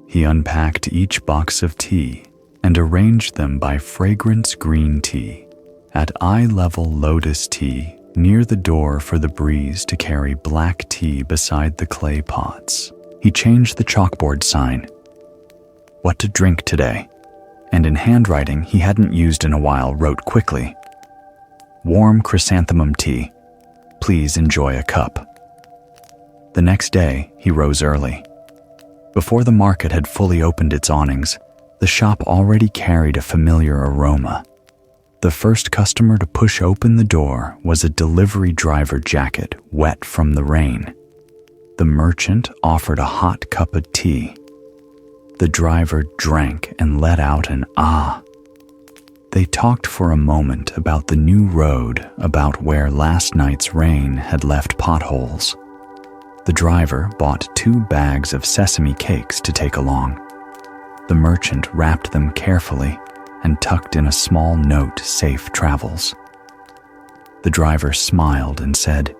He unpacked each box of tea and arranged them by fragrance green tea, at eye-level lotus tea near the door for the breeze to carry black tea beside the clay pots. He changed the chalkboard sign, "What to drink today?" and in handwriting he hadn't used in a while wrote quickly, "Warm chrysanthemum tea. Please enjoy a cup." The next day, he rose early. Before the market had fully opened its awnings, the shop already carried a familiar aroma. The first customer to push open the door was a delivery driver jacket wet from the rain. The merchant offered a hot cup of tea. The driver drank and let out an ah. They talked for a moment about the new road, about where last night's rain had left potholes. The driver bought 2 bags of sesame cakes to take along. The merchant wrapped them carefully and tucked in a small note, "Safe travels." The driver smiled and said,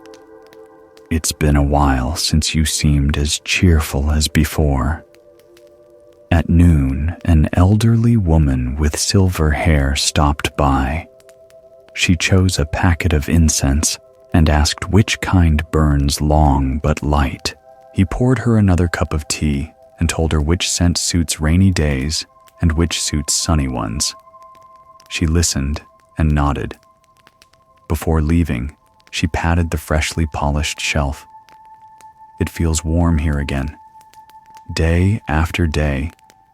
"It's been a while since you seemed as cheerful as before." At noon, an elderly woman with silver hair stopped by. She chose a packet of incense and asked which kind burns long but light. He poured her another cup of tea and told her which scent suits rainy days and which suits sunny ones. She listened and nodded. Before leaving, she patted the freshly polished shelf. "It feels warm here again." Day after day,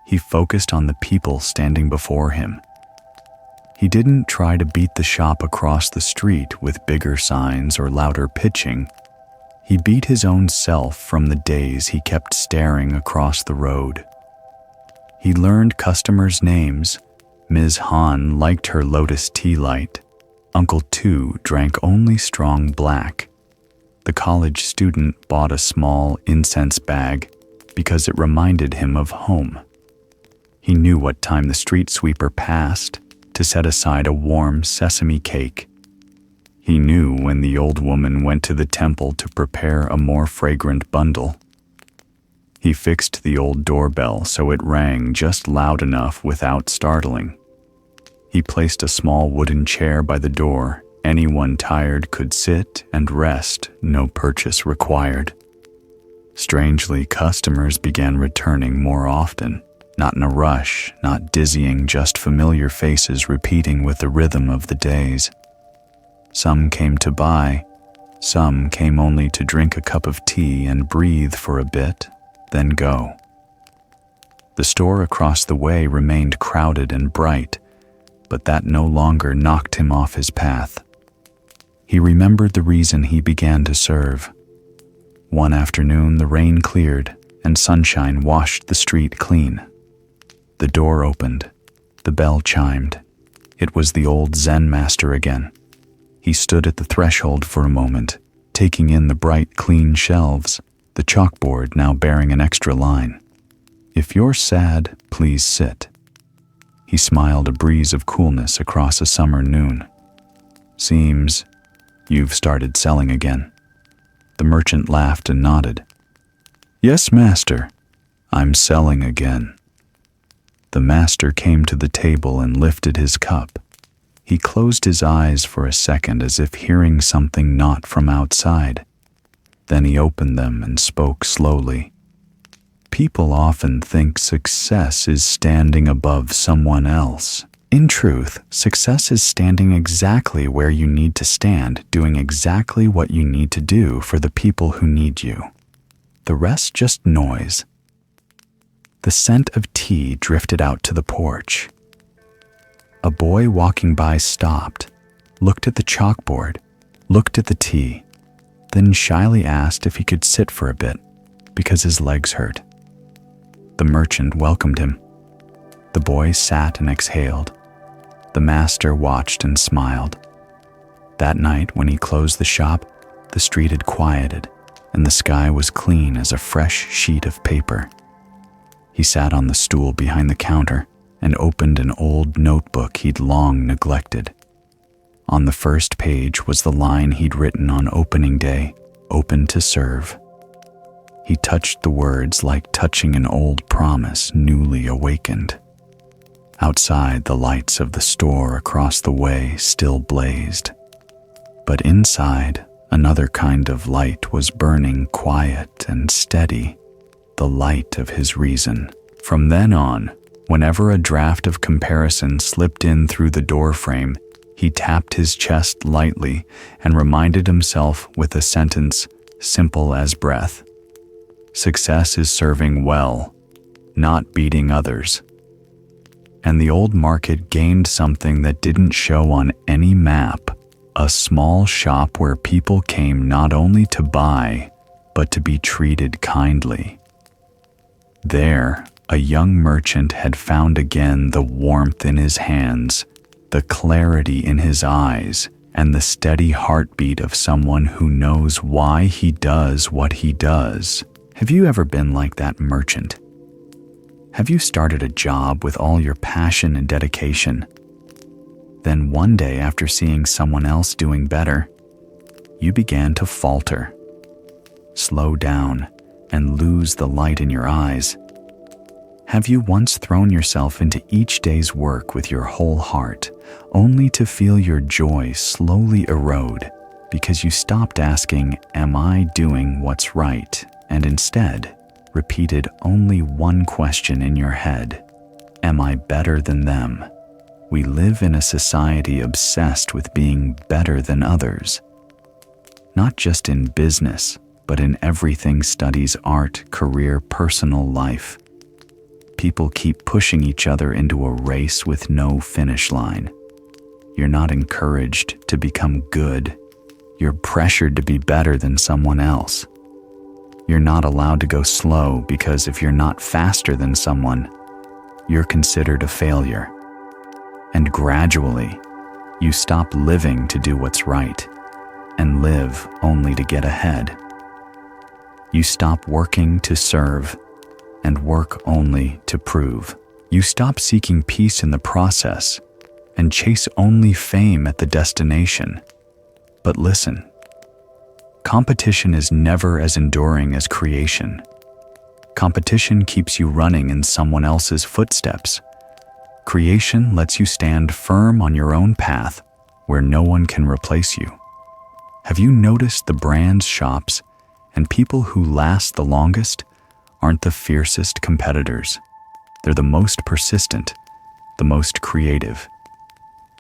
he focused on the people standing before him. He didn't try to beat the shop across the street with bigger signs or louder pitching. He beat his own self from the days he kept staring across the road. He learned customers' names. Ms. Han liked her lotus tea light. Uncle Tu drank only strong black. The college student bought a small incense bag because it reminded him of home. He knew what time the street sweeper passed to set aside a warm sesame cake. He knew when the old woman went to the temple to prepare a more fragrant bundle. He fixed the old doorbell so it rang just loud enough without startling. He placed a small wooden chair by the door. Anyone tired could sit and rest, no purchase required. Strangely, customers began returning more often. Not in a rush, not dizzying, just familiar faces repeating with the rhythm of the days. Some came to buy, some came only to drink a cup of tea and breathe for a bit, then go. The store across the way remained crowded and bright, but that no longer knocked him off his path. He remembered the reason he began to serve. One afternoon, the rain cleared and sunshine washed the street clean. The door opened. The bell chimed. It was the old Zen master again. He stood at the threshold for a moment, taking in the bright, clean shelves, the chalkboard now bearing an extra line. "If you're sad, please sit." He smiled a breeze of coolness across a summer noon. "Seems you've started selling again." The merchant laughed and nodded. "Yes, master. I'm selling again." The master came to the table and lifted his cup. He closed his eyes for a second as if hearing something not from outside. Then he opened them and spoke slowly. "People often think success is standing above someone else. In truth, success is standing exactly where you need to stand, doing exactly what you need to do for the people who need you. The rest just noise." The scent of tea drifted out to the porch. A boy walking by stopped, looked at the chalkboard, looked at the tea, then shyly asked if he could sit for a bit, because his legs hurt. The merchant welcomed him. The boy sat and exhaled. The master watched and smiled. That night, when he closed the shop, the street had quieted, and the sky was clean as a fresh sheet of paper. He sat on the stool behind the counter and opened an old notebook he'd long neglected. On the first page was the line he'd written on opening day, "Open to serve." He touched the words like touching an old promise newly awakened. Outside, the lights of the store across the way still blazed. But inside, another kind of light was burning quiet and steady. The light of his reason. From then on, whenever a draft of comparison slipped in through the doorframe, he tapped his chest lightly and reminded himself with a sentence simple as breath. Success is serving well, not beating others. And the old market gained something that didn't show on any map, a small shop where people came not only to buy, but to be treated kindly. There, a young merchant had found again the warmth in his hands, the clarity in his eyes, and the steady heartbeat of someone who knows why he does what he does. Have you ever been like that merchant? Have you started a job with all your passion and dedication? Then one day, after seeing someone else doing better, you began to falter, slow down, and lose the light in your eyes. Have you once thrown yourself into each day's work with your whole heart, only to feel your joy slowly erode because you stopped asking, "Am I doing what's right?" and instead repeated only one question in your head: "Am I better than them?" We live in a society obsessed with being better than others. Not just in business, but in everything: studies, art, career, personal life. People keep pushing each other into a race with no finish line. You're not encouraged to become good. You're pressured to be better than someone else. You're not allowed to go slow because if you're not faster than someone, you're considered a failure. And gradually, you stop living to do what's right and live only to get ahead. You stop working to serve and work only to prove. You stop seeking peace in the process and chase only fame at the destination. But listen, competition is never as enduring as creation. Competition keeps you running in someone else's footsteps. Creation lets you stand firm on your own path where no one can replace you. Have you noticed the brands, shops, and people who last the longest aren't the fiercest competitors? They're the most persistent, the most creative,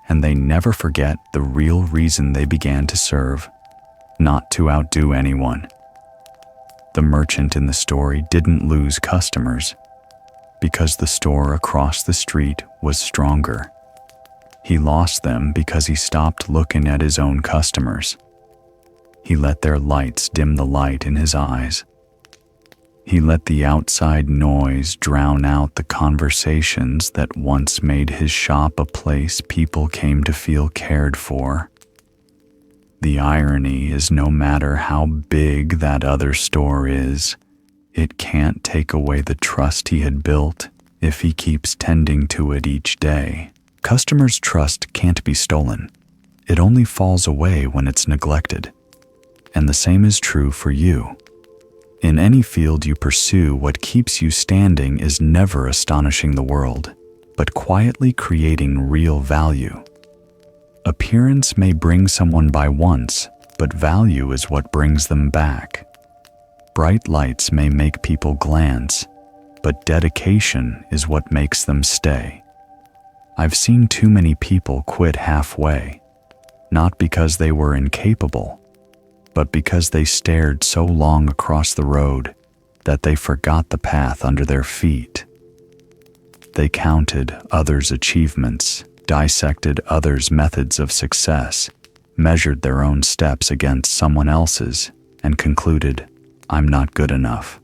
and they never forget the real reason they began to serve: not to outdo anyone. The merchant in the story didn't lose customers because the store across the street was stronger. He lost them because he stopped looking at his own customers. He let their lights dim the light in his eyes. He let the outside noise drown out the conversations that once made his shop a place people came to feel cared for. The irony is, no matter how big that other store is, it can't take away the trust he had built if he keeps tending to it each day. Customers' trust can't be stolen. It only falls away when it's neglected. And the same is true for you. In any field you pursue, what keeps you standing is never astonishing the world, but quietly creating real value. Appearance may bring someone by once, but value is what brings them back. Bright lights may make people glance, but dedication is what makes them stay. I've seen too many people quit halfway, not because they were incapable, but because they stared so long across the road that they forgot the path under their feet. They counted others' achievements, dissected others' methods of success, measured their own steps against someone else's, and concluded, "I'm not good enough."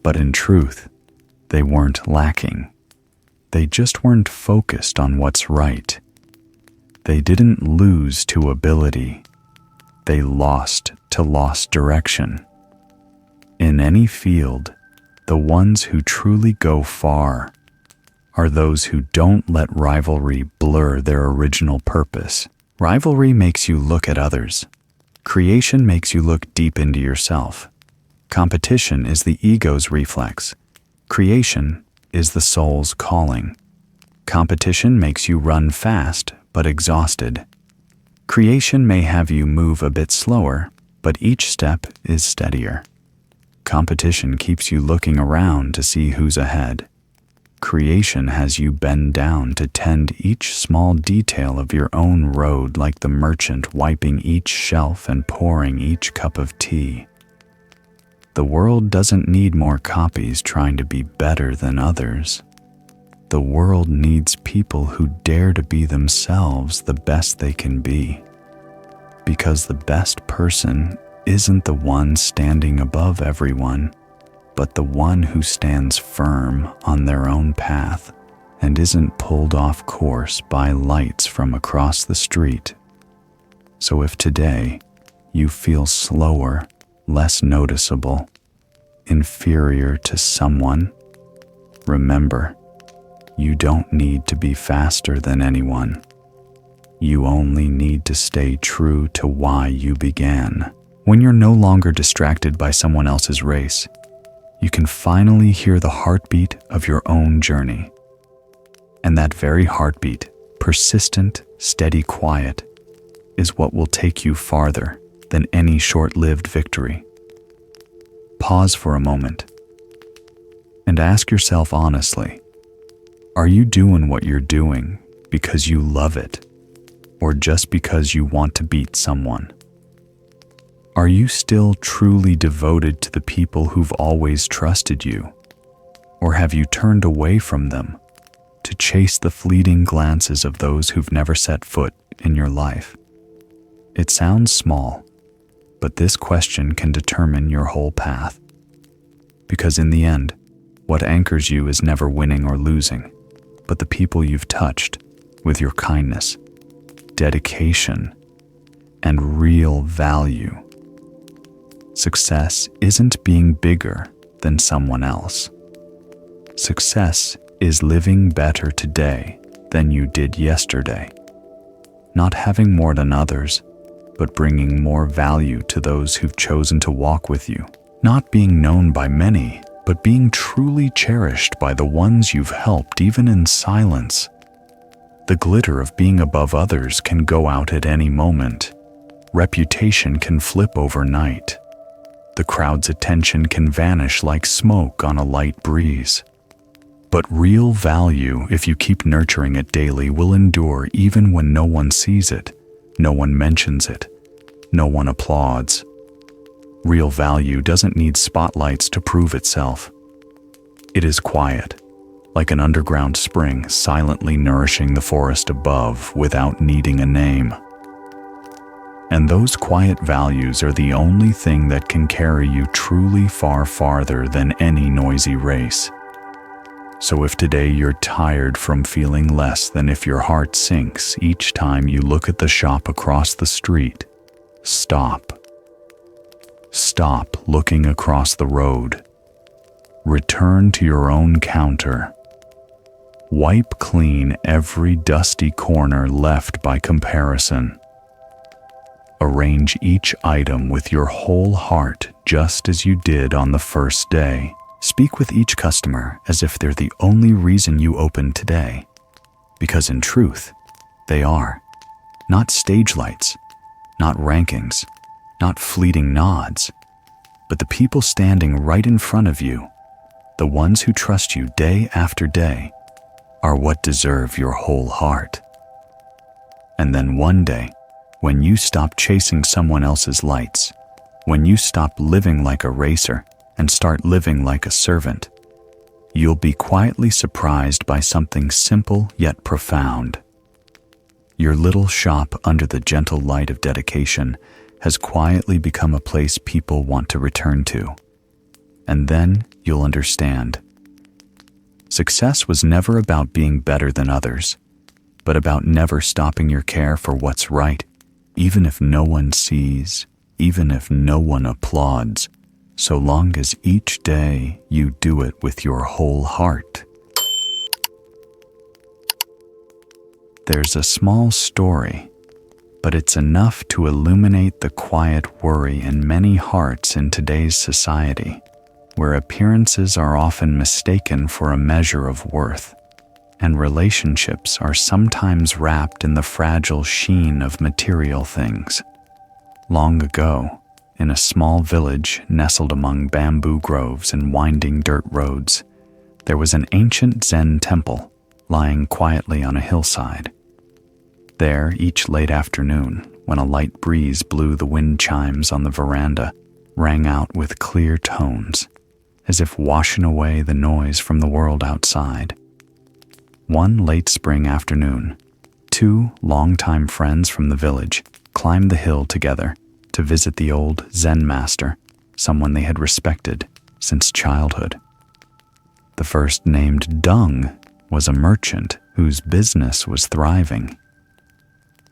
But in truth, they weren't lacking. They just weren't focused on what's right. They didn't lose to ability. They lost direction. In any field, the ones who truly go far are those who don't let rivalry blur their original purpose. Rivalry makes you look at others. Creation makes you look deep into yourself. Competition is the ego's reflex. Creation is the soul's calling. Competition makes you run fast but exhausted. Creation may have you move a bit slower, but each step is steadier. Competition keeps you looking around to see who's ahead. Creation has you bend down to tend each small detail of your own road, like the merchant wiping each shelf and pouring each cup of tea. The world doesn't need more copies trying to be better than others. The world needs people who dare to be themselves the best they can be. Because the best person isn't the one standing above everyone, but the one who stands firm on their own path and isn't pulled off course by lights from across the street. So if today you feel slower, less noticeable, inferior to someone, remember, you don't need to be faster than anyone. You only need to stay true to why you began. When you're no longer distracted by someone else's race, you can finally hear the heartbeat of your own journey. And that very heartbeat, persistent, steady quiet, is what will take you farther than any short-lived victory. Pause for a moment and ask yourself honestly, are you doing what you're doing because you love it, or just because you want to beat someone? Are you still truly devoted to the people who've always trusted you, or have you turned away from them to chase the fleeting glances of those who've never set foot in your life? It sounds small, but this question can determine your whole path. Because in the end, what anchors you is never winning or losing, but the people you've touched with your kindness, dedication, and real value. Success isn't being bigger than someone else. Success is living better today than you did yesterday. Not having more than others, but bringing more value to those who've chosen to walk with you. Not being known by many, but being truly cherished by the ones you've helped even in silence. The glitter of being above others can go out at any moment. Reputation can flip overnight. The crowd's attention can vanish like smoke on a light breeze. But real value, if you keep nurturing it daily, will endure even when no one sees it, no one mentions it, no one applauds. Real value doesn't need spotlights to prove itself. It is quiet, like an underground spring silently nourishing the forest above without needing a name. And those quiet values are the only thing that can carry you truly far farther than any noisy race. So if today you're tired from feeling less than if your heart sinks each time you look at the shop across the street, stop. Stop looking across the road. Return to your own counter. Wipe clean every dusty corner left by comparison. Arrange each item with your whole heart just as you did on the first day. Speak with each customer as if they're the only reason you opened today. Because in truth, they are. Not stage lights, not rankings, not fleeting nods, but the people standing right in front of you, the ones who trust you day after day, are what deserve your whole heart. And then one day, when you stop chasing someone else's lights, when you stop living like a racer and start living like a servant, you'll be quietly surprised by something simple yet profound. Your little shop under the gentle light of dedication has quietly become a place people want to return to. And then you'll understand. Success was never about being better than others, but about never stopping your care for what's right, even if no one sees, even if no one applauds, so long as each day you do it with your whole heart. There's a small story, but it's enough to illuminate the quiet worry in many hearts in today's society, where appearances are often mistaken for a measure of worth, and relationships are sometimes wrapped in the fragile sheen of material things. Long ago, in a small village nestled among bamboo groves and winding dirt roads, there was an ancient Zen temple lying quietly on a hillside. There, each late afternoon, when a light breeze blew, the wind chimes on the veranda rang out with clear tones, as if washing away the noise from the world outside. One late spring afternoon, two longtime friends from the village climbed the hill together to visit the old Zen master, someone they had respected since childhood. The first named Dung was a merchant whose business was thriving.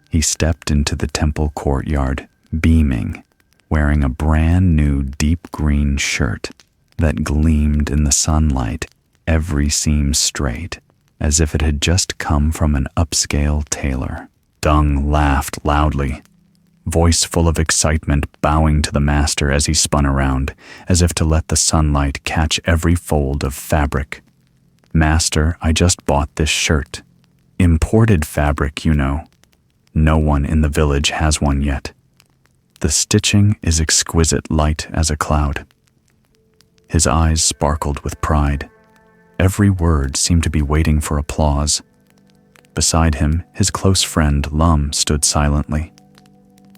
He stepped into the temple courtyard, beaming, wearing a brand new deep green shirt that gleamed in the sunlight, every seam straight, as if it had just come from an upscale tailor. Dung laughed loudly, voice full of excitement, bowing to the master as he spun around, as if to let the sunlight catch every fold of fabric. "Master, I just bought this shirt. Imported fabric, you know. No one in the village has one yet. The stitching is exquisite, light as a cloud." His eyes sparkled with pride. Every word seemed to be waiting for applause. Beside him, his close friend Lum stood silently.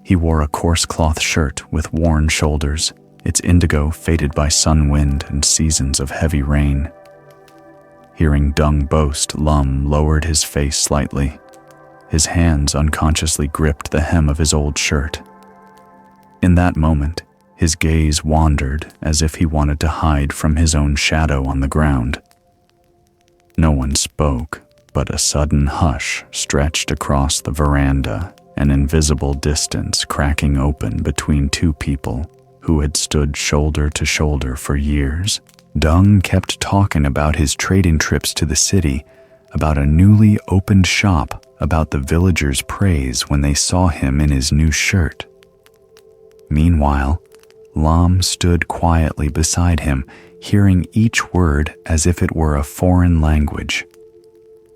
He wore a coarse cloth shirt with worn shoulders, its indigo faded by sun wind and seasons of heavy rain. Hearing Dung boast, Lum lowered his face slightly. His hands unconsciously gripped the hem of his old shirt. In that moment, his gaze wandered as if he wanted to hide from his own shadow on the ground. No one spoke, but a sudden hush stretched across the veranda, an invisible distance cracking open between two people who had stood shoulder to shoulder for years. Dung kept talking about his trading trips to the city, about a newly opened shop, about the villagers' praise when they saw him in his new shirt. Meanwhile, Lam stood quietly beside him, hearing each word as if it were a foreign language.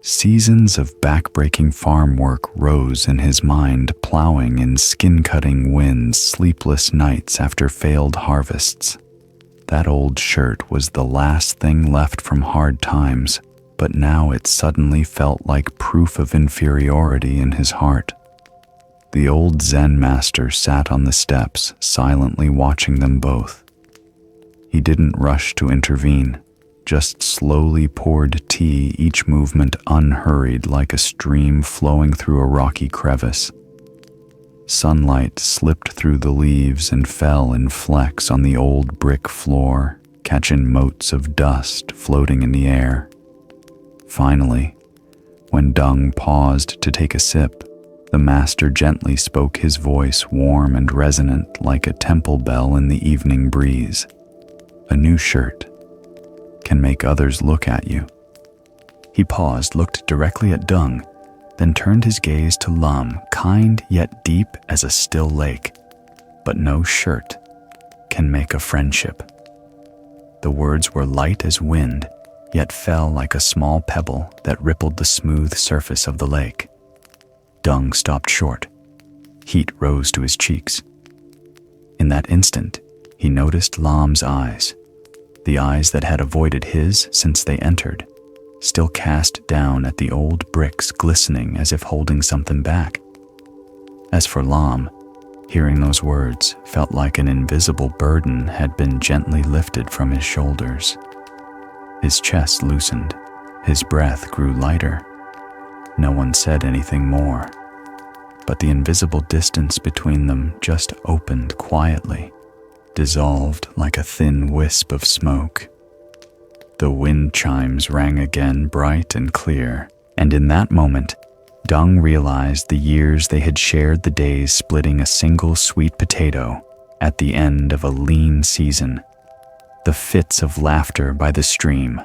Seasons of back-breaking farm work rose in his mind, plowing in skin-cutting winds, sleepless nights after failed harvests. That old shirt was the last thing left from hard times, but now it suddenly felt like proof of inferiority in his heart. The old Zen master sat on the steps, silently watching them both. He didn't rush to intervene, just slowly poured tea, each movement unhurried like a stream flowing through a rocky crevice. Sunlight slipped through the leaves and fell in flecks on the old brick floor, catching motes of dust floating in the air. Finally, when Dung paused to take a sip, the master gently spoke, his voice warm and resonant like a temple bell in the evening breeze. "A new shirt can make others look at you." He paused, looked directly at Dung, then turned his gaze to Lum, kind yet deep as a still lake. "But no shirt can make a friendship." The words were light as wind, yet fell like a small pebble that rippled the smooth surface of the lake. Dung stopped short. Heat rose to his cheeks. In that instant, he noticed Lam's eyes, the eyes that had avoided his since they entered, still cast down at the old bricks, glistening as if holding something back. As for Lam, hearing those words felt like an invisible burden had been gently lifted from his shoulders. His chest loosened, his breath grew lighter. No one said anything more, but the invisible distance between them just opened quietly, dissolved like a thin wisp of smoke. The wind chimes rang again, bright and clear, and in that moment, Dung realized the years they had shared, the days splitting a single sweet potato at the end of a lean season, the fits of laughter by the stream.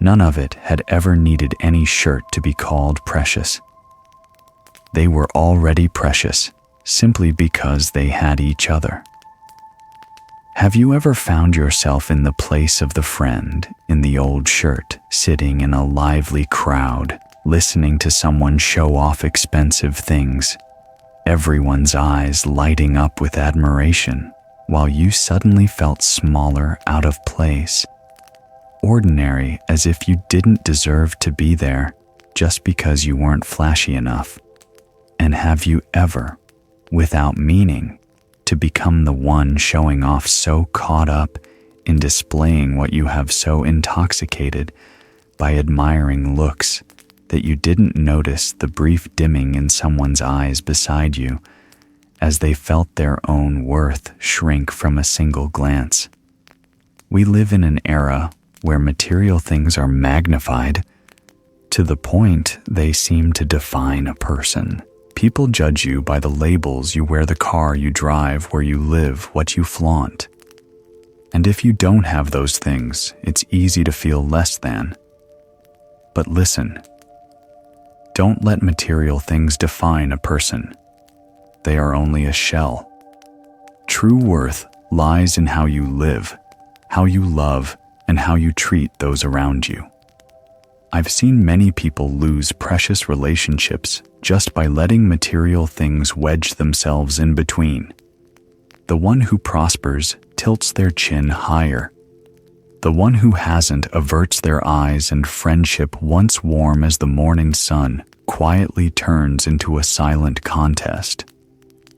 None of it had ever needed any shirt to be called precious. They were already precious, simply because they had each other. Have you ever found yourself in the place of the friend in the old shirt, sitting in a lively crowd, listening to someone show off expensive things, everyone's eyes lighting up with admiration, while you suddenly felt smaller, out of place, ordinary, as if you didn't deserve to be there just because you weren't flashy enough? And have you ever, without meaning, to become the one showing off, so caught up in displaying what you have, so intoxicated by admiring looks that you didn't notice the brief dimming in someone's eyes beside you as they felt their own worth shrink from a single glance. We live in an era where material things are magnified to the point they seem to define a person. People judge you by the labels you wear, the car you drive, where you live, what you flaunt. And if you don't have those things, it's easy to feel less than. But listen, don't let material things define a person. They are only a shell. True worth lies in how you live, how you love, and how you treat those around you. I've seen many people lose precious relationships just by letting material things wedge themselves in between. The one who prospers tilts their chin higher. The one who hasn't averts their eyes, and friendship, once warm as the morning sun, quietly turns into a silent contest.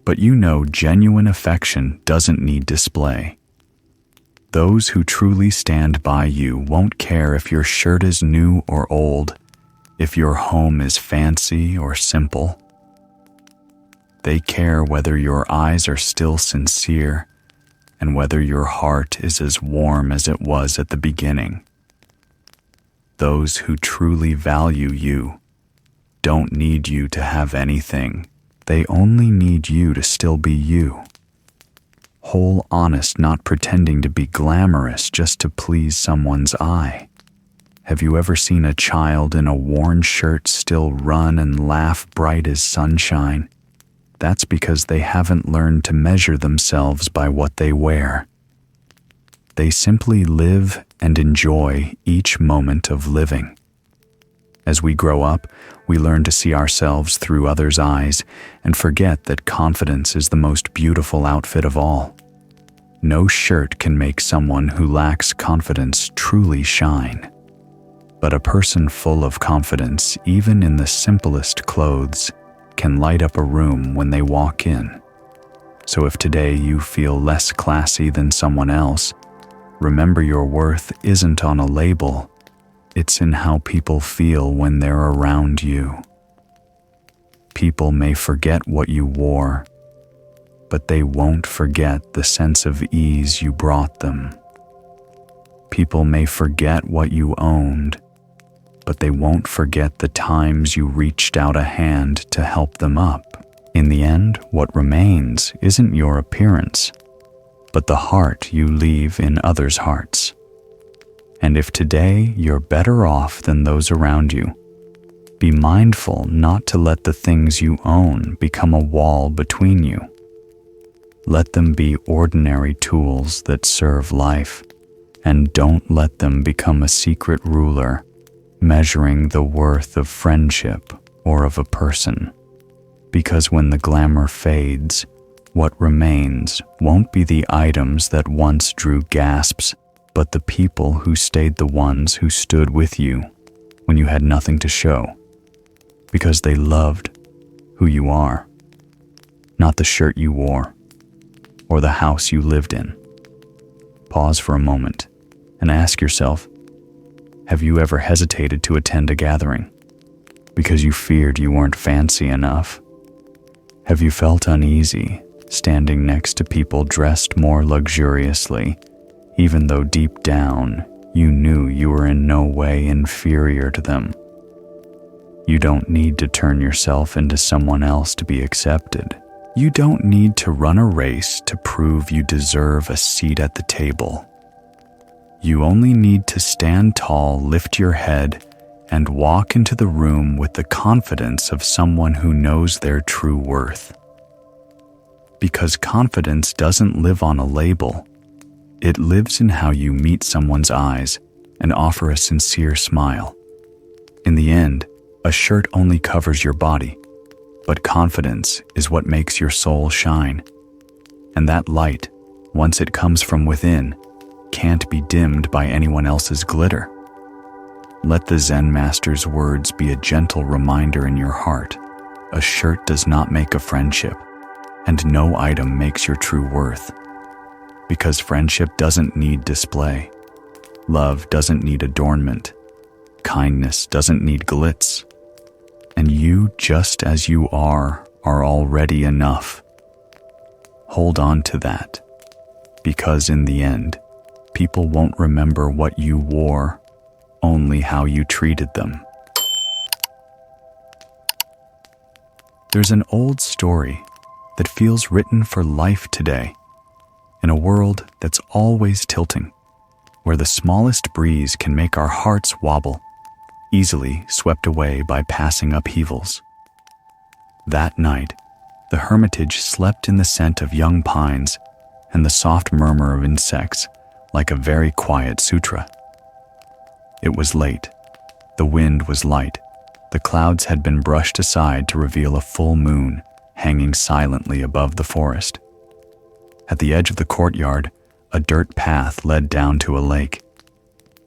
But you know, genuine affection doesn't need display. Those who truly stand by you won't care if your shirt is new or old, if your home is fancy or simple. They care whether your eyes are still sincere and whether your heart is as warm as it was at the beginning. Those who truly value you don't need you to have anything. They only need you to still be you. Whole, honest, not pretending to be glamorous just to please someone's eye. Have you ever seen a child in a worn shirt still run and laugh bright as sunshine? That's because they haven't learned to measure themselves by what they wear. They simply live and enjoy each moment of living. As we grow up, we learn to see ourselves through others' eyes and forget that confidence is the most beautiful outfit of all. No shirt can make someone who lacks confidence truly shine. But a person full of confidence, even in the simplest clothes, can light up a room when they walk in. So if today you feel less classy than someone else, remember your worth isn't on a label. It's in how people feel when they're around you. People may forget what you wore, but they won't forget the sense of ease you brought them. People may forget what you owned, but they won't forget the times you reached out a hand to help them up. In the end, what remains isn't your appearance, but the heart you leave in others' hearts. And if today you're better off than those around you, be mindful not to let the things you own become a wall between you. Let them be ordinary tools that serve life, and don't let them become a secret ruler measuring the worth of friendship or of a person. Because when the glamour fades, what remains won't be the items that once drew gasps, but the people who stayed, the ones who stood with you when you had nothing to show, because they loved who you are, not the shirt you wore or the house you lived in. Pause for a moment and ask yourself, have you ever hesitated to attend a gathering because you feared you weren't fancy enough? Have you felt uneasy standing next to people dressed more luxuriously, even though deep down you knew you were in no way inferior to them? You don't need to turn yourself into someone else to be accepted. You don't need to run a race to prove you deserve a seat at the table. You only need to stand tall, lift your head, and walk into the room with the confidence of someone who knows their true worth. Because confidence doesn't live on a label. It lives in how you meet someone's eyes and offer a sincere smile. In the end, a shirt only covers your body, but confidence is what makes your soul shine. And that light, once it comes from within, can't be dimmed by anyone else's glitter. Let the Zen master's words be a gentle reminder in your heart. A shirt does not make a friendship, and no item makes your true worth. Because friendship doesn't need display. Love doesn't need adornment. kindness doesn't need glitz, and you, just as you are already enough. Hold on to that, because in the end, people won't remember what you wore, only how you treated them. There's an old story that feels written for life today, in a world that's always tilting, where the smallest breeze can make our hearts wobble, easily swept away by passing upheavals. That night, the hermitage slept in the scent of young pines and the soft murmur of insects, like a very quiet sutra. It was late. The wind was light. The clouds had been brushed aside to reveal a full moon hanging silently above the forest. At the edge of the courtyard, a dirt path led down to a lake.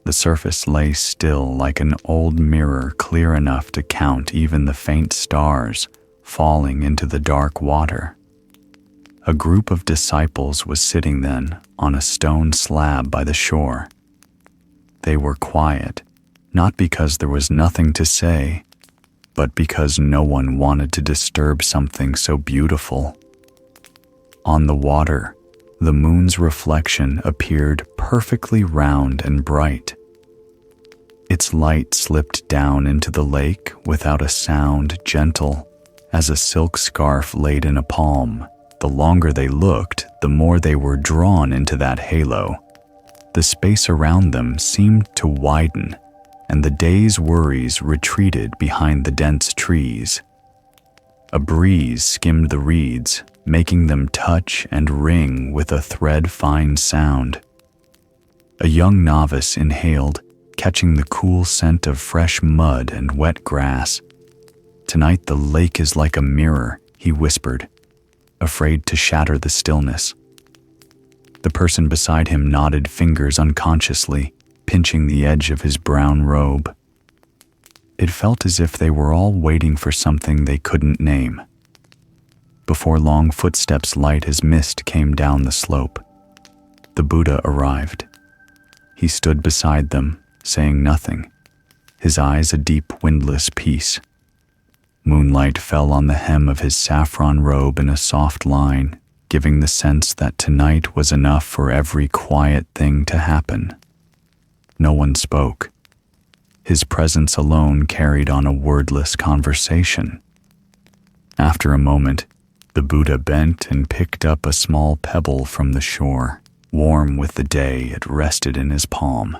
The surface lay still like an old mirror, clear enough to count even the faint stars falling into the dark water. A group of disciples was sitting then on a stone slab by the shore. They were quiet, not because there was nothing to say, but because no one wanted to disturb something so beautiful. On the water, the moon's reflection appeared perfectly round and bright. Its light slipped down into the lake without a sound, gentle as a silk scarf laid in a palm. The longer they looked, the more they were drawn into that halo. The space around them seemed to widen, and the day's worries retreated behind the dense trees. A breeze skimmed the reeds, making them touch and ring with a thread-fine sound. A young novice inhaled, catching the cool scent of fresh mud and wet grass. "Tonight the lake is like a mirror," he whispered, afraid to shatter the stillness. The person beside him nodded, fingers unconsciously, pinching the edge of his brown robe. It felt as if they were all waiting for something they couldn't name. Before long, footsteps light as mist came down the slope. The Buddha arrived. He stood beside them, saying nothing, his eyes a deep, windless peace. Moonlight fell on the hem of his saffron robe in a soft line, giving the sense that tonight was enough for every quiet thing to happen. No one spoke. His presence alone carried on a wordless conversation. After a moment, the Buddha bent and picked up a small pebble from the shore. Warm with the day, it rested in his palm.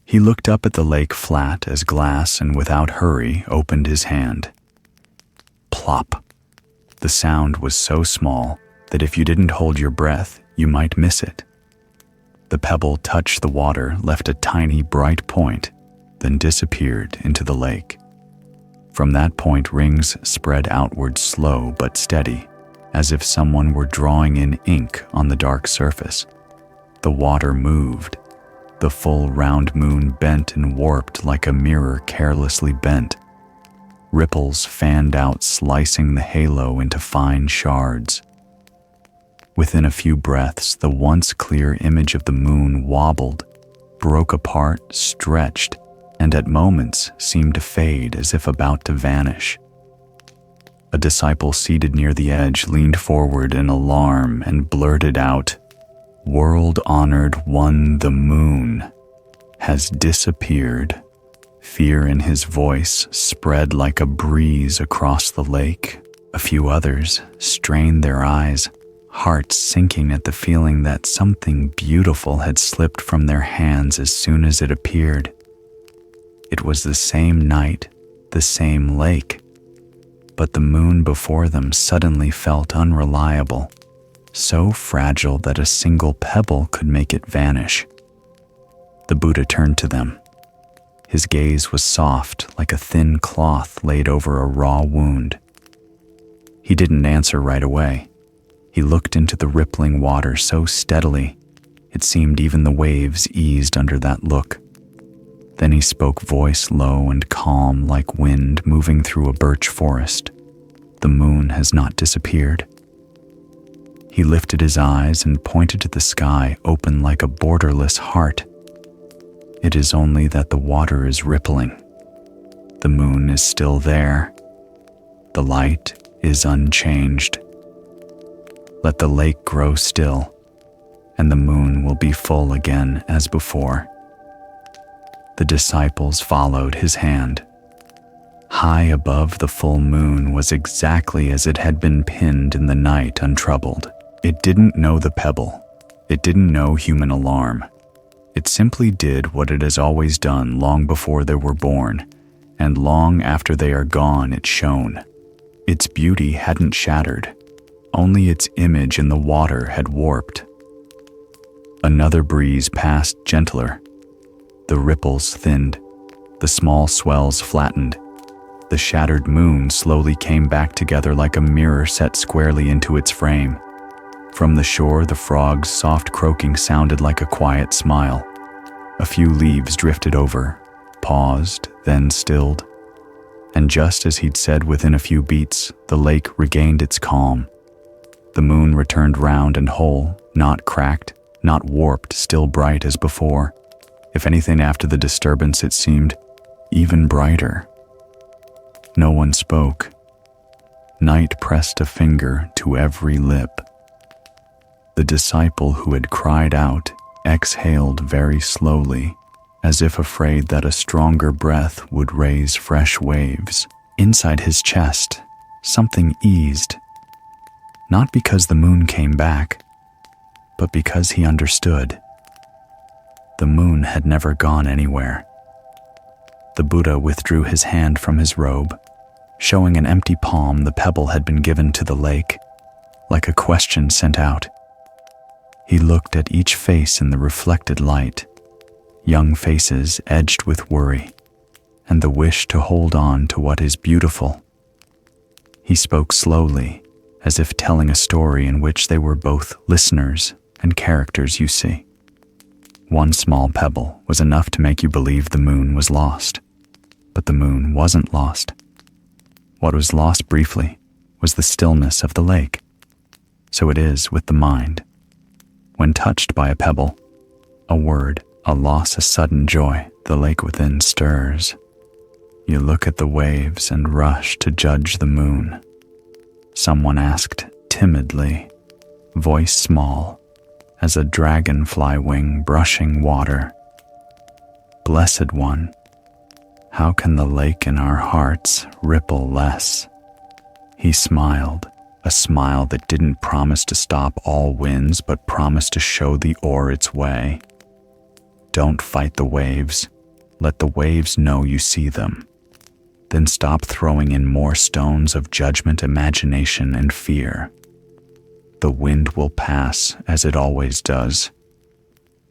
He looked up at the lake, flat as glass, and without hurry opened his hand. Plop. The sound was so small that if you didn't hold your breath, you might miss it. The pebble touched the water, left a tiny bright point, then disappeared into the lake. From that point, rings spread outward, slow but steady, as if someone were drawing in ink on the dark surface. The water moved. The full round moon bent and warped like a mirror carelessly bent. Ripples fanned out, slicing the halo into fine shards. Within a few breaths, the once clear image of the moon wobbled, broke apart, stretched, and at moments seemed to fade as if about to vanish. A disciple seated near the edge leaned forward in alarm and blurted out, "World-honored one, the moon, has disappeared." Fear in his voice spread like a breeze across the lake. A few others strained their eyes, hearts sinking at the feeling that something beautiful had slipped from their hands as soon as it appeared. It was the same night, the same lake, but the moon before them suddenly felt unreliable, so fragile that a single pebble could make it vanish. The Buddha turned to them. His gaze was soft, like a thin cloth laid over a raw wound. He didn't answer right away. He looked into the rippling water so steadily, it seemed even the waves eased under that look. Then he spoke, voice low and calm like wind moving through a birch forest. "The moon has not disappeared." He lifted his eyes and pointed to the sky, open like a borderless heart. It is only that the water is rippling. The moon is still there. The light is unchanged. Let the lake grow still, and the moon will be full again as before. The disciples followed his hand. High above the full moon was exactly as it had been pinned in the night untroubled. It didn't know the pebble. It didn't know human alarm. It simply did what it has always done long before they were born, and long after they are gone it shone. Its beauty hadn't shattered. Only its image in the water had warped. Another breeze passed gentler. The ripples thinned. The small swells flattened. The shattered moon slowly came back together like a mirror set squarely into its frame. From the shore, the frog's soft croaking sounded like a quiet smile. A few leaves drifted over, paused, then stilled. And just as he'd said within a few beats, the lake regained its calm. The moon returned round and whole, not cracked, not warped, still bright as before. If anything, after the disturbance, it seemed even brighter. No one spoke. Night pressed a finger to every lip. The disciple who had cried out exhaled very slowly, as if afraid that a stronger breath would raise fresh waves. Inside his chest, something eased. Not because the moon came back, but because he understood. The moon had never gone anywhere. The Buddha withdrew his hand from his robe, showing an empty palm. The pebble had been given to the lake, like a question sent out. He looked at each face in the reflected light, young faces edged with worry, and the wish to hold on to what is beautiful. He spoke slowly, as if telling a story in which they were both listeners and characters. You see, one small pebble was enough to make you believe the moon was lost, but the moon wasn't lost. What was lost briefly was the stillness of the lake. So it is with the mind. When touched by a pebble, a word, a loss, a sudden joy, the lake within stirs. You look at the waves and rush to judge the moon. Someone asked timidly, voice small, as a dragonfly wing brushing water. Blessed one, how can the lake in our hearts ripple less? He smiled, a smile that didn't promise to stop all winds but promised to show the oar its way. Don't fight the waves. Let the waves know you see them. Then stop throwing in more stones of judgment, imagination, and fear. The wind will pass as it always does.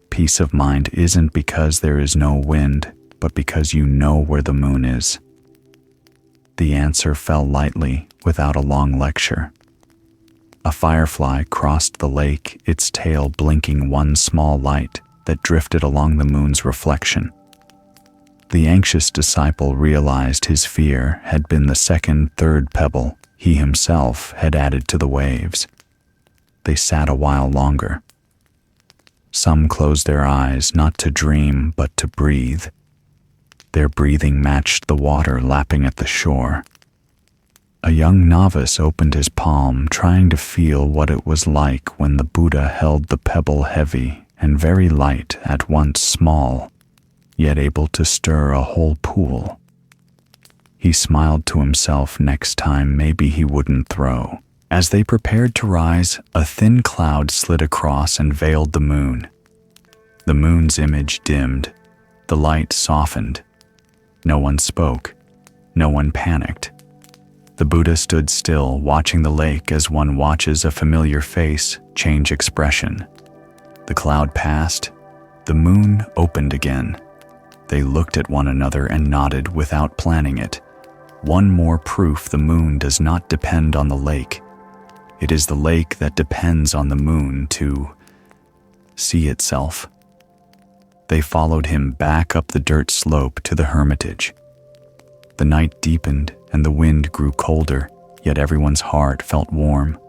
Peace of mind isn't because there is no wind, but because you know where the moon is. The answer fell lightly, without a long lecture. A firefly crossed the lake, its tail blinking one small light that drifted along the moon's reflection. The anxious disciple realized his fear had been the second, third pebble he himself had added to the waves. They sat a while longer. Some closed their eyes not to dream but to breathe. Their breathing matched the water lapping at the shore. A young novice opened his palm, trying to feel what it was like when the Buddha held the pebble heavy and very light, at once small, yet able to stir a whole pool. He smiled to himself. Next time maybe he wouldn't throw. As they prepared to rise, a thin cloud slid across and veiled the moon. The moon's image dimmed. The light softened. No one spoke. No one panicked. The Buddha stood still, watching the lake as one watches a familiar face change expression. The cloud passed. The moon opened again. They looked at one another and nodded without planning it. One more proof the moon does not depend on the lake. It is the lake that depends on the moon to see itself. They followed him back up the dirt slope to the hermitage. The night deepened and the wind grew colder, yet everyone's heart felt warm.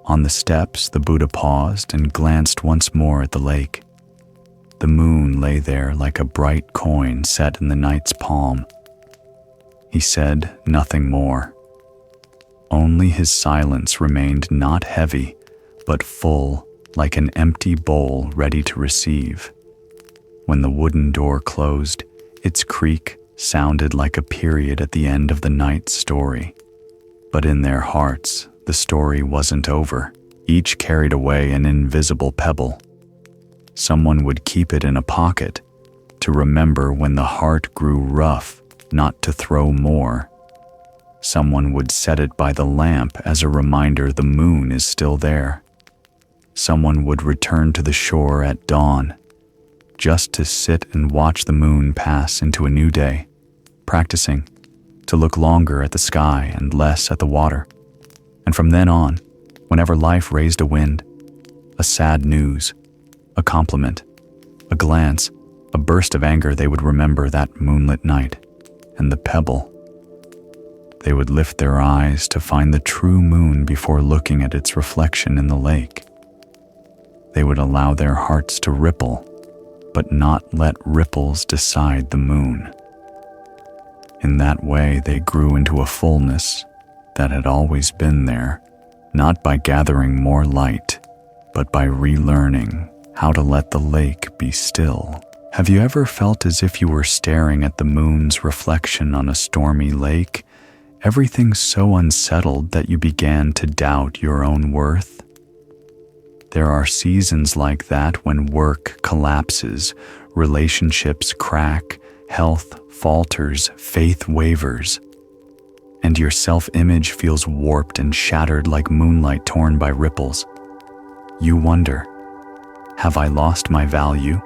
On the steps, the Buddha paused and glanced once more at the lake. The moon lay there like a bright coin set in the night's palm. He said nothing more. Only his silence remained not heavy, but full, like an empty bowl ready to receive. When the wooden door closed, its creak sounded like a period at the end of the night's story. But in their hearts, the story wasn't over. Each carried away an invisible pebble. Someone would keep it in a pocket, to remember when the heart grew rough, not to throw more. Someone would set it by the lamp as a reminder the moon is still there. Someone would return to the shore at dawn, just to sit and watch the moon pass into a new day, practicing to look longer at the sky and less at the water. And from then on, whenever life raised a wind, a sad news, a compliment, a glance, a burst of anger, they would remember that moonlit night and the pebble. They would lift their eyes to find the true moon before looking at its reflection in the lake. They would allow their hearts to ripple, but not let ripples decide the moon. In that way, they grew into a fullness that had always been there, not by gathering more light, but by relearning how to let the lake be still. Have you ever felt as if you were staring at the moon's reflection on a stormy lake, everything so unsettled that you began to doubt your own worth? There are seasons like that when work collapses, relationships crack, health falters, faith wavers, and your self-image feels warped and shattered like moonlight torn by ripples. You wonder, have I lost my value?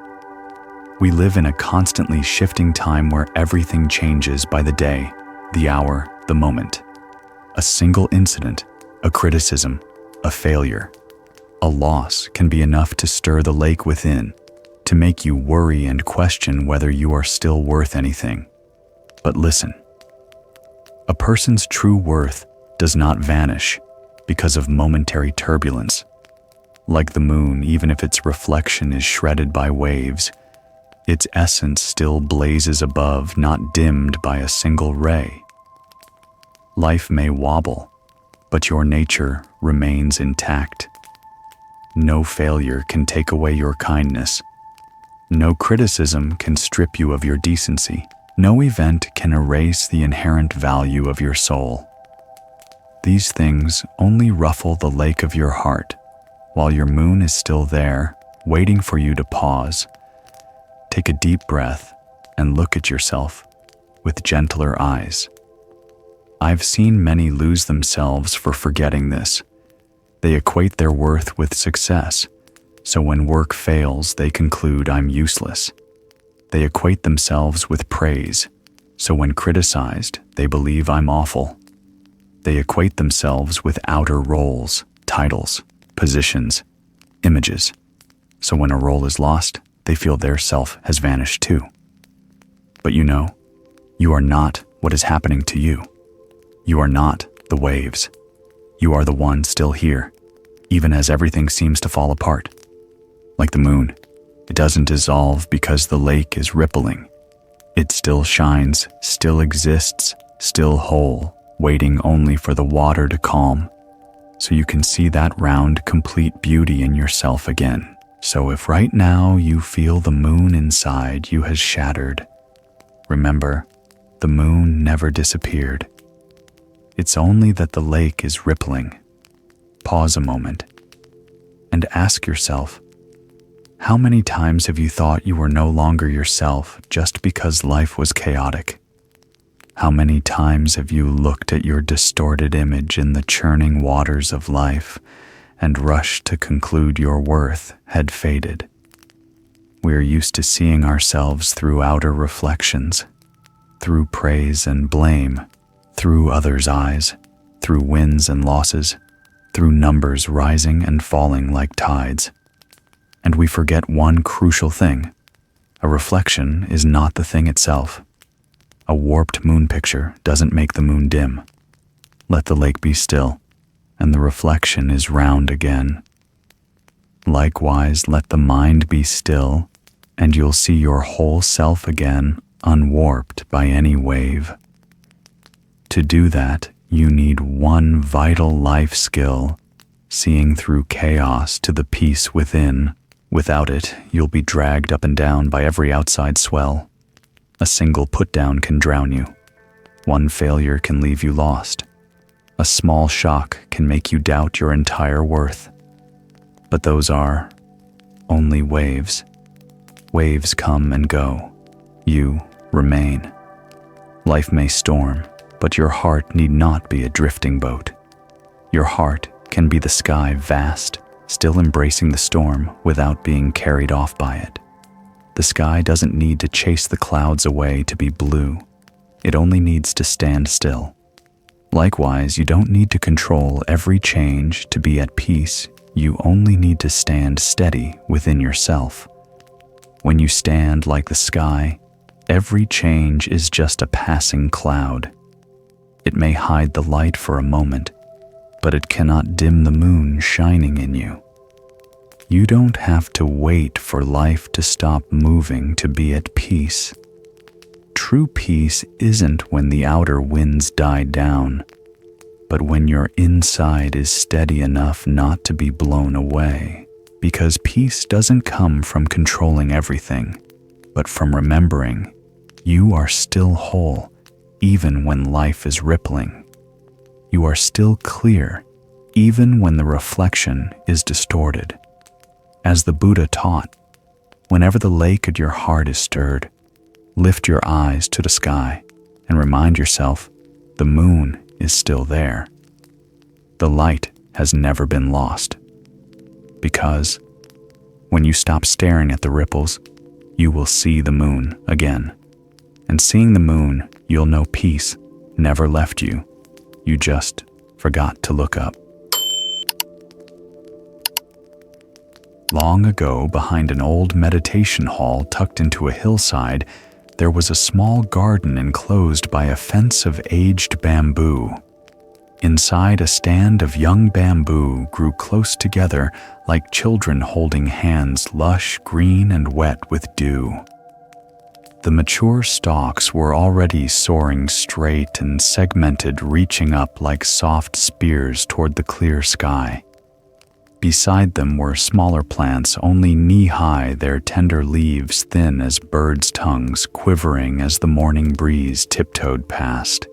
We live in a constantly shifting time where everything changes by the day, the hour, the moment. A single incident, a criticism, a failure, a loss can be enough to stir the lake within, to make you worry and question whether you are still worth anything. But listen, a person's true worth does not vanish because of momentary turbulence. Like the moon, even if its reflection is shredded by waves, its essence still blazes above, not dimmed by a single ray. Life may wobble, but your nature remains intact. No failure can take away your kindness. No criticism can strip you of your decency. No event can erase the inherent value of your soul. These things only ruffle the lake of your heart, while your moon is still there, waiting for you to pause. Take a deep breath and look at yourself with gentler eyes. I've seen many lose themselves for forgetting this. They equate their worth with success, so when work fails, they conclude I'm useless. They equate themselves with praise, so when criticized, they believe I'm awful. They equate themselves with outer roles, titles, positions, images, so when a role is lost, they feel their self has vanished too. But you are not what is happening to you. You are not the waves. You are the one still here, even as everything seems to fall apart. Like the moon, it doesn't dissolve because the lake is rippling. It still shines, still exists, still whole, waiting only for the water to calm, so you can see that round, complete beauty in yourself again. So if right now you feel the moon inside you has shattered, remember, the moon never disappeared. It's only that the lake is rippling. Pause a moment and ask yourself, how many times have you thought you were no longer yourself just because life was chaotic? How many times have you looked at your distorted image in the churning waters of life and rushed to conclude your worth had faded? We are used to seeing ourselves through outer reflections, through praise and blame, through others' eyes, through wins and losses, through numbers rising and falling like tides. And we forget one crucial thing. A reflection is not the thing itself. A warped moon picture doesn't make the moon dim. Let the lake be still, and the reflection is round again. Likewise, let the mind be still, and you'll see your whole self again, unwarped by any wave. To do that, you need one vital life skill, seeing through chaos to the peace within. Without it, you'll be dragged up and down by every outside swell. A single put-down can drown you. One failure can leave you lost. A small shock can make you doubt your entire worth. But those are only waves. Waves come and go. You remain. Life may storm, but your heart need not be a drifting boat. Your heart can be the sky vast, still embracing the storm without being carried off by it. The sky doesn't need to chase the clouds away to be blue. It only needs to stand still. Likewise, you don't need to control every change to be at peace. You only need to stand steady within yourself. When you stand like the sky, every change is just a passing cloud. It may hide the light for a moment, but it cannot dim the moon shining in you. You don't have to wait for life to stop moving to be at peace. True peace isn't when the outer winds die down, but when your inside is steady enough not to be blown away. Because peace doesn't come from controlling everything, but from remembering you are still whole, even when life is rippling. You are still clear, even when the reflection is distorted. As the Buddha taught, whenever the lake at your heart is stirred, lift your eyes to the sky and remind yourself the moon is still there. The light has never been lost. Because when you stop staring at the ripples, you will see the moon again. And seeing the moon, you'll know peace never left you. You just forgot to look up. Long ago, behind an old meditation hall tucked into a hillside, there was a small garden enclosed by a fence of aged bamboo. Inside, a stand of young bamboo grew close together like children holding hands, lush, green, and wet with dew. The mature stalks were already soaring straight and segmented, reaching up like soft spears toward the clear sky. Beside them were smaller plants, only knee-high, their tender leaves thin as birds' tongues, quivering as the morning breeze tiptoed past.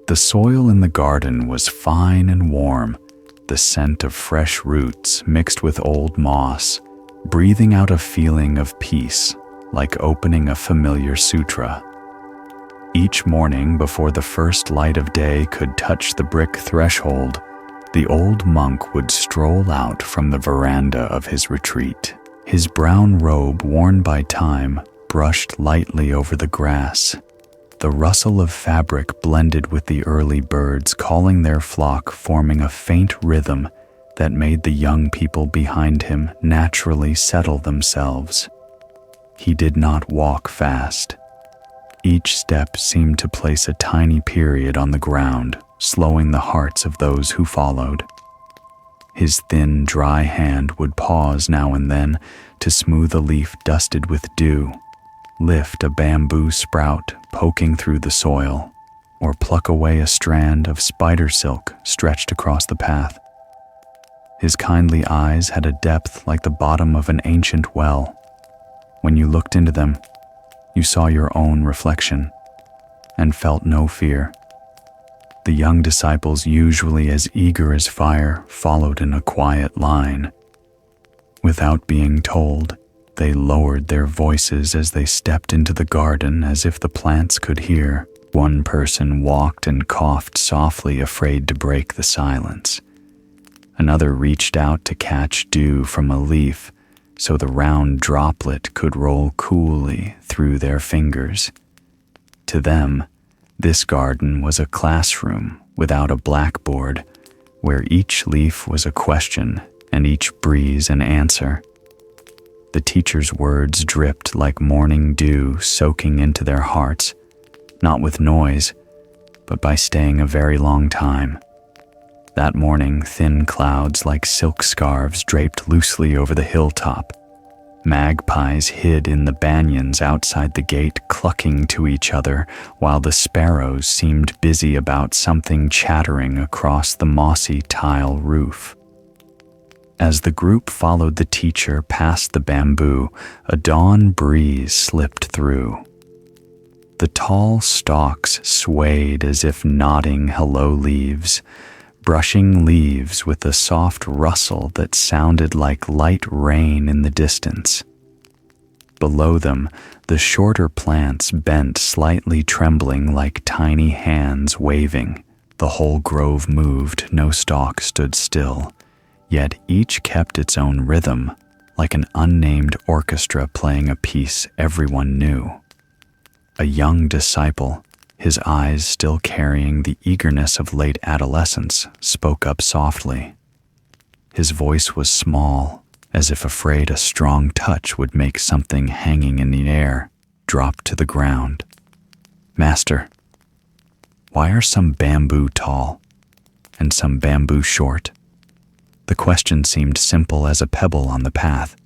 The soil in the garden was fine and warm, the scent of fresh roots mixed with old moss, breathing out a feeling of peace, like opening a familiar sutra. Each morning, before the first light of day could touch the brick threshold, the old monk would stroll out from the veranda of his retreat. His brown robe, worn by time, brushed lightly over the grass. The rustle of fabric blended with the early birds calling their flock, forming a faint rhythm that made the young people behind him naturally settle themselves. He did not walk fast. Each step seemed to place a tiny period on the ground, slowing the hearts of those who followed. His thin, dry hand would pause now and then to smooth a leaf dusted with dew, lift a bamboo sprout poking through the soil, or pluck away a strand of spider silk stretched across the path. His kindly eyes had a depth like the bottom of an ancient well. When you looked into them, you saw your own reflection and felt no fear. The young disciples, usually as eager as fire, followed in a quiet line. Without being told, they lowered their voices as they stepped into the garden as if the plants could hear. One person walked and coughed softly, afraid to break the silence. Another reached out to catch dew from a leaf so the round droplet could roll coolly through their fingers. To them, this garden was a classroom without a blackboard, where each leaf was a question and each breeze an answer. The teacher's words dripped like morning dew, soaking into their hearts, not with noise, but by staying a very long time. That morning, thin clouds like silk scarves draped loosely over the hilltop. Magpies hid in the banyans outside the gate, clucking to each other, while the sparrows seemed busy about something chattering across the mossy tile roof. As the group followed the teacher past the bamboo, a dawn breeze slipped through. The tall stalks swayed as if nodding hello leaves, brushing leaves with a soft rustle that sounded like light rain in the distance. Below them, the shorter plants bent slightly, trembling like tiny hands waving. The whole grove moved, no stalk stood still, yet each kept its own rhythm, like an unnamed orchestra playing a piece everyone knew. A young disciple, his eyes still carrying the eagerness of late adolescence, spoke up softly. His voice was small, as if afraid a strong touch would make something hanging in the air drop to the ground. "Master, why are some bamboo tall and some bamboo short?" The question seemed simple as a pebble on the path,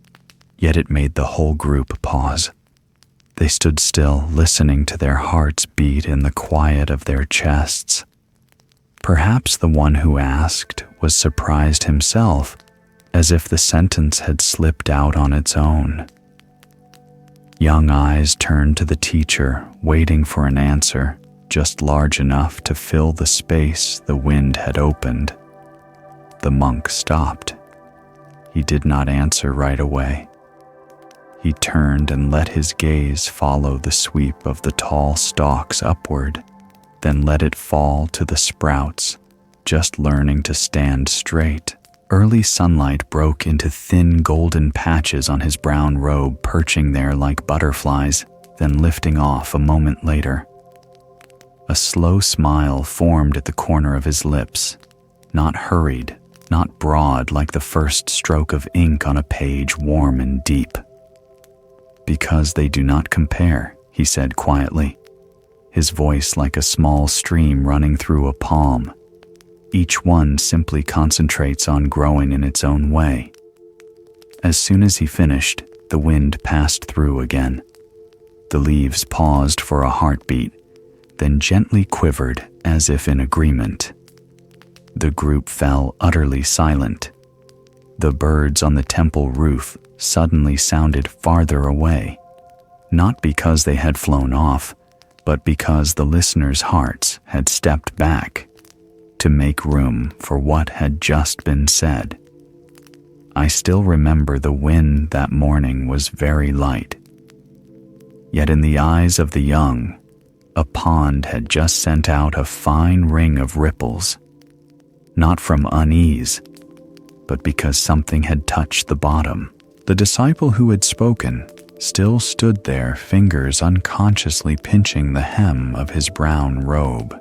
yet it made the whole group pause. They stood still, listening to their hearts beat in the quiet of their chests. Perhaps the one who asked was surprised himself, as if the sentence had slipped out on its own. Young eyes turned to the teacher, waiting for an answer, just large enough to fill the space the wind had opened. The monk stopped. He did not answer right away. He turned and let his gaze follow the sweep of the tall stalks upward, then let it fall to the sprouts, just learning to stand straight. Early sunlight broke into thin golden patches on his brown robe, perching there like butterflies, then lifting off a moment later. A slow smile formed at the corner of his lips, not hurried, not broad like the first stroke of ink on a page warm and deep. "Because they do not compare," he said quietly, his voice like a small stream running through a palm. Each one simply concentrates on growing in its own way. As soon as he finished, the wind passed through again. The leaves paused for a heartbeat, then gently quivered as if in agreement. The group fell utterly silent. The birds on the temple roof suddenly sounded farther away, not because they had flown off, but because the listeners' hearts had stepped back to make room for what had just been said. I still remember the wind that morning was very light. Yet in the eyes of the young, a pond had just sent out a fine ring of ripples, not from unease, but because something had touched the bottom. The disciple who had spoken still stood there, fingers unconsciously pinching the hem of his brown robe.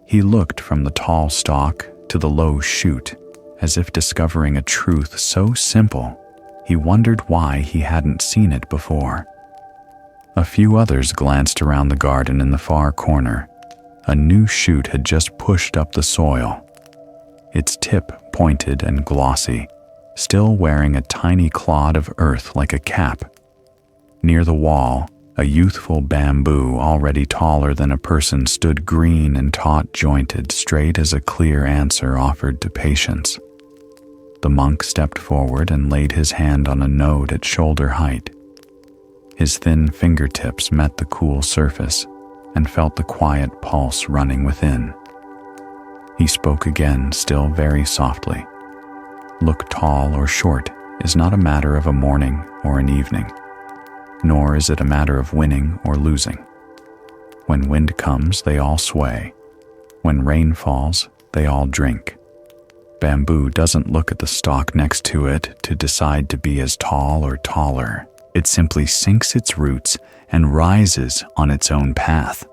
He looked from the tall stalk to the low shoot, as if discovering a truth so simple, he wondered why he hadn't seen it before. A few others glanced around the garden in the far corner. A new shoot had just pushed up the soil, its tip pointed and glossy, still wearing a tiny clod of earth like a cap. Near the wall, a youthful bamboo already taller than a person stood, green and taut-jointed, straight as a clear answer offered to patience. The monk stepped forward and laid his hand on a node at shoulder height. His thin fingertips met the cool surface and felt the quiet pulse running within. He spoke again, still very softly. "Look tall or short is not a matter of a morning or an evening, nor is it a matter of winning or losing. When wind comes, they all sway. When rain falls, they all drink. Bamboo doesn't look at the stalk next to it to decide to be as tall or taller. It simply sinks its roots and rises on its own path."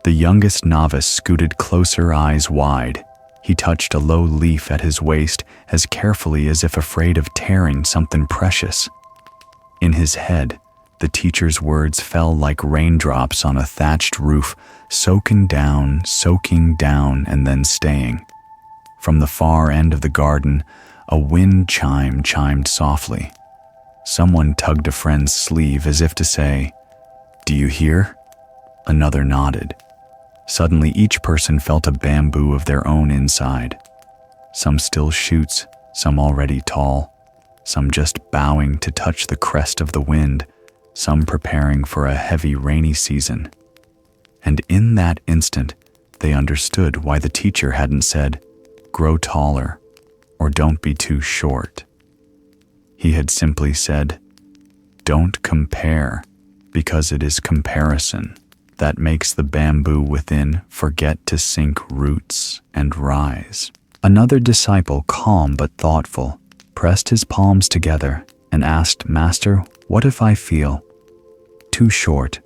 The youngest novice scooted closer, eyes wide. He touched a low leaf at his waist as carefully as if afraid of tearing something precious. In his head, the teacher's words fell like raindrops on a thatched roof, soaking down, and then staying. From the far end of the garden, a wind chime chimed softly. Someone tugged a friend's sleeve as if to say, "Do you hear?" Another nodded. Suddenly, each person felt a bamboo of their own inside. Some still shoots, some already tall, some just bowing to touch the crest of the wind, some preparing for a heavy rainy season. And in that instant, they understood why the teacher hadn't said, "Grow taller," or "Don't be too short." He had simply said, "Don't compare, because it is comparison that makes the bamboo within forget to sink roots and rise." Another disciple, calm but thoughtful, pressed his palms together and asked, "Master, what if I feel too short?"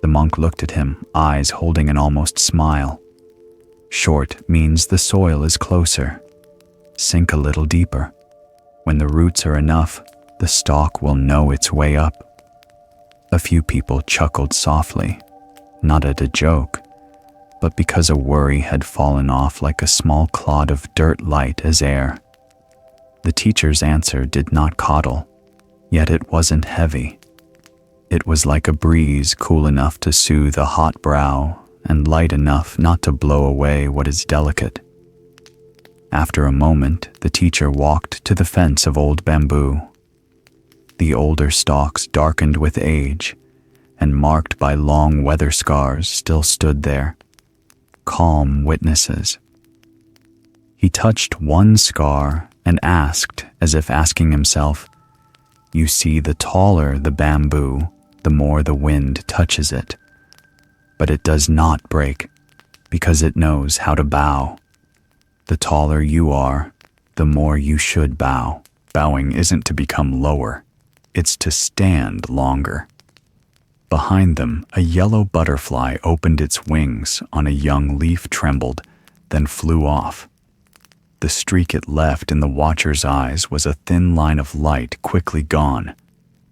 The monk looked at him, eyes holding an almost smile. "Short means the soil is closer. Sink a little deeper. When the roots are enough, the stalk will know its way up." A few people chuckled softly, not at a joke, but because a worry had fallen off like a small clod of dirt light as air. The teacher's answer did not coddle, yet it wasn't heavy. It was like a breeze cool enough to soothe a hot brow and light enough not to blow away what is delicate. After a moment, the teacher walked to the fence of old bamboo. The older stalks, darkened with age and marked by long weather scars, still stood there, calm witnesses. He touched one scar and asked, as if asking himself, "You see, the taller the bamboo, the more the wind touches it. But it does not break, because it knows how to bow. The taller you are, the more you should bow. Bowing isn't to become lower, it's to stand longer." Behind them, a yellow butterfly opened its wings on a young leaf, trembled, then flew off. The streak it left in the watcher's eyes was a thin line of light, quickly gone,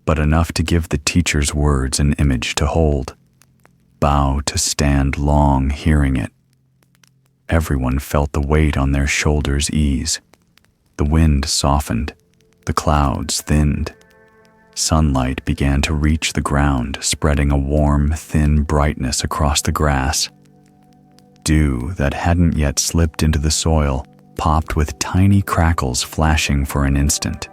but enough to give the teacher's words an image to hold. Bow to stand long, hearing it. Everyone felt the weight on their shoulders ease. The wind softened, the clouds thinned. Sunlight began to reach the ground, spreading a warm, thin brightness across the grass. Dew that hadn't yet slipped into the soil popped with tiny crackles, flashing for an instant.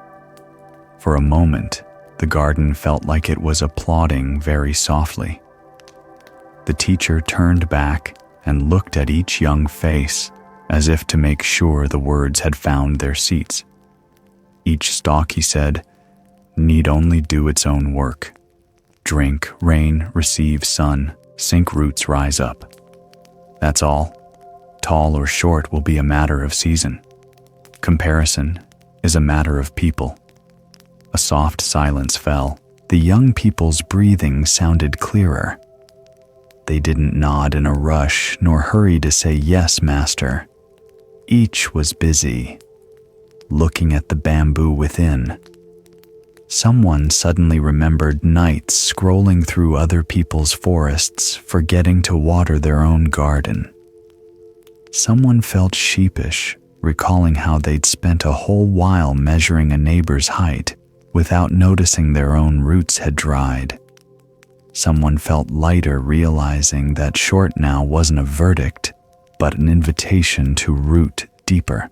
For a moment, the garden felt like it was applauding very softly. The teacher turned back and looked at each young face, as if to make sure the words had found their seats. Each stalk, he said, need only do its own work. Drink, rain, receive sun, sink roots, rise up. That's all. Tall or short will be a matter of season. Comparison is a matter of people. A soft silence fell. The young people's breathing sounded clearer. They didn't nod in a rush, nor hurry to say, "Yes, master." Each was busy, looking at the bamboo within. Someone suddenly remembered nights scrolling through other people's forests, forgetting to water their own garden. Someone felt sheepish, recalling how they'd spent a whole while measuring a neighbor's height without noticing their own roots had dried. Someone felt lighter, realizing that short now wasn't a verdict, but an invitation to root deeper.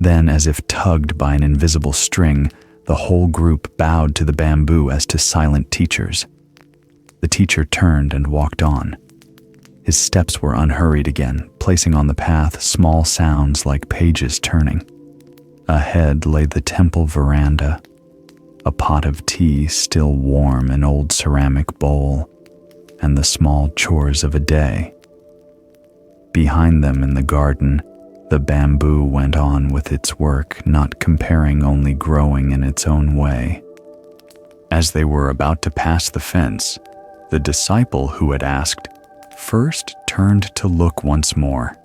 Then, as if tugged by an invisible string, the whole group bowed to the bamboo as to silent teachers. The teacher turned and walked on. His steps were unhurried again, placing on the path small sounds like pages turning. Ahead lay the temple veranda, a pot of tea still warm, an old ceramic bowl, and the small chores of a day. Behind them in the garden, the bamboo went on with its work, not comparing, only growing in its own way. As they were about to pass the fence, the disciple who had asked first turned to look once more.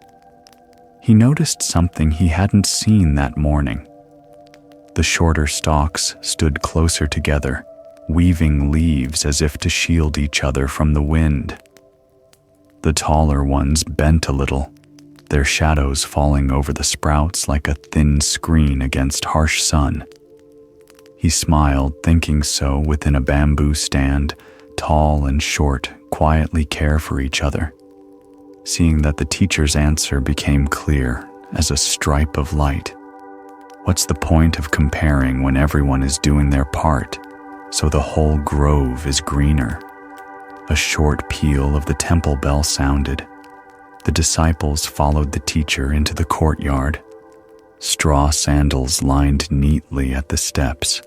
He noticed something he hadn't seen that morning. The shorter stalks stood closer together, weaving leaves as if to shield each other from the wind. The taller ones bent a little, their shadows falling over the sprouts like a thin screen against harsh sun. He smiled, thinking so within a bamboo stand, tall and short, quietly care for each other. Seeing that the teacher's answer became clear as a stripe of light. What's the point of comparing when everyone is doing their part, so the whole grove is greener? A short peal of the temple bell sounded. The disciples followed the teacher into the courtyard. Straw sandals lined neatly at the steps.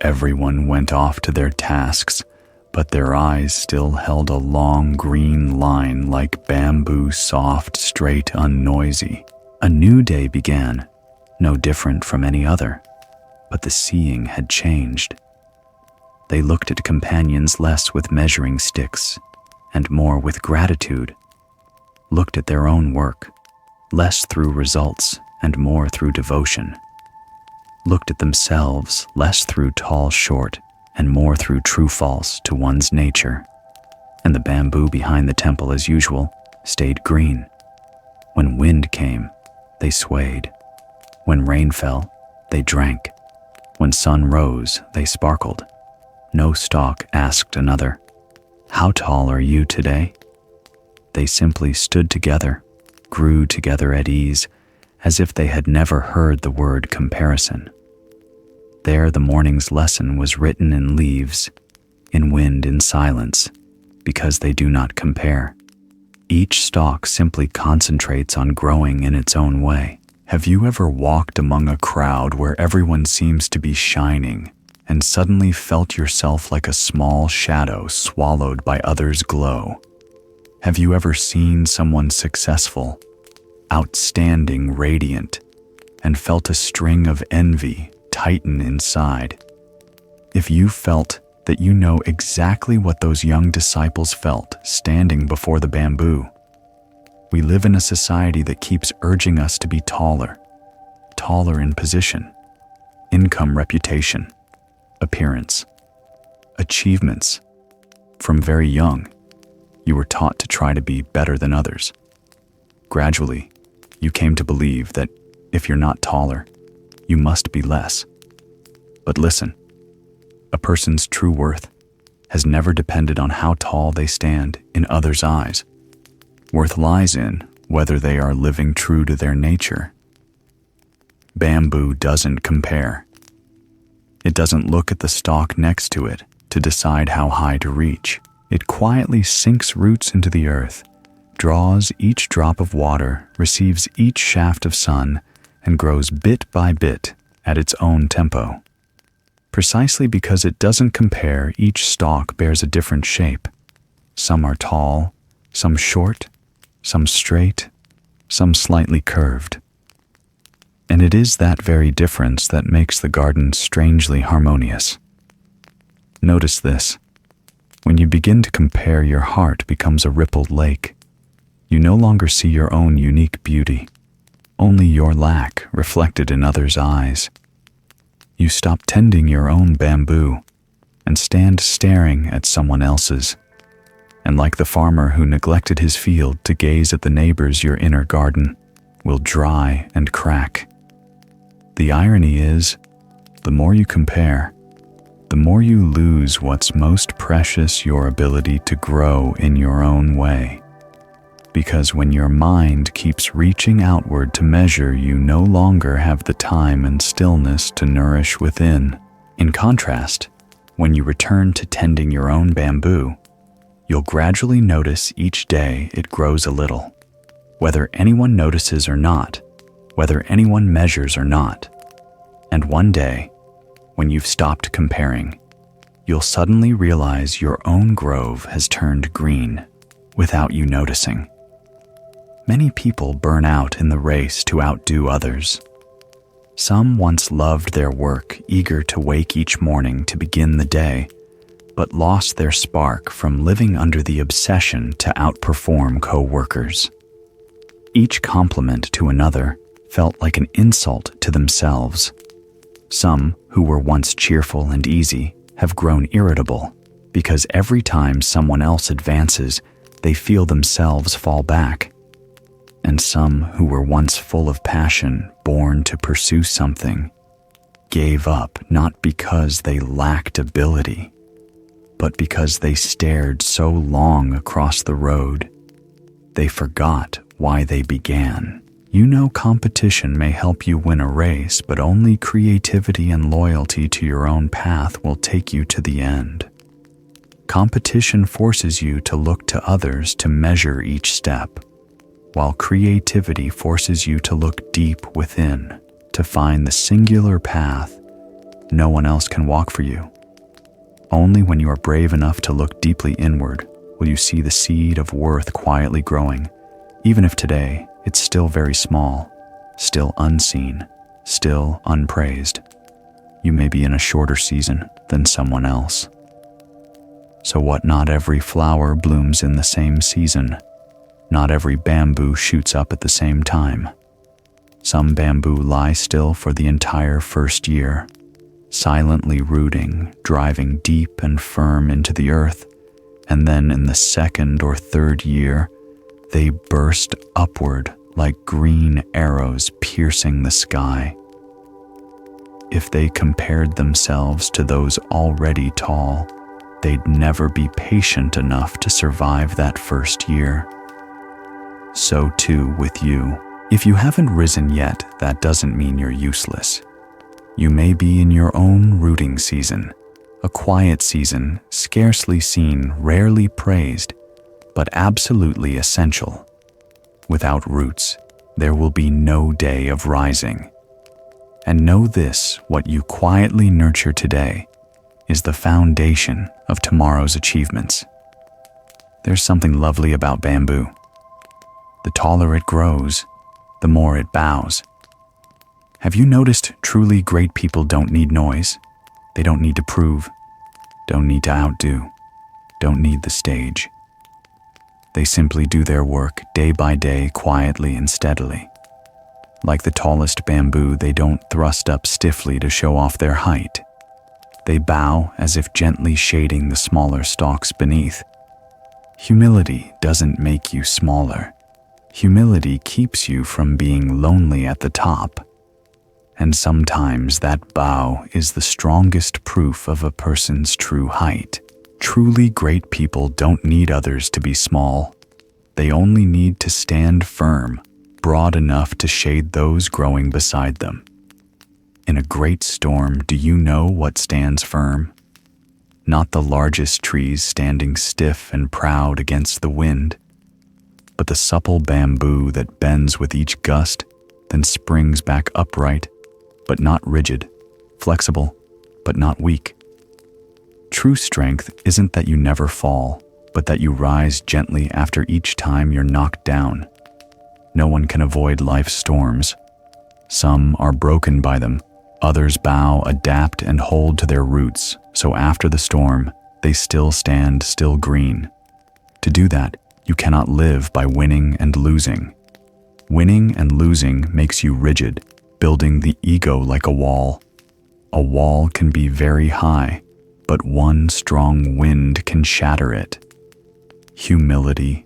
Everyone went off to their tasks, but their eyes still held a long green line like bamboo, soft, straight, unnoisy. A new day began, no different from any other, but the seeing had changed. They looked at companions less with measuring sticks and more with gratitude, looked at their own work, less through results and more through devotion, looked at themselves less through tall, short, and more through true false to one's nature. And the bamboo behind the temple, as usual, stayed green. When wind came, they swayed. When rain fell, they drank. When sun rose, they sparkled. No stalk asked another, "How tall are you today?" They simply stood together, grew together at ease, as if they had never heard the word comparison. There the morning's lesson was written in leaves, in wind, in silence, because they do not compare. Each stalk simply concentrates on growing in its own way. Have you ever walked among a crowd where everyone seems to be shining and suddenly felt yourself like a small shadow swallowed by others' glow? Have you ever seen someone successful, outstanding, radiant, and felt a string of envy tighten inside? If you felt that, you know exactly what those young disciples felt standing before the bamboo. We live in a society that keeps urging us to be taller in position, income, reputation, appearance, achievements. From very young, you were taught to try to be better than others. Gradually, you came to believe that if you're not taller, you must be less. But listen, a person's true worth has never depended on how tall they stand in others' eyes. Worth lies in whether they are living true to their nature. Bamboo doesn't compare. It doesn't look at the stalk next to it to decide how high to reach. It quietly sinks roots into the earth, draws each drop of water, receives each shaft of sun, and grows bit by bit at its own tempo. Precisely because it doesn't compare, each stalk bears a different shape. Some are tall, some short, some straight, some slightly curved. And it is that very difference that makes the garden strangely harmonious. Notice this. When you begin to compare, your heart becomes a rippled lake. You no longer see your own unique beauty, only your lack reflected in others' eyes. You stop tending your own bamboo and stand staring at someone else's. And like the farmer who neglected his field to gaze at the neighbor's, your inner garden will dry and crack. The irony is, the more you compare, the more you lose what's most precious, your ability to grow in your own way. Because when your mind keeps reaching outward to measure, you no longer have the time and stillness to nourish within. In contrast, when you return to tending your own bamboo, you'll gradually notice each day it grows a little. Whether anyone notices or not, whether anyone measures or not. And one day, when you've stopped comparing, you'll suddenly realize your own grove has turned green without you noticing. Many people burn out in the race to outdo others. Some once loved their work, eager to wake each morning to begin the day, but lost their spark from living under the obsession to outperform co-workers. Each compliment to another felt like an insult to themselves. Some who were once cheerful and easy have grown irritable because every time someone else advances, they feel themselves fall back. And some who were once full of passion, born to pursue something, gave up not because they lacked ability, but because they stared so long across the road, they forgot why they began. You know, competition may help you win a race, but only creativity and loyalty to your own path will take you to the end. Competition forces you to look to others to measure each step, while creativity forces you to look deep within to find the singular path no one else can walk for you. Only when you are brave enough to look deeply inward will you see the seed of worth quietly growing, even if today it's still very small, still unseen, still unpraised. You may be in a shorter season than someone else. So what? Not every flower blooms in the same season. Not every bamboo shoots up at the same time. Some bamboo lie still for the entire first year, silently rooting, driving deep and firm into the earth, and then in the second or third year, they burst upward like green arrows piercing the sky. If they compared themselves to those already tall, they'd never be patient enough to survive that first year. So too with you. If you haven't risen yet, that doesn't mean you're useless. You may be in your own rooting season, a quiet season, scarcely seen, rarely praised, but absolutely essential. Without roots, there will be no day of rising. And know this, what you quietly nurture today is the foundation of tomorrow's achievements. There's something lovely about bamboo. The taller it grows, the more it bows. Have you noticed truly great people don't need noise? They don't need to prove, don't need to outdo, don't need the stage. They simply do their work day by day, quietly and steadily. Like the tallest bamboo, they don't thrust up stiffly to show off their height. They bow as if gently shading the smaller stalks beneath. Humility doesn't make you smaller. Humility keeps you from being lonely at the top. And sometimes that bow is the strongest proof of a person's true height. Truly great people don't need others to be small. They only need to stand firm, broad enough to shade those growing beside them. In a great storm, do you know what stands firm? Not the largest trees standing stiff and proud against the wind, but the supple bamboo that bends with each gust, then springs back upright, but not rigid, flexible, but not weak. True strength isn't that you never fall, but that you rise gently after each time you're knocked down. No one can avoid life's storms. Some are broken by them, others bow, adapt, and hold to their roots, so after the storm, they still stand, still green. To do that, you cannot live by winning and losing. Winning and losing makes you rigid, building the ego like a wall. A wall can be very high, but one strong wind can shatter it. Humility,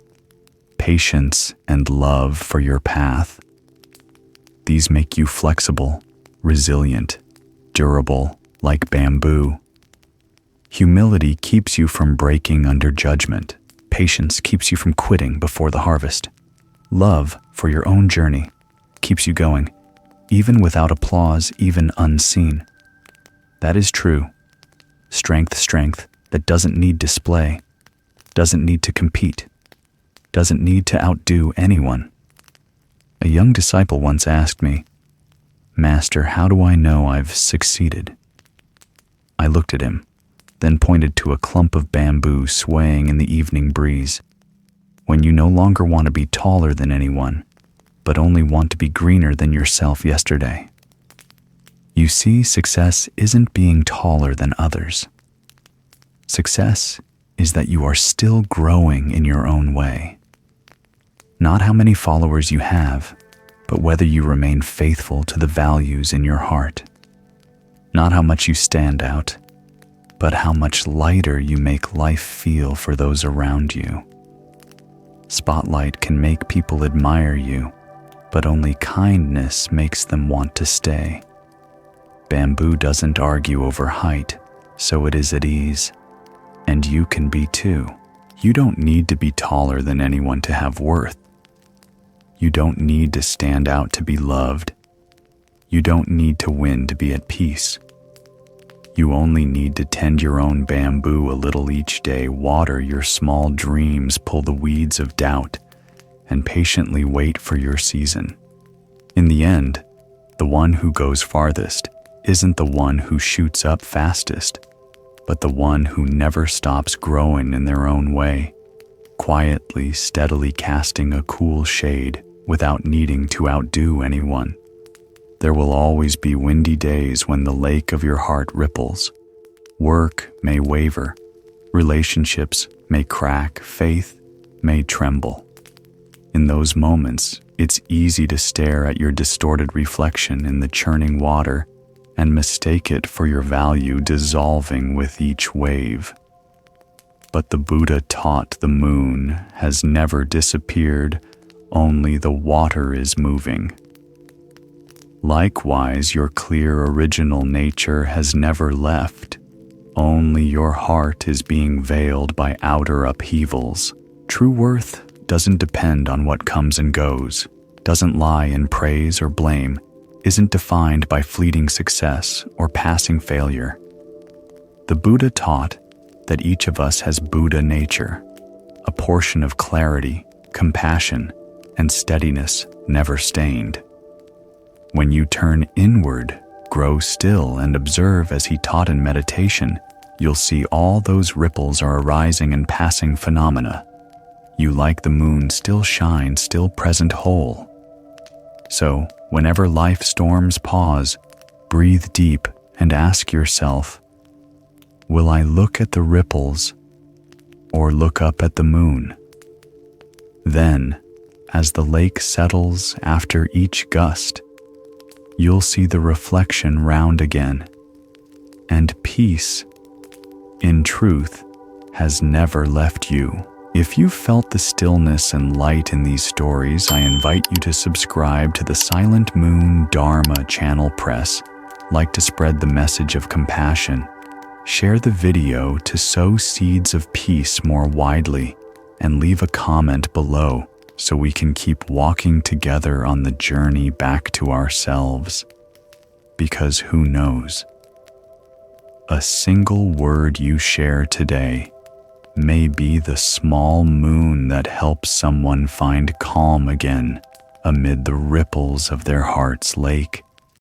patience, and love for your path. These make you flexible, resilient, durable, like bamboo. Humility keeps you from breaking under judgment. Patience keeps you from quitting before the harvest. Love for your own journey keeps you going, even without applause, even unseen. That is true. Strength that doesn't need display, doesn't need to compete, doesn't need to outdo anyone. A young disciple once asked me, "Master, how do I know I've succeeded?" I looked at him, then pointed to a clump of bamboo swaying in the evening breeze. When you no longer want to be taller than anyone, but only want to be greener than yourself yesterday. You see, success isn't being taller than others. Success is that you are still growing in your own way. Not how many followers you have, but whether you remain faithful to the values in your heart. Not how much you stand out, but how much lighter you make life feel for those around you. Spotlight can make people admire you, but only kindness makes them want to stay. Bamboo doesn't argue over height, so it is at ease. And you can be too. You don't need to be taller than anyone to have worth. You don't need to stand out to be loved. You don't need to win to be at peace. You only need to tend your own bamboo a little each day, water your small dreams, pull the weeds of doubt, and patiently wait for your season. In the end, the one who goes farthest isn't the one who shoots up fastest, but the one who never stops growing in their own way, quietly, steadily casting a cool shade without needing to outdo anyone. There will always be windy days when the lake of your heart ripples. Work may waver, relationships may crack, faith may tremble. In those moments, it's easy to stare at your distorted reflection in the churning water and mistake it for your value dissolving with each wave. But the Buddha taught the moon has never disappeared, only the water is moving. Likewise, your clear original nature has never left. Only your heart is being veiled by outer upheavals. True worth doesn't depend on what comes and goes, doesn't lie in praise or blame, isn't defined by fleeting success or passing failure. The Buddha taught that each of us has Buddha nature, a portion of clarity, compassion, and steadiness never stained. When you turn inward, grow still, and observe as he taught in meditation, you'll see all those ripples are arising and passing phenomena. You, like the moon, still shine, still present whole. So, whenever life storms, pause, breathe deep, and ask yourself, will I look at the ripples or look up at the moon? Then, as the lake settles after each gust, you'll see the reflection round again, and peace, in truth, has never left you. If you felt the stillness and light in these stories, I invite you to subscribe to the Silent Moon Dharma channel. Press like to spread the message of compassion. Share the video to sow seeds of peace more widely, and leave a comment below so we can keep walking together on the journey back to ourselves. Because who knows? A single word you share today may be the small moon that helps someone find calm again amid the ripples of their heart's lake.